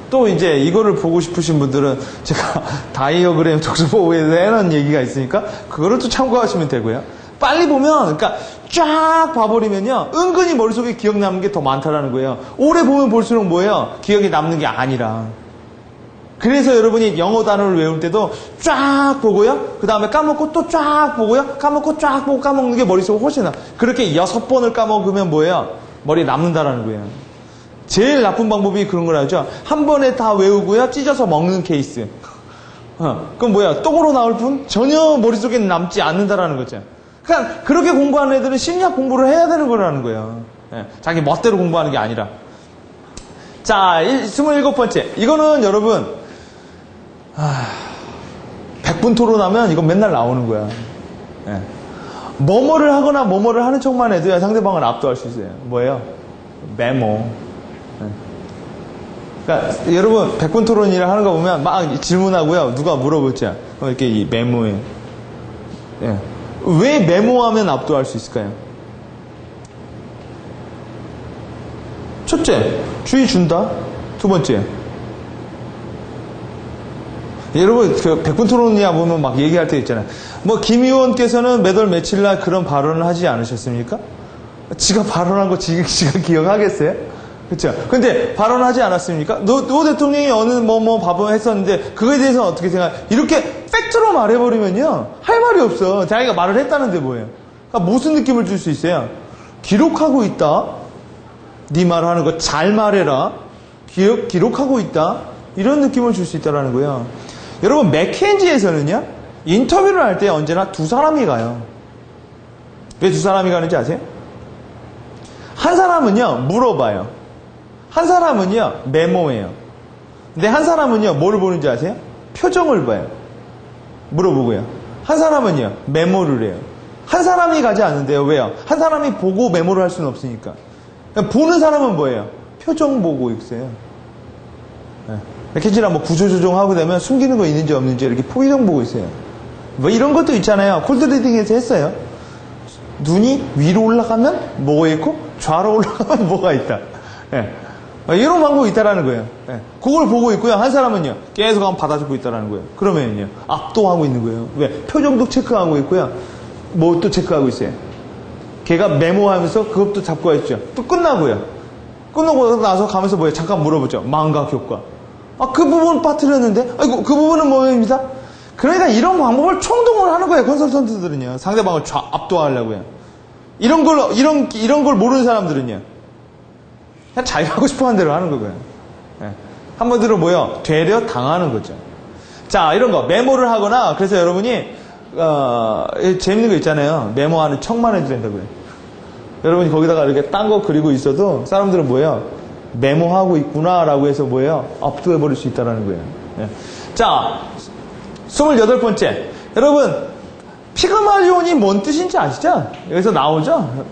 또 이제 이거를 보고 싶으신 분들은 제가 다이어그램 독서보호에 대한 얘기가 있으니까 그거를 또 참고하시면 되고요. 빨리 보면, 그러니까 쫙 봐버리면요. 은근히 머릿속에 기억 남는 게 더 많다라는 거예요. 오래 보면 볼수록 뭐예요? 기억이 남는 게 아니라. 그래서 여러분이 영어 단어를 외울 때도 쫙 보고요. 그 다음에 까먹고 또 쫙 보고요. 까먹고 쫙 보고 까먹는 게 머릿속에 훨씬 나. 그렇게 6번을 까먹으면 뭐예요? 머리에 남는다라는 거예요. 제일 나쁜 방법이 그런 걸 하죠. 한 번에 다 외우고요. 찢어서 먹는 케이스. 그럼 뭐야? 똑으로 나올 뿐 전혀 머릿속에 남지 않는다라는 거죠. 그러니까 그렇게 공부하는 애들은 심리학 공부를 해야 되는 거라는 거예요. 자기 멋대로 공부하는 게 아니라. 자, 27번째. 이거는 여러분, 100분 토론하면 이건 맨날 나오는 거야. 뭐뭐를 하거나 뭐뭐를 하는 척만 해도 상대방을 압도할 수 있어요. 뭐예요? 메모. 그러니까 여러분 100분 토론이라 하는 거 보면 막 질문하고요. 누가 물어보죠. 이렇게 이 메모에. 왜 메모하면 압도할 수 있을까요? 첫째, 주의 준다. 두 번째, 여러분 그 100분 토론이야 보면 막 얘기할 때 있잖아요. 뭐 김 의원께서는 몇 월 며칠 날 그런 발언을 하지 않으셨습니까? 지가 발언한 거 지가 기억하겠어요? 그렇죠? 근데 발언하지 않았습니까? 노 대통령이 어느 뭐 밥을 했었는데 그거에 대해서 어떻게 생각해? 이렇게 팩트로 말해버리면요 할 말이 없어. 자기가 말을 했다는데 뭐예요? 그러니까 무슨 느낌을 줄 수 있어요? 기록하고 있다. 네 말하는 거 잘 말해라. 기록하고 있다. 이런 느낌을 줄 수 있다는 거예요. 여러분 맥켄지에서는요 인터뷰를 할 때 언제나 두 사람이 가요. 왜 두 사람이 가는지 아세요? 한 사람은요 물어봐요. 한 사람은요 메모해요. 근데 한 사람은요 뭐를 보는지 아세요? 표정을 봐요. 물어보고요. 한 사람은요 메모를 해요. 한 사람이 가지 않는데요. 왜요? 한 사람이 보고 메모를 할 수는 없으니까. 보는 사람은 뭐예요? 표정 보고 있어요. 맥켄지나 뭐 구조조정하고 되면 숨기는 거 있는지 없는지 이렇게 표정 보고 있어요. 뭐 이런 것도 있잖아요. 콜드리딩에서 했어요. 눈이 위로 올라가면 뭐가 있고 좌로 올라가면 뭐가 있다. 이런 방법이 있다라는 거예요. 그걸 보고 있고요. 한 사람은요 계속 한번 받아주고 있다라는 거예요. 그러면요 압도하고 있는 거예요. 왜? 표정도 체크하고 있고요. 뭐 또 체크하고 있어요. 걔가 메모하면서 그것도 잡고 있죠. 또 끝나고요. 끝나고 나서 가면서 뭐예요? 잠깐 물어보죠. 망각 효과. 그 부분 빠뜨렸는데, 아이고, 그 부분은 뭐입니다? 그러니까 이런 방법을 총동을 하는 거예요, 컨설턴트들은요. 상대방을 압도하려고요. 이런 걸 모르는 사람들은요. 그냥 자기가 하고 싶어 하는 대로 하는 거고요. 한마디로 뭐요? 되려 당하는 거죠. 자, 이런 거. 메모를 하거나, 그래서 여러분이, 재밌는 거 있잖아요. 메모하는 척만 해도 된다고요. 여러분이 거기다가 이렇게 딴 거 그리고 있어도 사람들은 뭐예요? 메모하고 있구나라고 해서 뭐예요? 압도해버릴 수 있다는 거예요. 자, 28번째. 여러분, 피그말리온이 뭔 뜻인지 아시죠? 여기서 나오죠?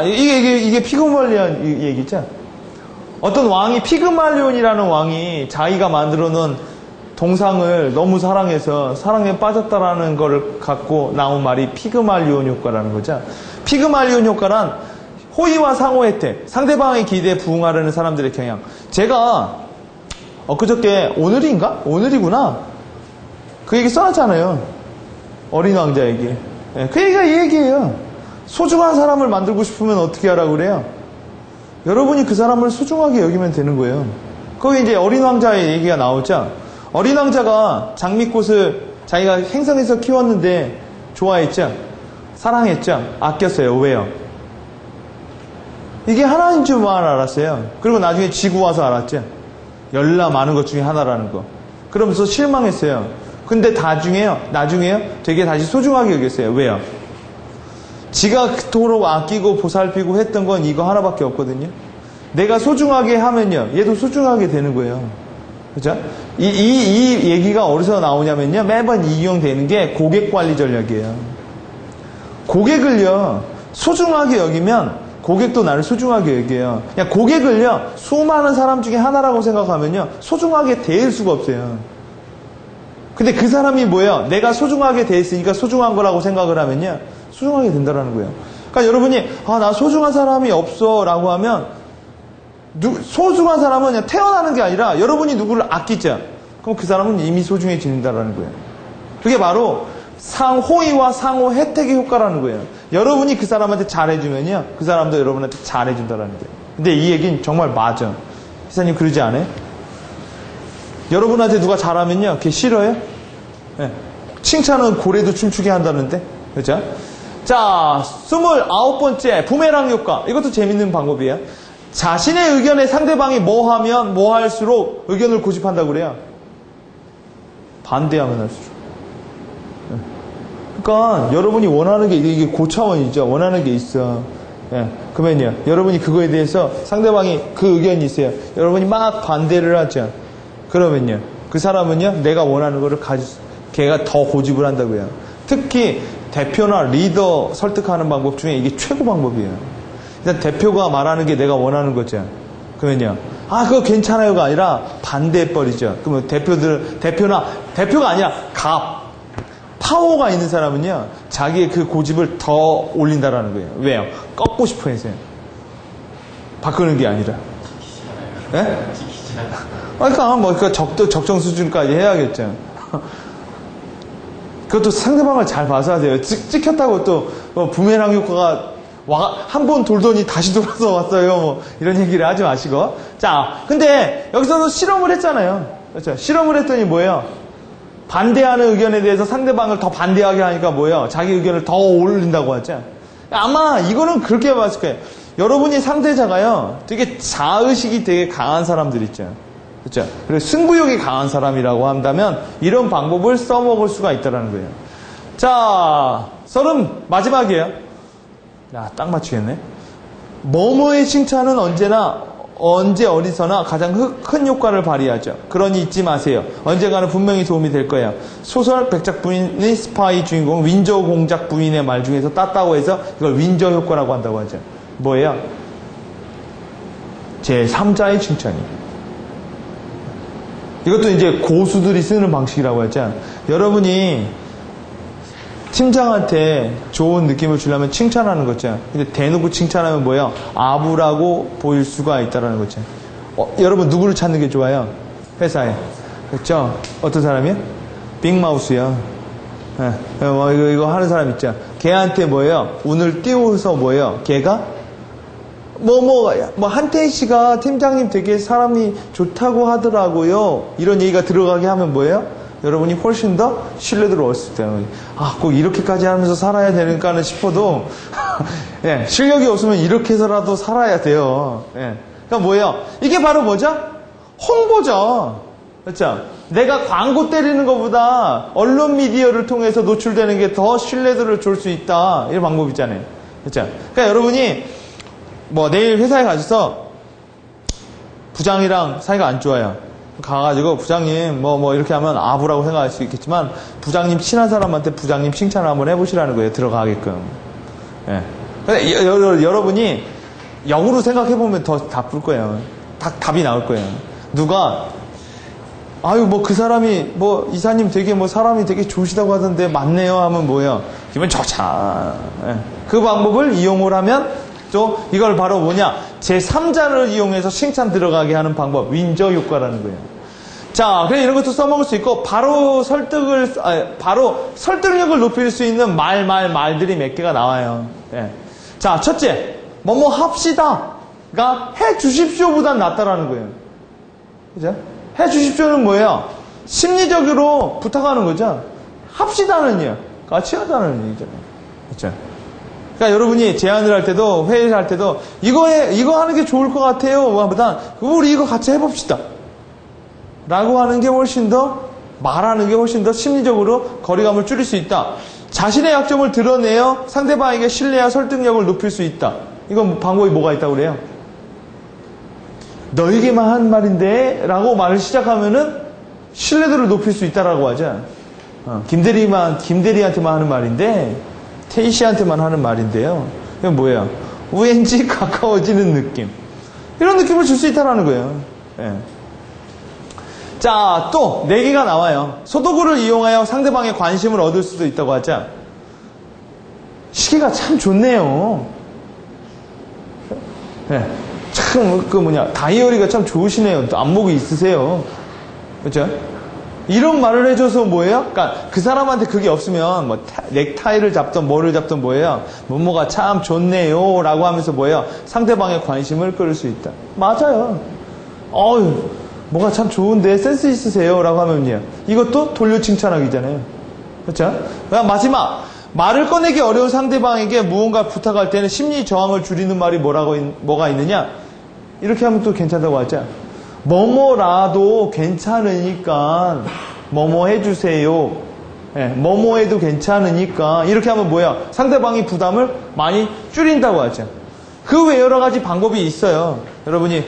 이게 피그말리온 얘기죠? 어떤 왕이 피그말리온이라는 왕이 자기가 만들어 놓은 동상을 너무 사랑해서 사랑에 빠졌다라는 걸 갖고 나온 말이 피그말리온 효과라는 거죠. 피그말리온 효과란 호의와 상호 혜택, 상대방의 기대에 부응하려는 사람들의 경향. 제가 엊그저께 오늘이구나. 그 얘기 써놨잖아요. 어린 왕자 얘기. 그 얘기가 이 얘기예요. 소중한 사람을 만들고 싶으면 어떻게 하라고 그래요? 여러분이 그 사람을 소중하게 여기면 되는 거예요. 거기 이제 어린 왕자의 얘기가 나오죠. 어린 왕자가 장미꽃을 자기가 행성에서 키웠는데 좋아했죠. 사랑했죠. 아꼈어요. 왜요? 이게 하나인 줄만 알았어요. 그리고 나중에 지구 와서 알았죠. 열나 많은 것 중에 하나라는 거. 그러면서 실망했어요. 근데 나중에요 되게 다시 소중하게 여겼어요. 왜요? 지가 그토록 아끼고 보살피고 했던 건 이거 하나밖에 없거든요. 내가 소중하게 하면요 얘도 소중하게 되는 거예요. 그죠? 이 얘기가 어디서 나오냐면요 매번 이용되는 게 고객관리 전략이에요. 고객을요 소중하게 여기면 고객도 나를 소중하게 여겨요. 그냥 고객을요 수많은 사람 중에 하나라고 생각하면요 소중하게 대할 수가 없어요. 근데 그 사람이 뭐예요? 내가 소중하게 대했으니까 소중한 거라고 생각을 하면요 소중하게 된다라는 거예요. 그러니까 여러분이 나 소중한 사람이 없어 라고 하면 소중한 사람은 그냥 태어나는 게 아니라 여러분이 누구를 아끼죠. 그럼 그 사람은 이미 소중해진다라는 거예요. 그게 바로 호의와 상호 혜택의 효과라는 거예요. 여러분이 그 사람한테 잘해주면요 그 사람도 여러분한테 잘해준다라는 거예요. 근데 이 얘기는 정말 맞아. 기사님 그러지 않아요? 여러분한테 누가 잘하면요 그게 싫어요? 네. 칭찬은 고래도 춤추게 한다는데 그렇죠? 자 29번째 부메랑 효과. 이것도 재밌는 방법이에요. 자신의 의견에 상대방이 뭐 하면 뭐 할수록 의견을 고집한다고 그래요. 반대하면 할수록. 그러니까 여러분이 원하는 게 이게 고차원이죠. 원하는 게 있어. 그러면요 여러분이 그거에 대해서 상대방이 그 의견이 있어요. 여러분이 막 반대를 하죠. 그러면요 그 사람은요 내가 원하는 거를 걔가 더 고집을 한다고요. 특히 대표나 리더 설득하는 방법 중에 이게 최고 방법이에요. 일단 대표가 말하는 게 내가 원하는 거죠. 그러면요 그거 괜찮아요가 아니라 반대해버리죠. 그러면 대표가 아니라 파워가 있는 사람은요 자기의 그 고집을 더 올린다라는 거예요. 왜요? 꺾고 싶어 해서요. 바꾸는 게 아니라. 예? 그러니까 적정 수준까지 해야겠죠. 그것도 상대방을 잘 봐서 하세요. 찍혔다고 또 부메랑 효과가 한 번 돌더니 다시 돌아서 왔어요. 이런 얘기를 하지 마시고. 자, 근데 여기서도 실험을 했잖아요. 그렇죠? 실험을 했더니 뭐예요? 반대하는 의견에 대해서 상대방을 더 반대하게 하니까 뭐예요? 자기 의견을 더 올린다고 하죠. 아마 이거는 그렇게 봤을 거예요. 여러분이 상대자가요, 되게 자의식이 되게 강한 사람들 있죠. 그렇죠? 그리고 승부욕이 강한 사람이라고 한다면 이런 방법을 써먹을 수가 있다는 거예요. 자, 30 마지막이에요. 야, 딱 맞추겠네. 뭐뭐의 칭찬은 언제 어디서나 가장 큰 효과를 발휘하죠. 그러니 잊지 마세요. 언젠가는 분명히 도움이 될 거예요. 소설 백작 부인의 스파이 주인공 윈저 공작 부인의 말 중에서 땄다고 해서 이걸 윈저 효과라고 한다고 하죠. 뭐예요? 제3자의 칭찬이에요. 이것도 이제 고수들이 쓰는 방식이라고 하죠. 여러분이 팀장한테 좋은 느낌을 주려면 칭찬하는 거죠. 근데 대놓고 칭찬하면 뭐예요? 아부라고 보일 수가 있다는 거죠. 여러분 누구를 찾는 게 좋아요? 회사에. 그렇죠? 어떤 사람이요? 빅마우스요. 이거 하는 사람 있죠. 걔한테 뭐예요? 운을 띄워서 뭐예요? 걔가 한태희 씨가 팀장님 되게 사람이 좋다고 하더라고요. 이런 얘기가 들어가게 하면 뭐예요? 여러분이 훨씬 더 신뢰도를 얻을 때, 꼭 이렇게까지 하면서 살아야 되는가는 싶어도, 예, 실력이 없으면 이렇게 해서라도 살아야 돼요. 예. 그러니까 뭐예요? 이게 바로 뭐죠? 홍보죠. 그렇죠? 내가 광고 때리는 것보다 언론 미디어를 통해서 노출되는 게 더 신뢰도를 줄 수 있다. 이런 방법이잖아요. 그렇죠? 그러니까 여러분이 내일 회사에 가셔서 부장이랑 사이가 안 좋아요. 가가지고 부장님 이렇게 하면 아부라고 생각할 수 있겠지만 부장님 친한 사람한테 부장님 칭찬을 한번 해보시라는 거예요. 들어가게끔. 예. 근데 여러분이 역으로 생각해보면 더 나쁠 거예요. 딱 답이 나올 거예요. 누가 아유 뭐 그 사람이 뭐 이사님 되게 뭐 사람이 되게 좋으시다고 하던데 맞네요 하면 뭐예요? 기분 좋자. 예. 그 방법을 이용을 하면 또 이걸 바로 뭐냐? 제3자를 이용해서 칭찬 들어가게 하는 방법, 윈저 효과라는 거예요. 자, 그래 이런 것도 써먹을 수 있고 바로 설득력을 높일 수 있는 말들이 몇 개가 나와요. 예. 자, 첫째, 뭐뭐 합시다가 해 주십시오보단 낫다라는 거예요. 그죠? 해 주십시오는 뭐예요? 심리적으로 부탁하는 거죠. 합시다는요. 같이 하자는 얘기잖아요. 그렇죠? 그러니까 여러분이 제안을 할 때도 회의를 할 때도 이거 하는 게 좋을 것 같아요. 보다 우리 이거 같이 해봅시다. 라고 하는 게 훨씬 더 말하는 게 훨씬 더 심리적으로 거리감을 줄일 수 있다. 자신의 약점을 드러내어 상대방에게 신뢰와 설득력을 높일 수 있다. 이건 방법이 뭐가 있다고 그래요? 너에게만 한 말인데 라고 말을 시작하면은 신뢰도를 높일 수 있다라고 하죠. 김대리한테만 하는 말인데 태희씨한테만 하는 말인데요. 이건 뭐예요? 왠지 가까워지는 느낌. 이런 느낌을 줄 수 있다라는 거예요. 예. 자, 또 4개가 나와요. 소도구를 이용하여 상대방의 관심을 얻을 수도 있다고 하자. 시계가 참 좋네요. 네. 참, 다이어리가 참 좋으시네요. 또 안목이 있으세요. 그렇죠? 이런 말을 해줘서 뭐예요? 그러니까 그 사람한테 그게 없으면 뭐 넥타이를 잡던 뭐를 잡던 뭐예요? 뭐뭐가 참 좋네요. 라고 하면서 뭐예요? 상대방의 관심을 끌을 수 있다. 맞아요. 뭐가 참 좋은데 센스 있으세요 라고 하면요 이것도 돌려 칭찬하기잖아요. 그렇죠? 마지막 말을 꺼내기 어려운 상대방에게 무언가 부탁할 때는 심리 저항을 줄이는 말이 뭐가 있느냐 이렇게 하면 또 괜찮다고 하죠. 뭐뭐라도 괜찮으니까 뭐뭐 해주세요. 네, 뭐뭐 해도 괜찮으니까 이렇게 하면 뭐야 상대방이 부담을 많이 줄인다고 하죠. 그 외 여러 가지 방법이 있어요. 여러분이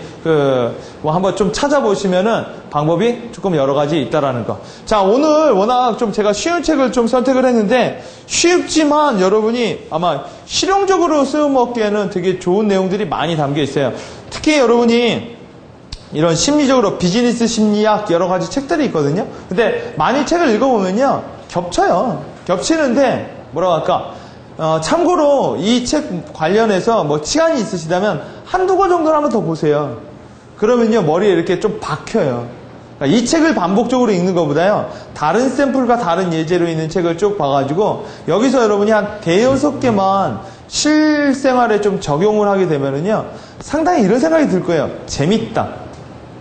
한번 좀 찾아보시면은 방법이 조금 여러 가지 있다라는 거. 자, 오늘 워낙 좀 제가 쉬운 책을 좀 선택을 했는데 쉽지만 여러분이 아마 실용적으로 쓰어먹기에는 되게 좋은 내용들이 많이 담겨 있어요. 특히 여러분이 이런 심리적으로 비즈니스 심리학 여러 가지 책들이 있거든요. 근데 많이 책을 읽어보면요 겹쳐요. 겹치는데 뭐라고 할까? 참고로 이 책 관련해서 뭐 시간이 있으시다면 한두 권 정도는 한번 더 보세요. 그러면요 머리에 이렇게 좀 박혀요. 그러니까 이 책을 반복적으로 읽는 것보다요 다른 샘플과 다른 예제로 있는 책을 쭉 봐가지고 여기서 여러분이 한 5-6개만 실생활에 좀 적용을 하게 되면은요 상당히 이런 생각이 들 거예요. 재밌다.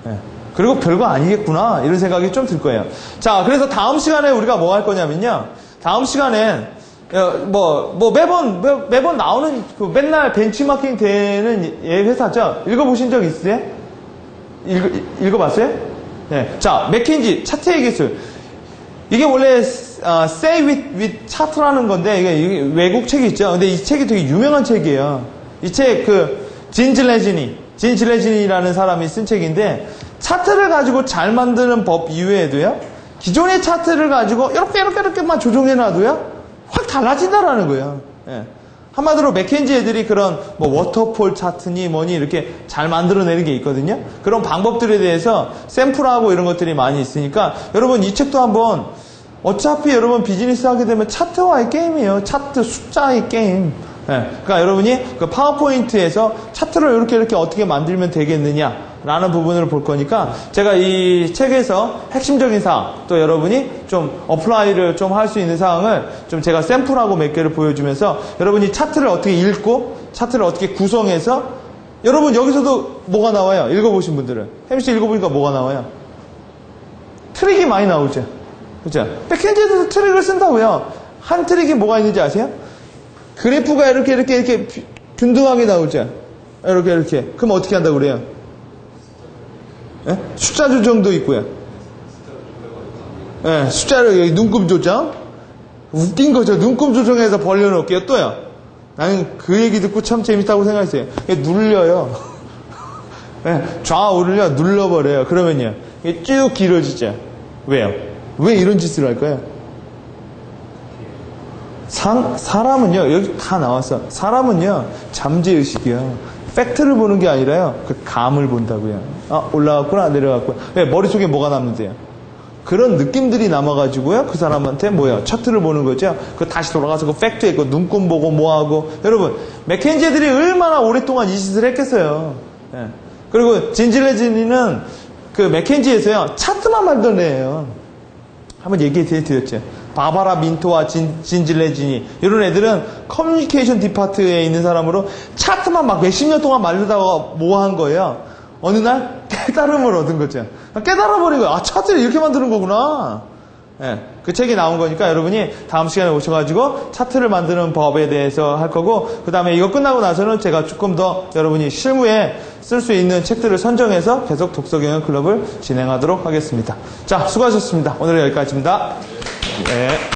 예. 그리고 별거 아니겠구나 이런 생각이 좀 들 거예요. 자, 그래서 다음 시간에 우리가 뭐 할 거냐면요 다음 시간엔 매번 나오는 맨날 벤치마킹 되는 회사죠. 읽어보신 적 있으세요? 읽어봤어요? 네. 자, 맥킨지 차트의 기술. 이게 원래 Say with Chart라는 건데 이게 외국 책이 있죠. 근데 이 책이 되게 유명한 책이에요. 이 책 진 질레진이라는 사람이 쓴 책인데 차트를 가지고 잘 만드는 법 이외에도요. 기존의 차트를 가지고 이렇게만 조정해 놔도요. 확 달라진다라는 거예요. 예. 한마디로 맥켄지 애들이 그런 뭐 워터폴 차트니 뭐니 이렇게 잘 만들어내는 게 있거든요. 그런 방법들에 대해서 샘플하고 이런 것들이 많이 있으니까 여러분 이 책도 한번 어차피 여러분 비즈니스 하게 되면 차트와의 게임이에요. 차트 숫자의 게임. 예. 그러니까 여러분이 그 파워포인트에서 차트를 이렇게 어떻게 만들면 되겠느냐 라는 부분을 볼 거니까 제가 이 책에서 핵심적인 사항 또 여러분이 좀 어플라이를 좀 할 수 있는 사항을 좀 제가 샘플하고 몇 개를 보여주면서 여러분이 차트를 어떻게 읽고 차트를 어떻게 구성해서 여러분 여기서도 뭐가 나와요? 읽어보신 분들은 햄씨 읽어보니까 뭐가 나와요? 트릭이 많이 나오죠. 그죠? 맥켄지에서도 트릭을 쓴다고요. 한 트릭이 뭐가 있는지 아세요? 그래프가 이렇게 균등하게 나오죠. 이렇게. 그럼 어떻게 한다고 그래요? 예? 숫자 조정도 있고요. 예, 숫자를 여기 눈금 조정. 웃긴 거죠. 눈금 조정해서 벌려놓을게요. 또요. 나는 그 얘기 듣고 참 재밌다고 생각했어요. 눌려요. 예, 좌우를요 눌러버려요. 그러면요 이게 쭉 길어지죠. 왜요? 왜 이런 짓을 할까요? 사람은요 여기 다 나왔어. 사람은요 잠재의식이요. 팩트를 보는 게 아니라요. 그 감을 본다고요. 아, 올라갔구나, 내려갔구나. 왜? 머릿속에 뭐가 남는데요? 그런 느낌들이 남아가지고요. 그 사람한테 뭐야? 차트를 보는 거죠. 그 다시 돌아가서 그 팩트에 그 눈금 보고 뭐하고. 여러분, 맥켄지 애들이 얼마나 오랫동안 이 짓을 했겠어요. 예. 그리고 진질레진이는 그 맥켄지에서요. 차트만 말던 애예요. 한번 얘기 드렸죠. 바바라 민토와 진질레진이 이런 애들은 커뮤니케이션 디파트에 있는 사람으로 차트만 막 몇십 년 동안 말르다가 뭐 한 거예요. 어느 날 깨달음을 얻은 거죠. 깨달아버린 거예요. 아, 차트를 이렇게 만드는 거구나. 예, 그 책이 나온 거니까 여러분이 다음 시간에 오셔가지고 차트를 만드는 법에 대해서 할 거고, 그 다음에 이거 끝나고 나서는 제가 조금 더 여러분이 실무에 쓸 수 있는 책들을 선정해서 계속 독서경연 클럽을 진행하도록 하겠습니다. 자, 수고하셨습니다. 오늘은 여기까지입니다. 네.